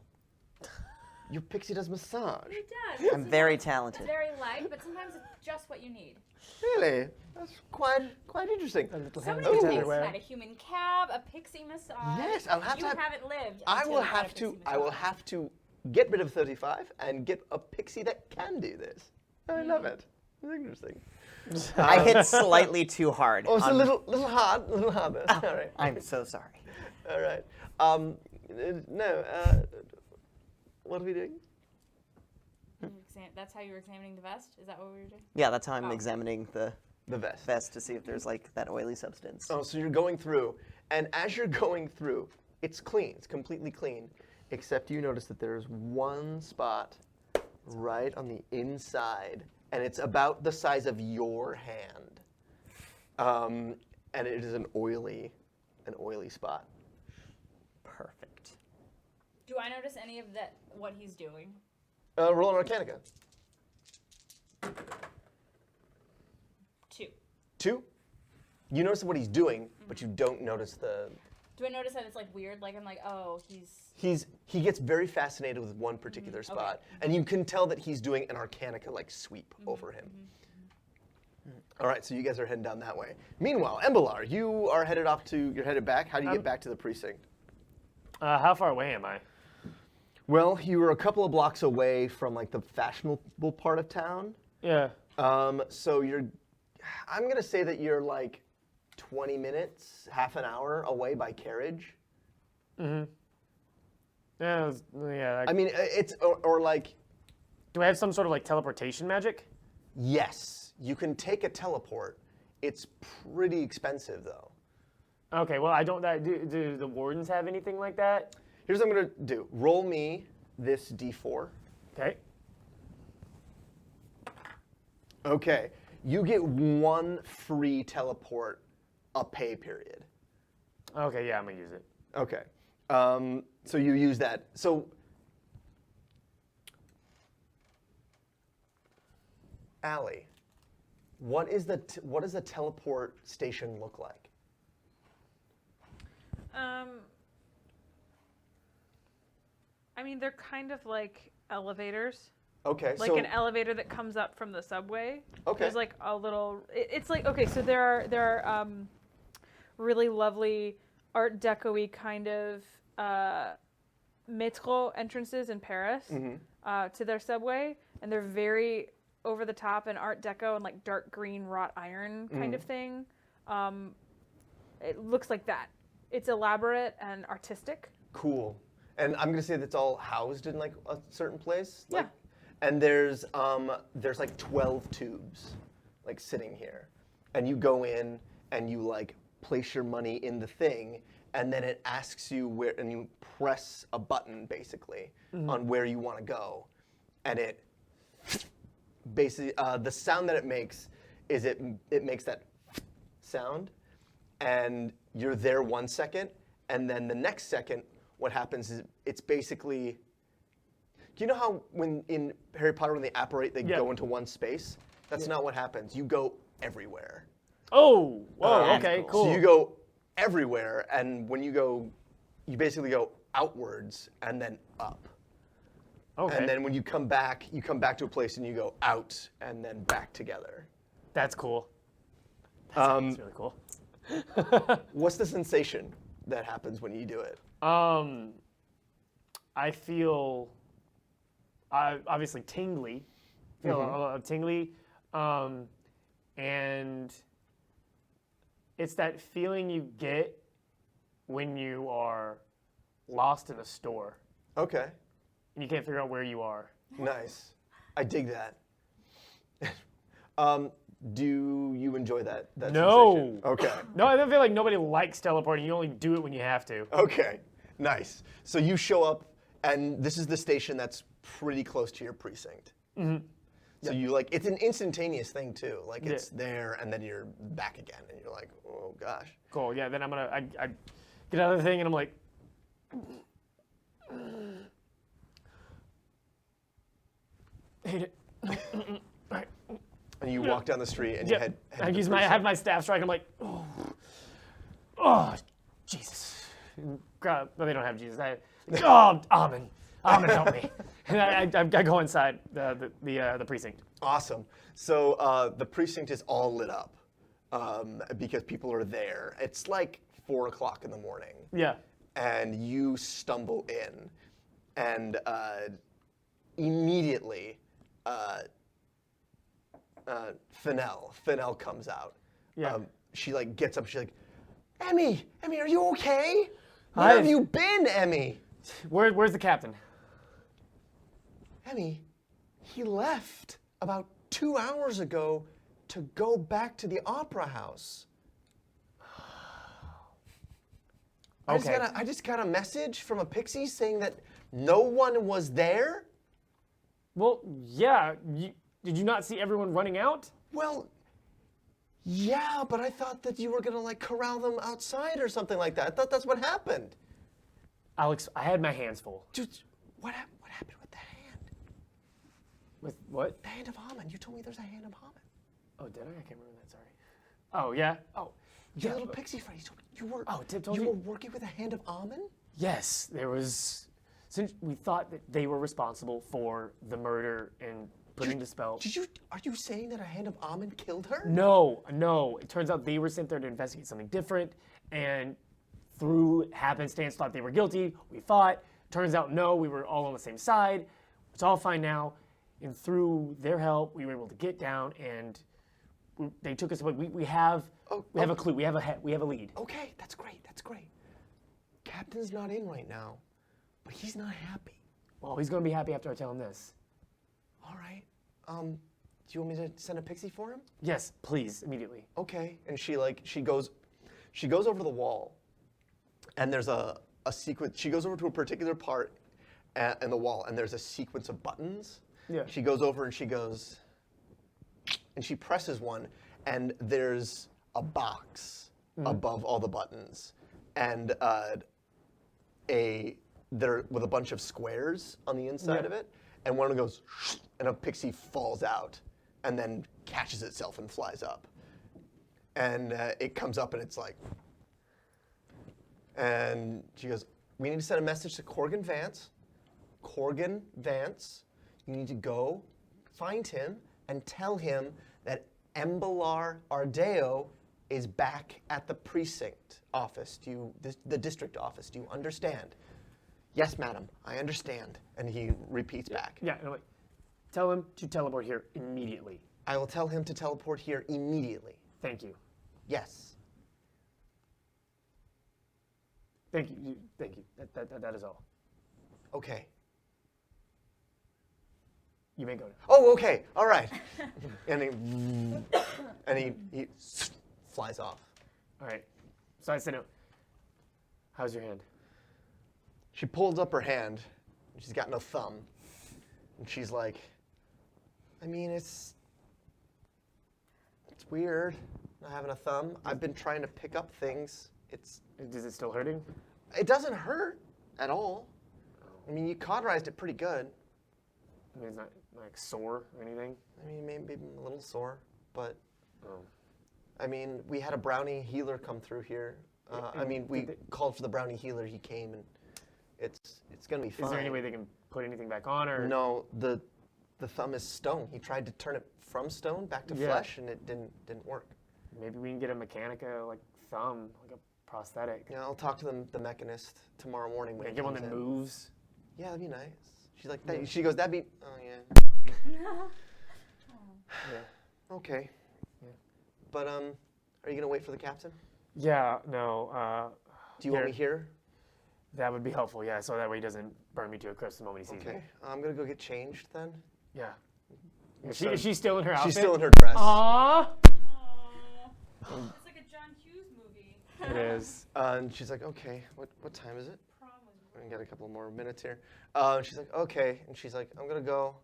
Your pixie does massage. It does. I'm very talented. It's very light, but sometimes it's just what you need. Really? That's quite interesting. So many Oh. things Everywhere. tonight. A human cab, a pixie massage. Yes, I'll have you to have- haven't lived. I until will you had a have to. pixie I will massage. have to get rid of 35 and get a pixie that can do this. I love it. It's interesting. I hit slightly too hard. Oh, it's a on- little hard. A little hard there. All right. I'm so sorry. All right. No. What are we doing? That's how you were examining the vest? Is that what we were doing? Yeah, that's how I'm examining the The vest. vest to see if there's like that oily substance. Oh, so you're going through, and as you're going through, it's clean. It's completely clean, except you notice that there's one spot right on the inside, and it's about the size of your hand, and it is an oily spot. Perfect. Do I notice any of that? What he's doing? Roll an Arcanica. 2. 2. You notice what he's doing, but you don't notice the. Do I notice that it's like weird? Like I'm like, oh, he's. He gets very fascinated with one particular spot, and you can tell that he's doing an Arcanica like sweep over him. All right, so you guys are heading down that way. Meanwhile, Embrilar, you're headed back. How do you get back to the precinct? How far away am I? Well, you were a couple of blocks away from like the fashionable part of town. Yeah. So I'm gonna say that you're like 20 minutes, half an hour away by carriage. Yeah. Yeah. I mean, it's or like. Do I have some sort of like teleportation magic? Yes, you can take a teleport. It's pretty expensive though. Okay. Well, I don't. Do the wardens have anything like that? Here's what I'm gonna do. Roll me this d4. Okay. Okay, you get 1 free teleport a pay period. Okay. Yeah, I'm gonna use it. Okay, so you use that. So, Allie, what does the teleport station look like? I mean, they're kind of like elevators. Okay, Like so an elevator that comes up from the subway. Okay. There's like a little. It's like okay, so there are really lovely Art Deco-y kind of metro entrances in Paris to their subway, and they're very over the top and Art Deco and like dark green wrought iron kind of thing. It looks like that. It's elaborate and artistic. Cool. And I'm gonna say that's all housed in like a certain place. Yeah. Like, and there's like 12 tubes, like sitting here, and you go in and you like place your money in the thing, and then it asks you where, and you press a button basically on where you want to go, and it basically the sound that it makes is it makes that sound, and you're there 1 second, and then the next second, what happens is it's basically. Do you know how when in Harry Potter when they apparate they go into one space? That's not what happens. You go everywhere. Oh. Whoa. That's Okay. cool. Cool. So you go everywhere, and when you go, you basically go outwards and then up. Okay. And then when you come back to a place and you go out and then back together. That's cool. That's really cool. What's the sensation that happens when you do it? I feel obviously tingly. Feel a lot tingly, and it's that feeling you get when you are lost in a store Okay, and you can't figure out where you are. nice. I dig that. Do you enjoy that No. sensation? Okay. No, I don't feel like nobody likes teleporting. You only do it when you have to. Okay, nice. So you show up And this is the station that's pretty close to your precinct. So you like, it's an instantaneous thing too. Like it's there and then you're back again and you're like, oh gosh. Cool. Yeah. Then I get out of the thing and I'm like, hate it. Alright. And you walk down the street and you head I to the use I have my staff strike. I'm like, oh, Jesus. God, well, they don't have Jesus. Owin, help me. And I go inside the precinct. Awesome. So the precinct is all lit up because people are there. It's like 4 o'clock in the morning. Yeah. And you stumble in, and immediately Fennell comes out. Yeah. She like gets up. She's like, Emmy, are you okay? Hi. Where have you been, Emmy? Where's the captain? Emmy, he left about 2 hours ago to go back to the opera house. Okay. I just got a message from a pixie saying that no one was there. Well, yeah. Did you not see everyone running out? Well, yeah, but I thought that you were gonna like corral them outside or something like that. I thought that's what happened. Alex, I had my hands full. Dude, what happened with the hand? With what? The hand of Owin. You told me there's a hand of Owin. Oh, did I? I can't remember that. Sorry. Oh yeah. Oh, Your little pixie friend. He told me you were. Oh, Tip told you you? were working with a hand of Owin? Yes, there was. Since we thought that they were responsible for the murder and putting the spell. Are you saying that a hand of Owin killed her? No. It turns out they were sent there to investigate something different, and through happenstance thought they were guilty. We fought. Turns out no, we were all on the same side. It's all fine now. And through their help, we were able to get down, and they took us away. We have a clue. We have a lead. Okay, that's great. Captain's not in right now, but he's not happy. Well, he's going to be happy after I tell him this. All right. Do you want me to send a pixie for him? Yes, please, immediately. Okay. And she goes over to the wall, and there's a sequence. She goes over to a particular part in the wall, and there's a sequence of buttons. Yeah. She goes over and she goes, and she presses one, and there's a box above all the buttons, and there with a bunch of squares on the inside of it, and one of them goes, and a pixie falls out, and then catches itself and flies up, and it comes up and it's like, and she goes, we need to send a message to Corgan Vance. Corgan Vance, you need to go find him and tell him that Embrilar Ardeo is back at the precinct office. The district office. Do you understand? Yes, madam, I understand. And he repeats back. Yeah, and I'm like, tell him to teleport here immediately. I will tell him to teleport here immediately. Thank you. Yes. Thank you. That is all. Okay. You may go now. Oh, okay. All right. and he flies off. All right. So I said, no. How's your hand? She pulls up her hand. And she's got no thumb. And she's like, I mean, it's weird not having a thumb. I've been trying to pick up things. Is it still hurting? It doesn't hurt at all. I mean, you cauterized it pretty good. I mean, it's not like sore or anything? I mean, maybe a little sore, but I mean, we had a brownie healer come through here. I mean, we called for the brownie healer. He came, and it's gonna be fine. Is there any way they can put anything back on, or no? The thumb is stone. He tried to turn it from stone back to flesh, and it didn't work. Maybe we can get a Mechanica like thumb, like a prosthetic. Yeah, I'll talk to the mechanist tomorrow morning when he get one comes that in. moves. Yeah, that'd be nice. She's like, she goes, that'd be, oh yeah. Okay. Yeah. But are you gonna wait for the captain? Yeah, no. Do you want me here? That would be helpful, yeah, so that way he doesn't burn me to a crisp the moment he sees me. Okay. I'm gonna go get changed then. Yeah. Is she still in her outfit? She's still in her dress. Aww. It's like a John Hughes movie. It is. And she's like, okay, what time is it? Prom was I got a couple more minutes here. She's like, okay. And she's like, I'm going to go.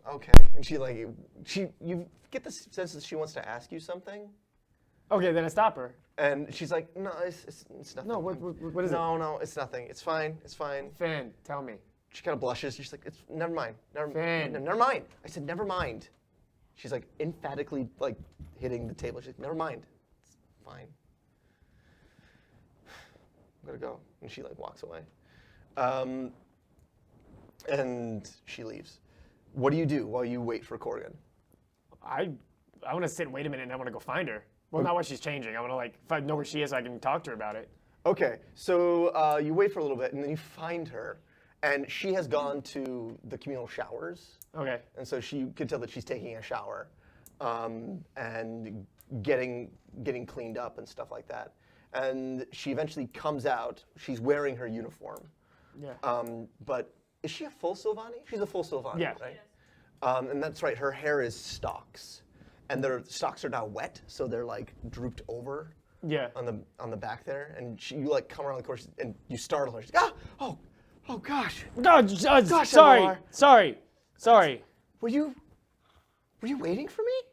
Okay. And you get the sense that she wants to ask you something. Okay, then I stop her. And she's like, no, it's nothing. No, what is it? No, it's nothing. It's fine. It's fine. Finn, tell me. She kind of blushes. She's like, it's never mind. Finn. Never mind. I said, never mind. She's like emphatically like hitting the table. She's like, never mind. It's fine. I'm gonna go. And she like walks away. And she leaves. What do you do while you wait for Corgan? I want to sit and wait a minute, and I want to go find her. Well, not while she's changing. I want to if I know where she is, I can talk to her about it. Okay, so you wait for a little bit, and then you find her, and she has gone to the communal showers. Okay. And so you can tell that she's taking a shower, and getting cleaned up and stuff like that. And she eventually comes out. She's wearing her uniform. Yeah. But is she a full Sylvani? She's a full Sylvani, Yeah. right? And that's right. Her hair is stalks, and their stalks are now wet, so they're like drooped over. Yeah. On the back there, and you like come around the corner and you startle her. She's like, oh gosh. Gosh, Embrilar. sorry. Were you waiting for me?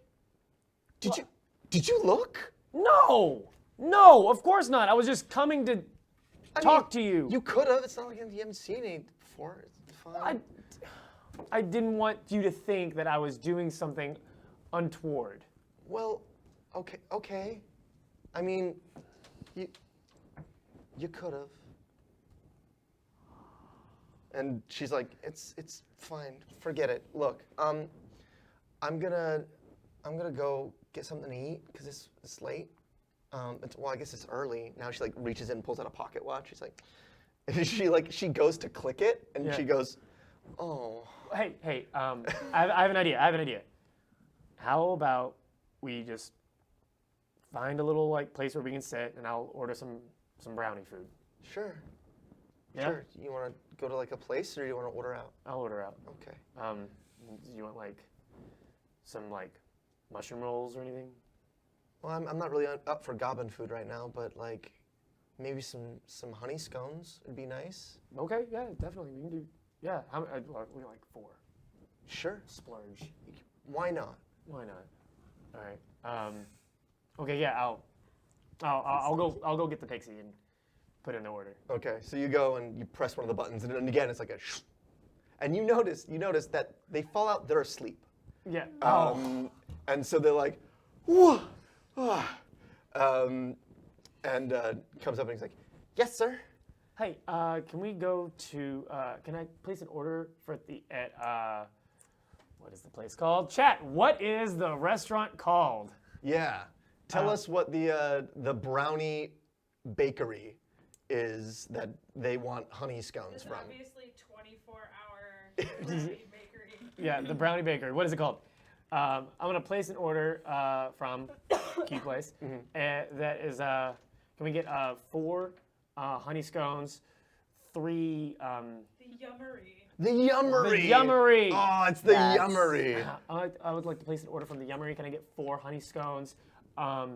Did you look? No, of course not. I was just coming to talk to you. You could have. It's not like you haven't seen any before. It's fine. I didn't want you to think that I was doing something untoward. Well, okay. I mean, you could have. And she's like, it's fine. Forget it. Look, I'm gonna go get something to eat because it's late. I guess it's early now. She like reaches in and pulls out a pocket watch. She's like, she goes to click it and she goes, oh. Hey, I have an idea. How about we just find a little place where we can sit, and I'll order some brownie food. Sure. Yeah? Sure. You want to go to a place, or you want to order out? I'll order out. Okay. Do you want some mushroom rolls or anything? Well, I'm not really up for goblin food right now, but maybe some honey scones would be nice. Okay, yeah, definitely. We can do. Yeah, we like 4. Sure. Splurge. Why not? Why not? All right. Okay, yeah, I'll go get the pixie and put in the order. Okay, so you go and you press one of the buttons, and again it's like a shh. And you notice that they fall out, they're asleep. Yeah. And so they're like, whoa. And comes up and he's like, yes, sir. Hey, can we go to? Can I place an order for what is the place called? Chat. What is the restaurant called? Yeah. Tell us what the brownie bakery is that they want honey scones from. Obviously, 24-hour brownie bakery. Yeah, the brownie bakery. What is it called? I'm gonna place an order from Key Place. That is, can we get 4 honey scones, 3. The Yummery. The Yummery. The Yummery. Oh, it's the Yummery. I would like to place an order from the Yummery. Can I get 4 honey scones? 2.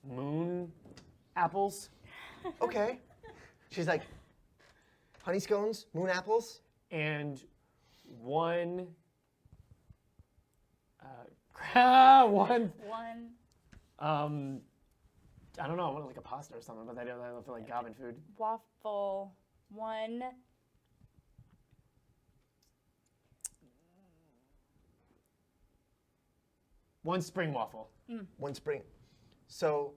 Moon apples. Okay. She's like, honey scones, moon apples, And 1. One. I don't know. I want a pasta or something, but I don't feel like gobbing food. Waffle. 1. One spring waffle. one spring. So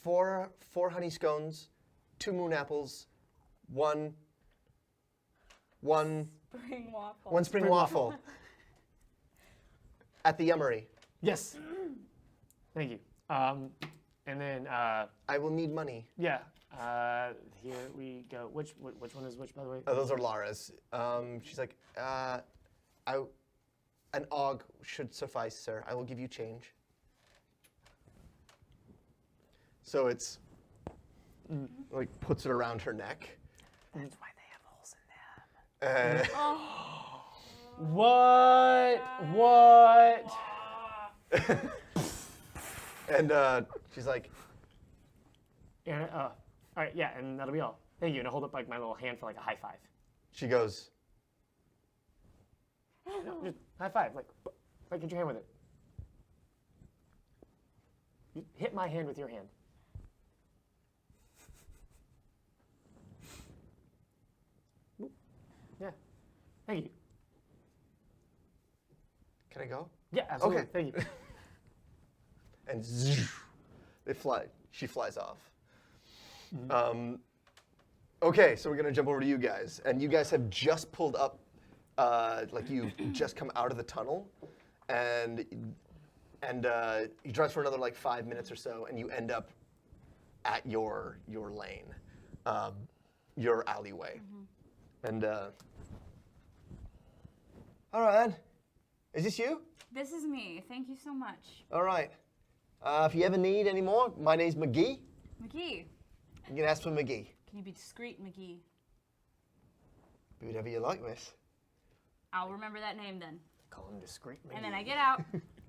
4 honey scones, 2 moon apples, one Spring waffle. one spring waffle. At the Yummery. Yes. Thank you. And then I will need money. yeah. Here we go. Which one is which, by the way? Those are Lara's. She's like, an og should suffice, sir. I will give you change. So it's puts it around her neck. That's why they have holes in them. What? What? And she's like, Yeah, all right, yeah, and that'll be all. Thank you. And I hold up like my little hand for like a high five. she goes, No, just high five, like get your hand with it. You hit my hand with your hand. Yeah. Thank you. can I go? Yeah, absolutely. Okay. Thank you. And they fly. She flies off. Okay, so we're gonna jump over to you guys, and you guys have just pulled up, like you just come out of the tunnel, and you drive for another like 5 minutes or so, and you end up at your lane, your alleyway, and all right, is this you? This is me. Thank you so much. All right. If you ever need any more, my name's McGee. McGee, You can ask for McGee. can you be discreet, McGee? Be whatever you like, miss. I'll remember that name then. Call him discreet. And then I get out.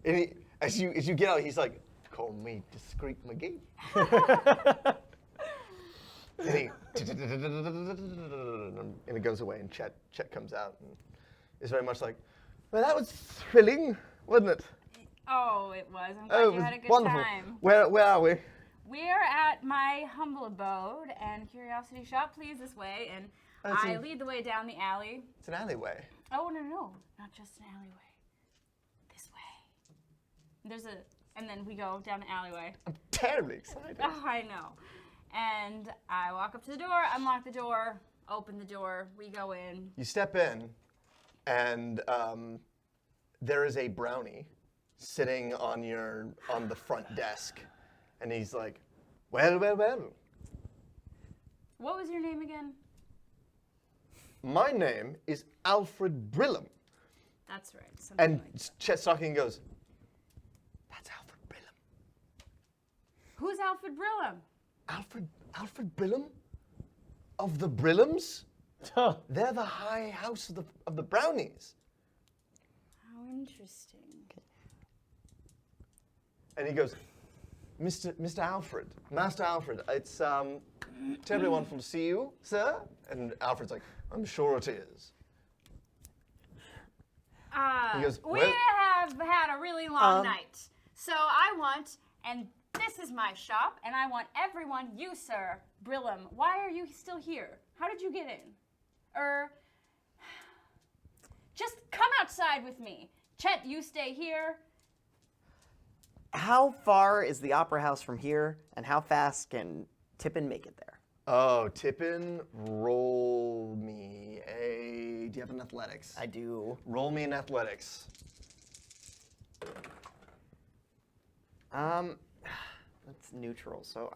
And as you get out, he's like, "Call me discreet McGee." and it goes away, and Chet comes out, and is very much like, "Well, that was thrilling, wasn't it? Oh, it was. I'm glad Oh, it you was had a good wonderful. time. Where are we?" We're at my humble abode and curiosity shop. Please this way, and It's I in- lead the way down the alley. It's an alleyway. Oh no, not just an alleyway. This way. And then we go down the alleyway. I'm terribly excited. Oh, I know. And I walk up to the door, unlock the door, open the door. We go in. You step in, and there is a brownie sitting on the front desk, and he's like, "Well, well, well. What was your name again? My name is Alfred Brillam." That's right. Something And like that. Chet Stocking goes, "That's Alfred Brillam." Who's Alfred Brillam? Alfred Brillam? Of the Brillams? Huh. They're the high house of the Brownies. How interesting. And he goes, Mr. Alfred, Master Alfred, it's terribly wonderful to see you, sir." And Alfred's like, "I'm sure it is." He goes, We "Well-" have had a really long night. So I want, and this is my shop, and I want everyone, you, sir, Brillam, why are you still here? How did you get in? Just come outside with me. Chet, you stay here. How far is the Opera House from here, and how fast can Tippin make it there? Oh, Tippin, roll me a. Do you have an athletics? I do. Roll me an athletics. That's neutral, so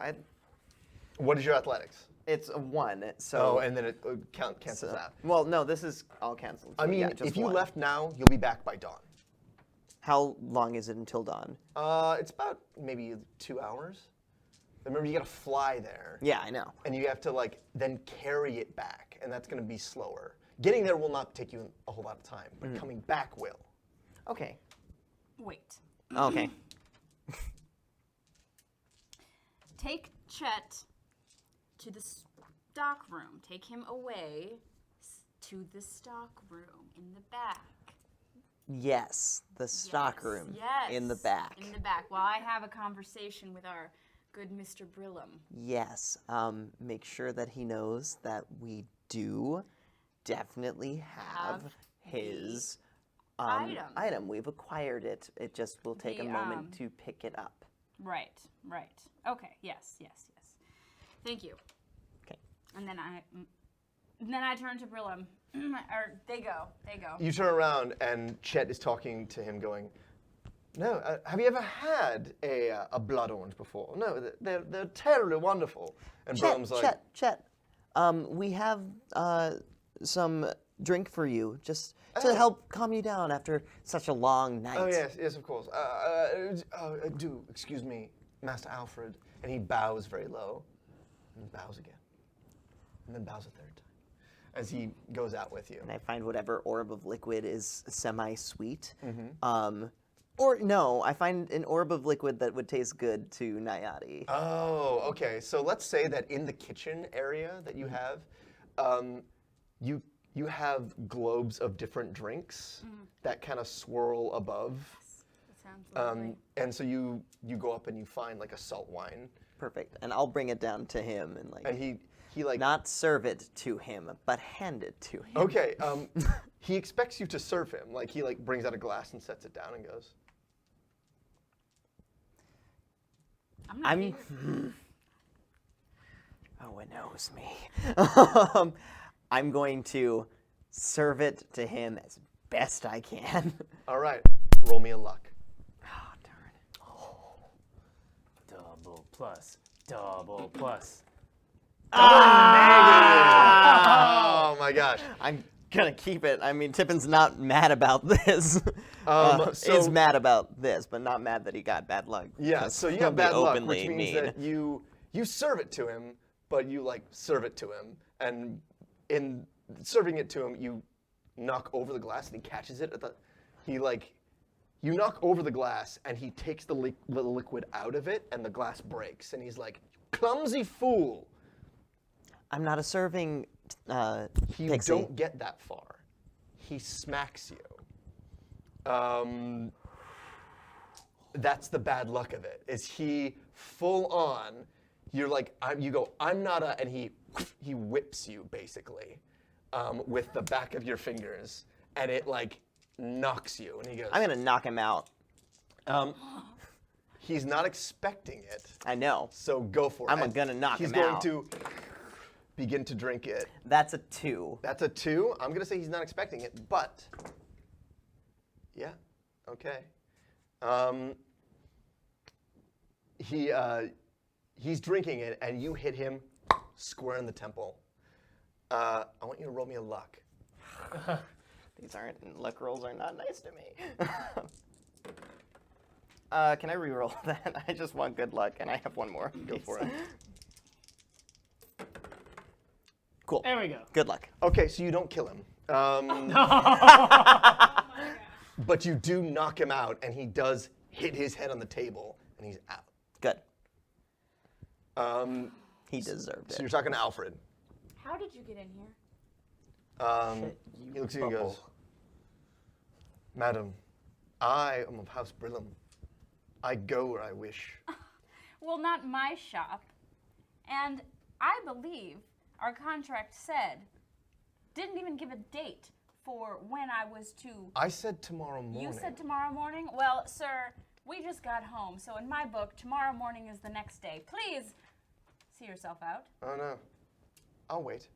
What is your athletics? it's a 1. So Oh, and then it cancels so- out. Well, no, this is all canceled. I so mean, yeah, just if you 1. left now, you'll be back by dawn. How long is it until dawn? It's about maybe 2 hours. Remember, you gotta fly there. Yeah, I know. And you have to then carry it back, and that's gonna be slower. Getting there will not take you a whole lot of time, but coming back will. Okay. Wait. Okay. Take Chet to the stock room. Take him away to the stock room in the back. Yes, the stock Yes, room yes, in the back. In the back, while I have a conversation with our good Mr. Brillam. Yes. Make sure that he knows that we do definitely have Have his item. We've acquired it. It just will take a The, moment to pick it up. Right. Okay. Yes. Thank you. Okay. And then I turn to Brillam. Or they go. You turn around, and Chet is talking to him, going, "No, have you ever had a blood orange before? No, they're terribly wonderful." And Brillam's like, Chet. We have some drink for you, just to Oh. help calm you down after such a long night. "Oh yes, of course. Do excuse me, Master Alfred." And he bows very low, and bows again, and then bows a third as he goes out with you. And I find whatever orb of liquid is semi-sweet. Mm-hmm. Or no, I find an orb of liquid that would taste good to Nayati. Oh, okay. So let's say that in the kitchen area that you have, you have globes of different drinks that kind of swirl above. That sounds lovely. And so you go up and you find like a salt wine. Perfect. And I'll bring it down to him and like And he like not serve it to him, but hand it to him. okay. He expects you to serve him. Like he like brings out a glass and sets it down and goes. Owen knows me. I'm going to serve it to him as best I can. All right. Roll me a luck. Oh, darn. Double plus. Double plus. Oh my gosh. I'm gonna keep it. I mean, Tippin's not mad about this. So- is mad about this, but not mad that he got bad luck. Yeah, 'cause so you he'll have be bad luck, openly which means mean. that you serve it to him, but you like serve it to him, and in serving it to him, you knock over the glass and he catches it. You knock over the glass and he takes the liquid out of it, and the glass breaks, and he's like, "Clumsy fool! I'm not a serving You pixie. don't get that far." He smacks you. That's the bad luck of it. Is he full on? You're like, you go, "I'm not a," and he whips you basically with the back of your fingers, and it like knocks you, and he goes. I'm gonna knock him out. He's not expecting it, I know. so go for it. I'm And gonna knock he's him going out. to begin to drink it. That's a 2. That's a 2. I'm gonna say he's not expecting it, but yeah, okay. He's drinking it, and you hit him square in the temple. I want you to roll me a luck. These luck rolls are not nice to me. Can I re-roll that? I just want good luck, and I have one more. Go for it. Cool. There we go. Good luck. Okay, so you don't kill him. But you do knock him out, and he does hit his head on the table, and he's out. Good. He deserved So it. you're talking to Alfred. How did you get in here? He looks at you and goes, "Madam, I am of House Brillam. I go where I wish." Well, not my shop. And I believe our contract didn't even give a date for when I was to. I said tomorrow morning. You said tomorrow morning? Well, sir, we just got home, so in my book, tomorrow morning is the next day. Please see yourself out. Oh no. I'll wait.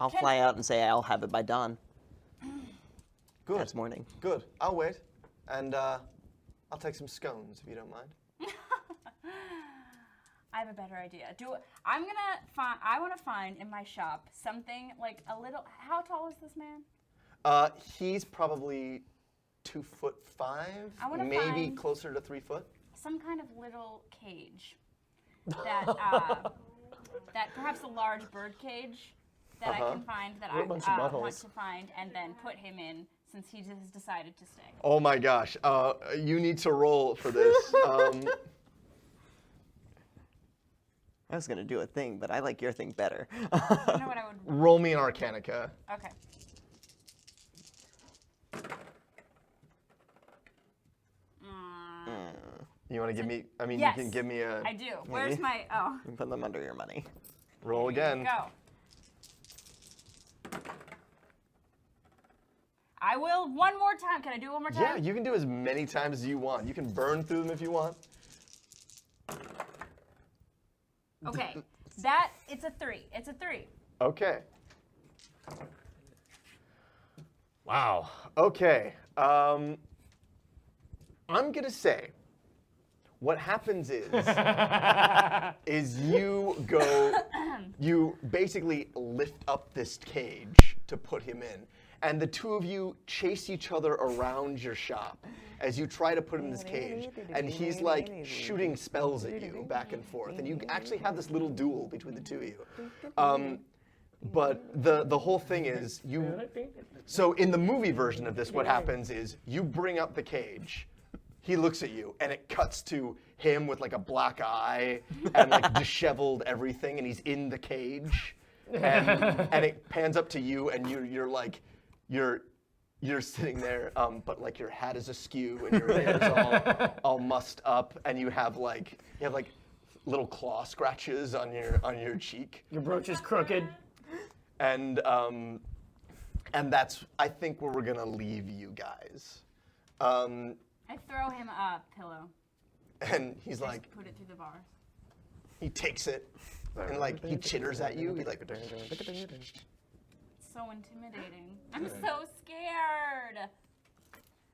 I'll fly out and say I'll have it by dawn. Good. Next morning. Good. I'll wait. And I'll take some scones if you don't mind. I have a better idea. I want to find in my shop something like a little. How tall is this man? He's probably 2'5", I wanna maybe find- closer to 3 foot. Some kind of little cage that that perhaps a large bird cage that I can find that I a bunch of want buttholes. to find and then put him in since he has decided to stay. Oh my gosh. You need to roll for this. I was gonna do a thing, but I like your thing better. You know what I would. Roll me an Arcanica. Okay. You want to give me? I mean, Yes, you can give me a I do. Where's my? Oh, You can put them under your money. roll again. go. I will one more time. Can I do it one more time? Yeah, you can do as many times as you want. You can burn through them if you want. Okay. It's a 3. It's a 3. Okay. Wow. Okay. I'm gonna say, what happens is you basically lift up this cage to put him in, and the two of you chase each other around your shop as you try to put him in this cage, and he's like shooting spells at you back and forth, and you actually have this little duel between the two of you. But the whole thing is you. So in the movie version of this, what happens is you bring up the cage. He looks at you, and it cuts to him with like a black eye and like disheveled everything, and he's in the cage, and it pans up to you, and you're like, you're sitting there, but like your hat is askew, and your hair's all mussed up, and you have like little claw scratches on your cheek, Your brooch is crooked. and that's I think where we're gonna leave you guys. I throw him a pillow. And he's like, Put it through the bars. he takes it, and like he chitters at you. He's like, It's so intimidating. I'm so scared.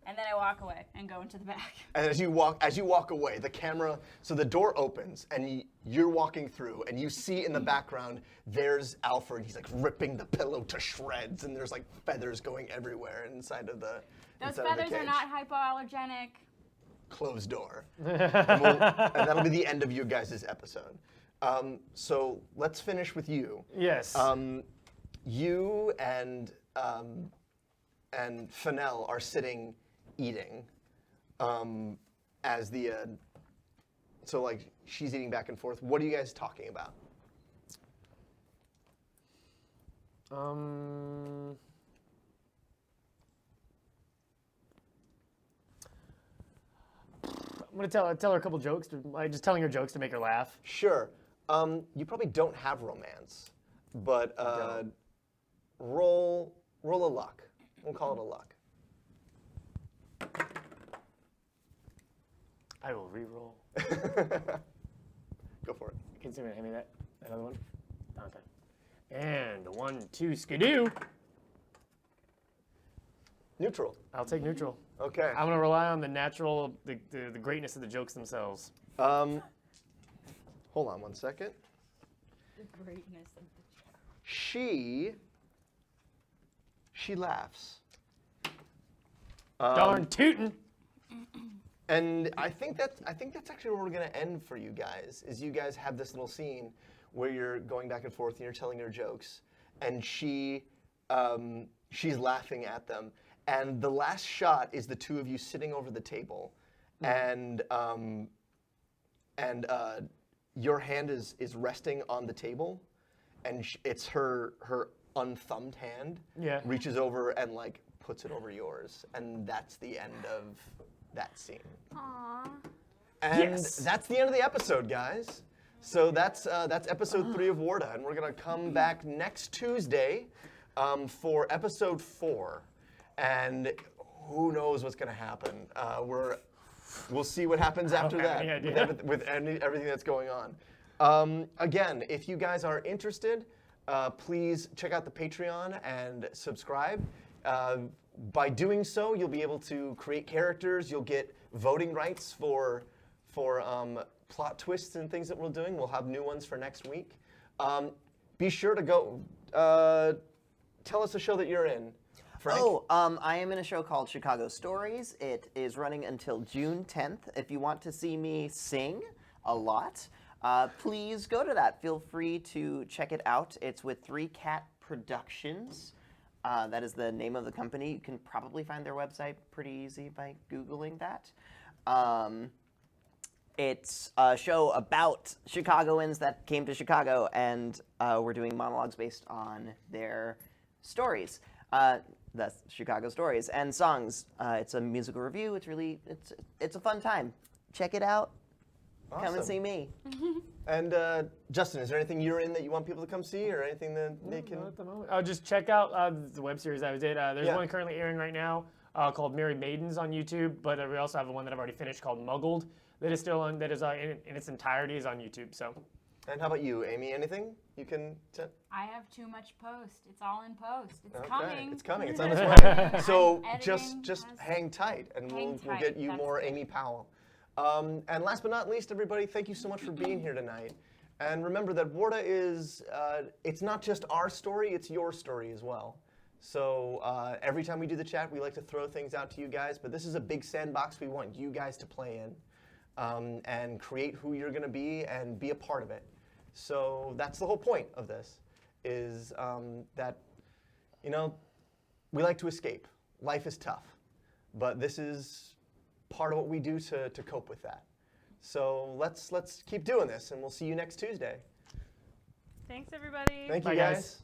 And then I walk away and go into the back. and as you walk away, the camera, so the door opens, and you're walking through, and you see in the background there's Alfred. He's like ripping the pillow to shreds, and there's like feathers going everywhere inside of the. Those inside of the feathers are cage. not hypoallergenic. Closed door. and that'll be the end of you guys' episode. So let's finish with you. Yes. You and Fennel are sitting eating as the so like she's eating back and forth. What are you guys talking about? I'm gonna tell her a couple jokes. Just telling her jokes to make her laugh. Sure. You probably don't have romance, but roll a luck. We'll call it a luck. I will re-roll. Go for it. Can someone hand me that? Another one? Okay. And 1, 2, skidoo. Neutral. I'll take neutral. Okay. I'm gonna rely on the natural, the greatness of the jokes themselves. Hold on one second. The greatness of the She laughs. Darn tootin'. And I think that's actually where we're gonna end for you guys. Is you guys have this little scene where you're going back and forth and you're telling her jokes, and she's laughing at them. And the last shot is the two of you sitting over the table, and your hand is resting on the table, and it's her unthumbed hand reaches over and like puts it over yours, and that's the end of that scene. Aww. And that's the end of the episode, guys. So that's episode 3 of Warda, and we're gonna come back next Tuesday for episode 4, and who knows what's gonna happen. We'll see what happens after that with everything that's going on. Again, if you guys are interested, please check out the Patreon and subscribe. By doing so, you'll be able to create characters. You'll get voting rights for plot twists and things that we're doing. We'll have new ones for next week. Be sure to go tell us a show that you're in, Frank. I am in a show called Chicago Stories. It is running until June 10th. If you want to see me sing a lot, please go to that. Feel free to check it out. It's with 3 Cat Productions. That is the name of the company. You can probably find their website pretty easy by Googling that. It's a show about Chicagoans that came to Chicago, and we're doing monologues based on their stories. That's Chicago Stories and songs. It's a musical review. It's a fun time. Check it out. Awesome. Come and see me. And Justin, is there anything you're in that you want people to come see, or anything that they can? Not at the moment. Just check out the web series I did. There's one currently airing right now called Merry Maidens on YouTube, but we also have one that I've already finished called Muggled that is still on. That is in its entirety is on YouTube. So. And how about you, Amy? Anything you can? I have too much post. It's all in post. It's Okay, coming. it's coming. It's on its way. So I'm just editing hang tight, and we'll tight, get you that's more it. Amy Powell. And last but not least, everybody, thank you so much for being here tonight. And remember that Warda is, it's not just our story, it's your story as well. So every time we do the chat, we like to throw things out to you guys, but this is a big sandbox we want you guys to play in and create who you're going to be and be a part of it. So that's the whole point of this. is that, you know, we like to escape. Life is tough, but this is part of what we do to cope with that. So let's keep doing this, and we'll see you next Tuesday. Thanks, everybody. Thank you, Bye, guys. guys.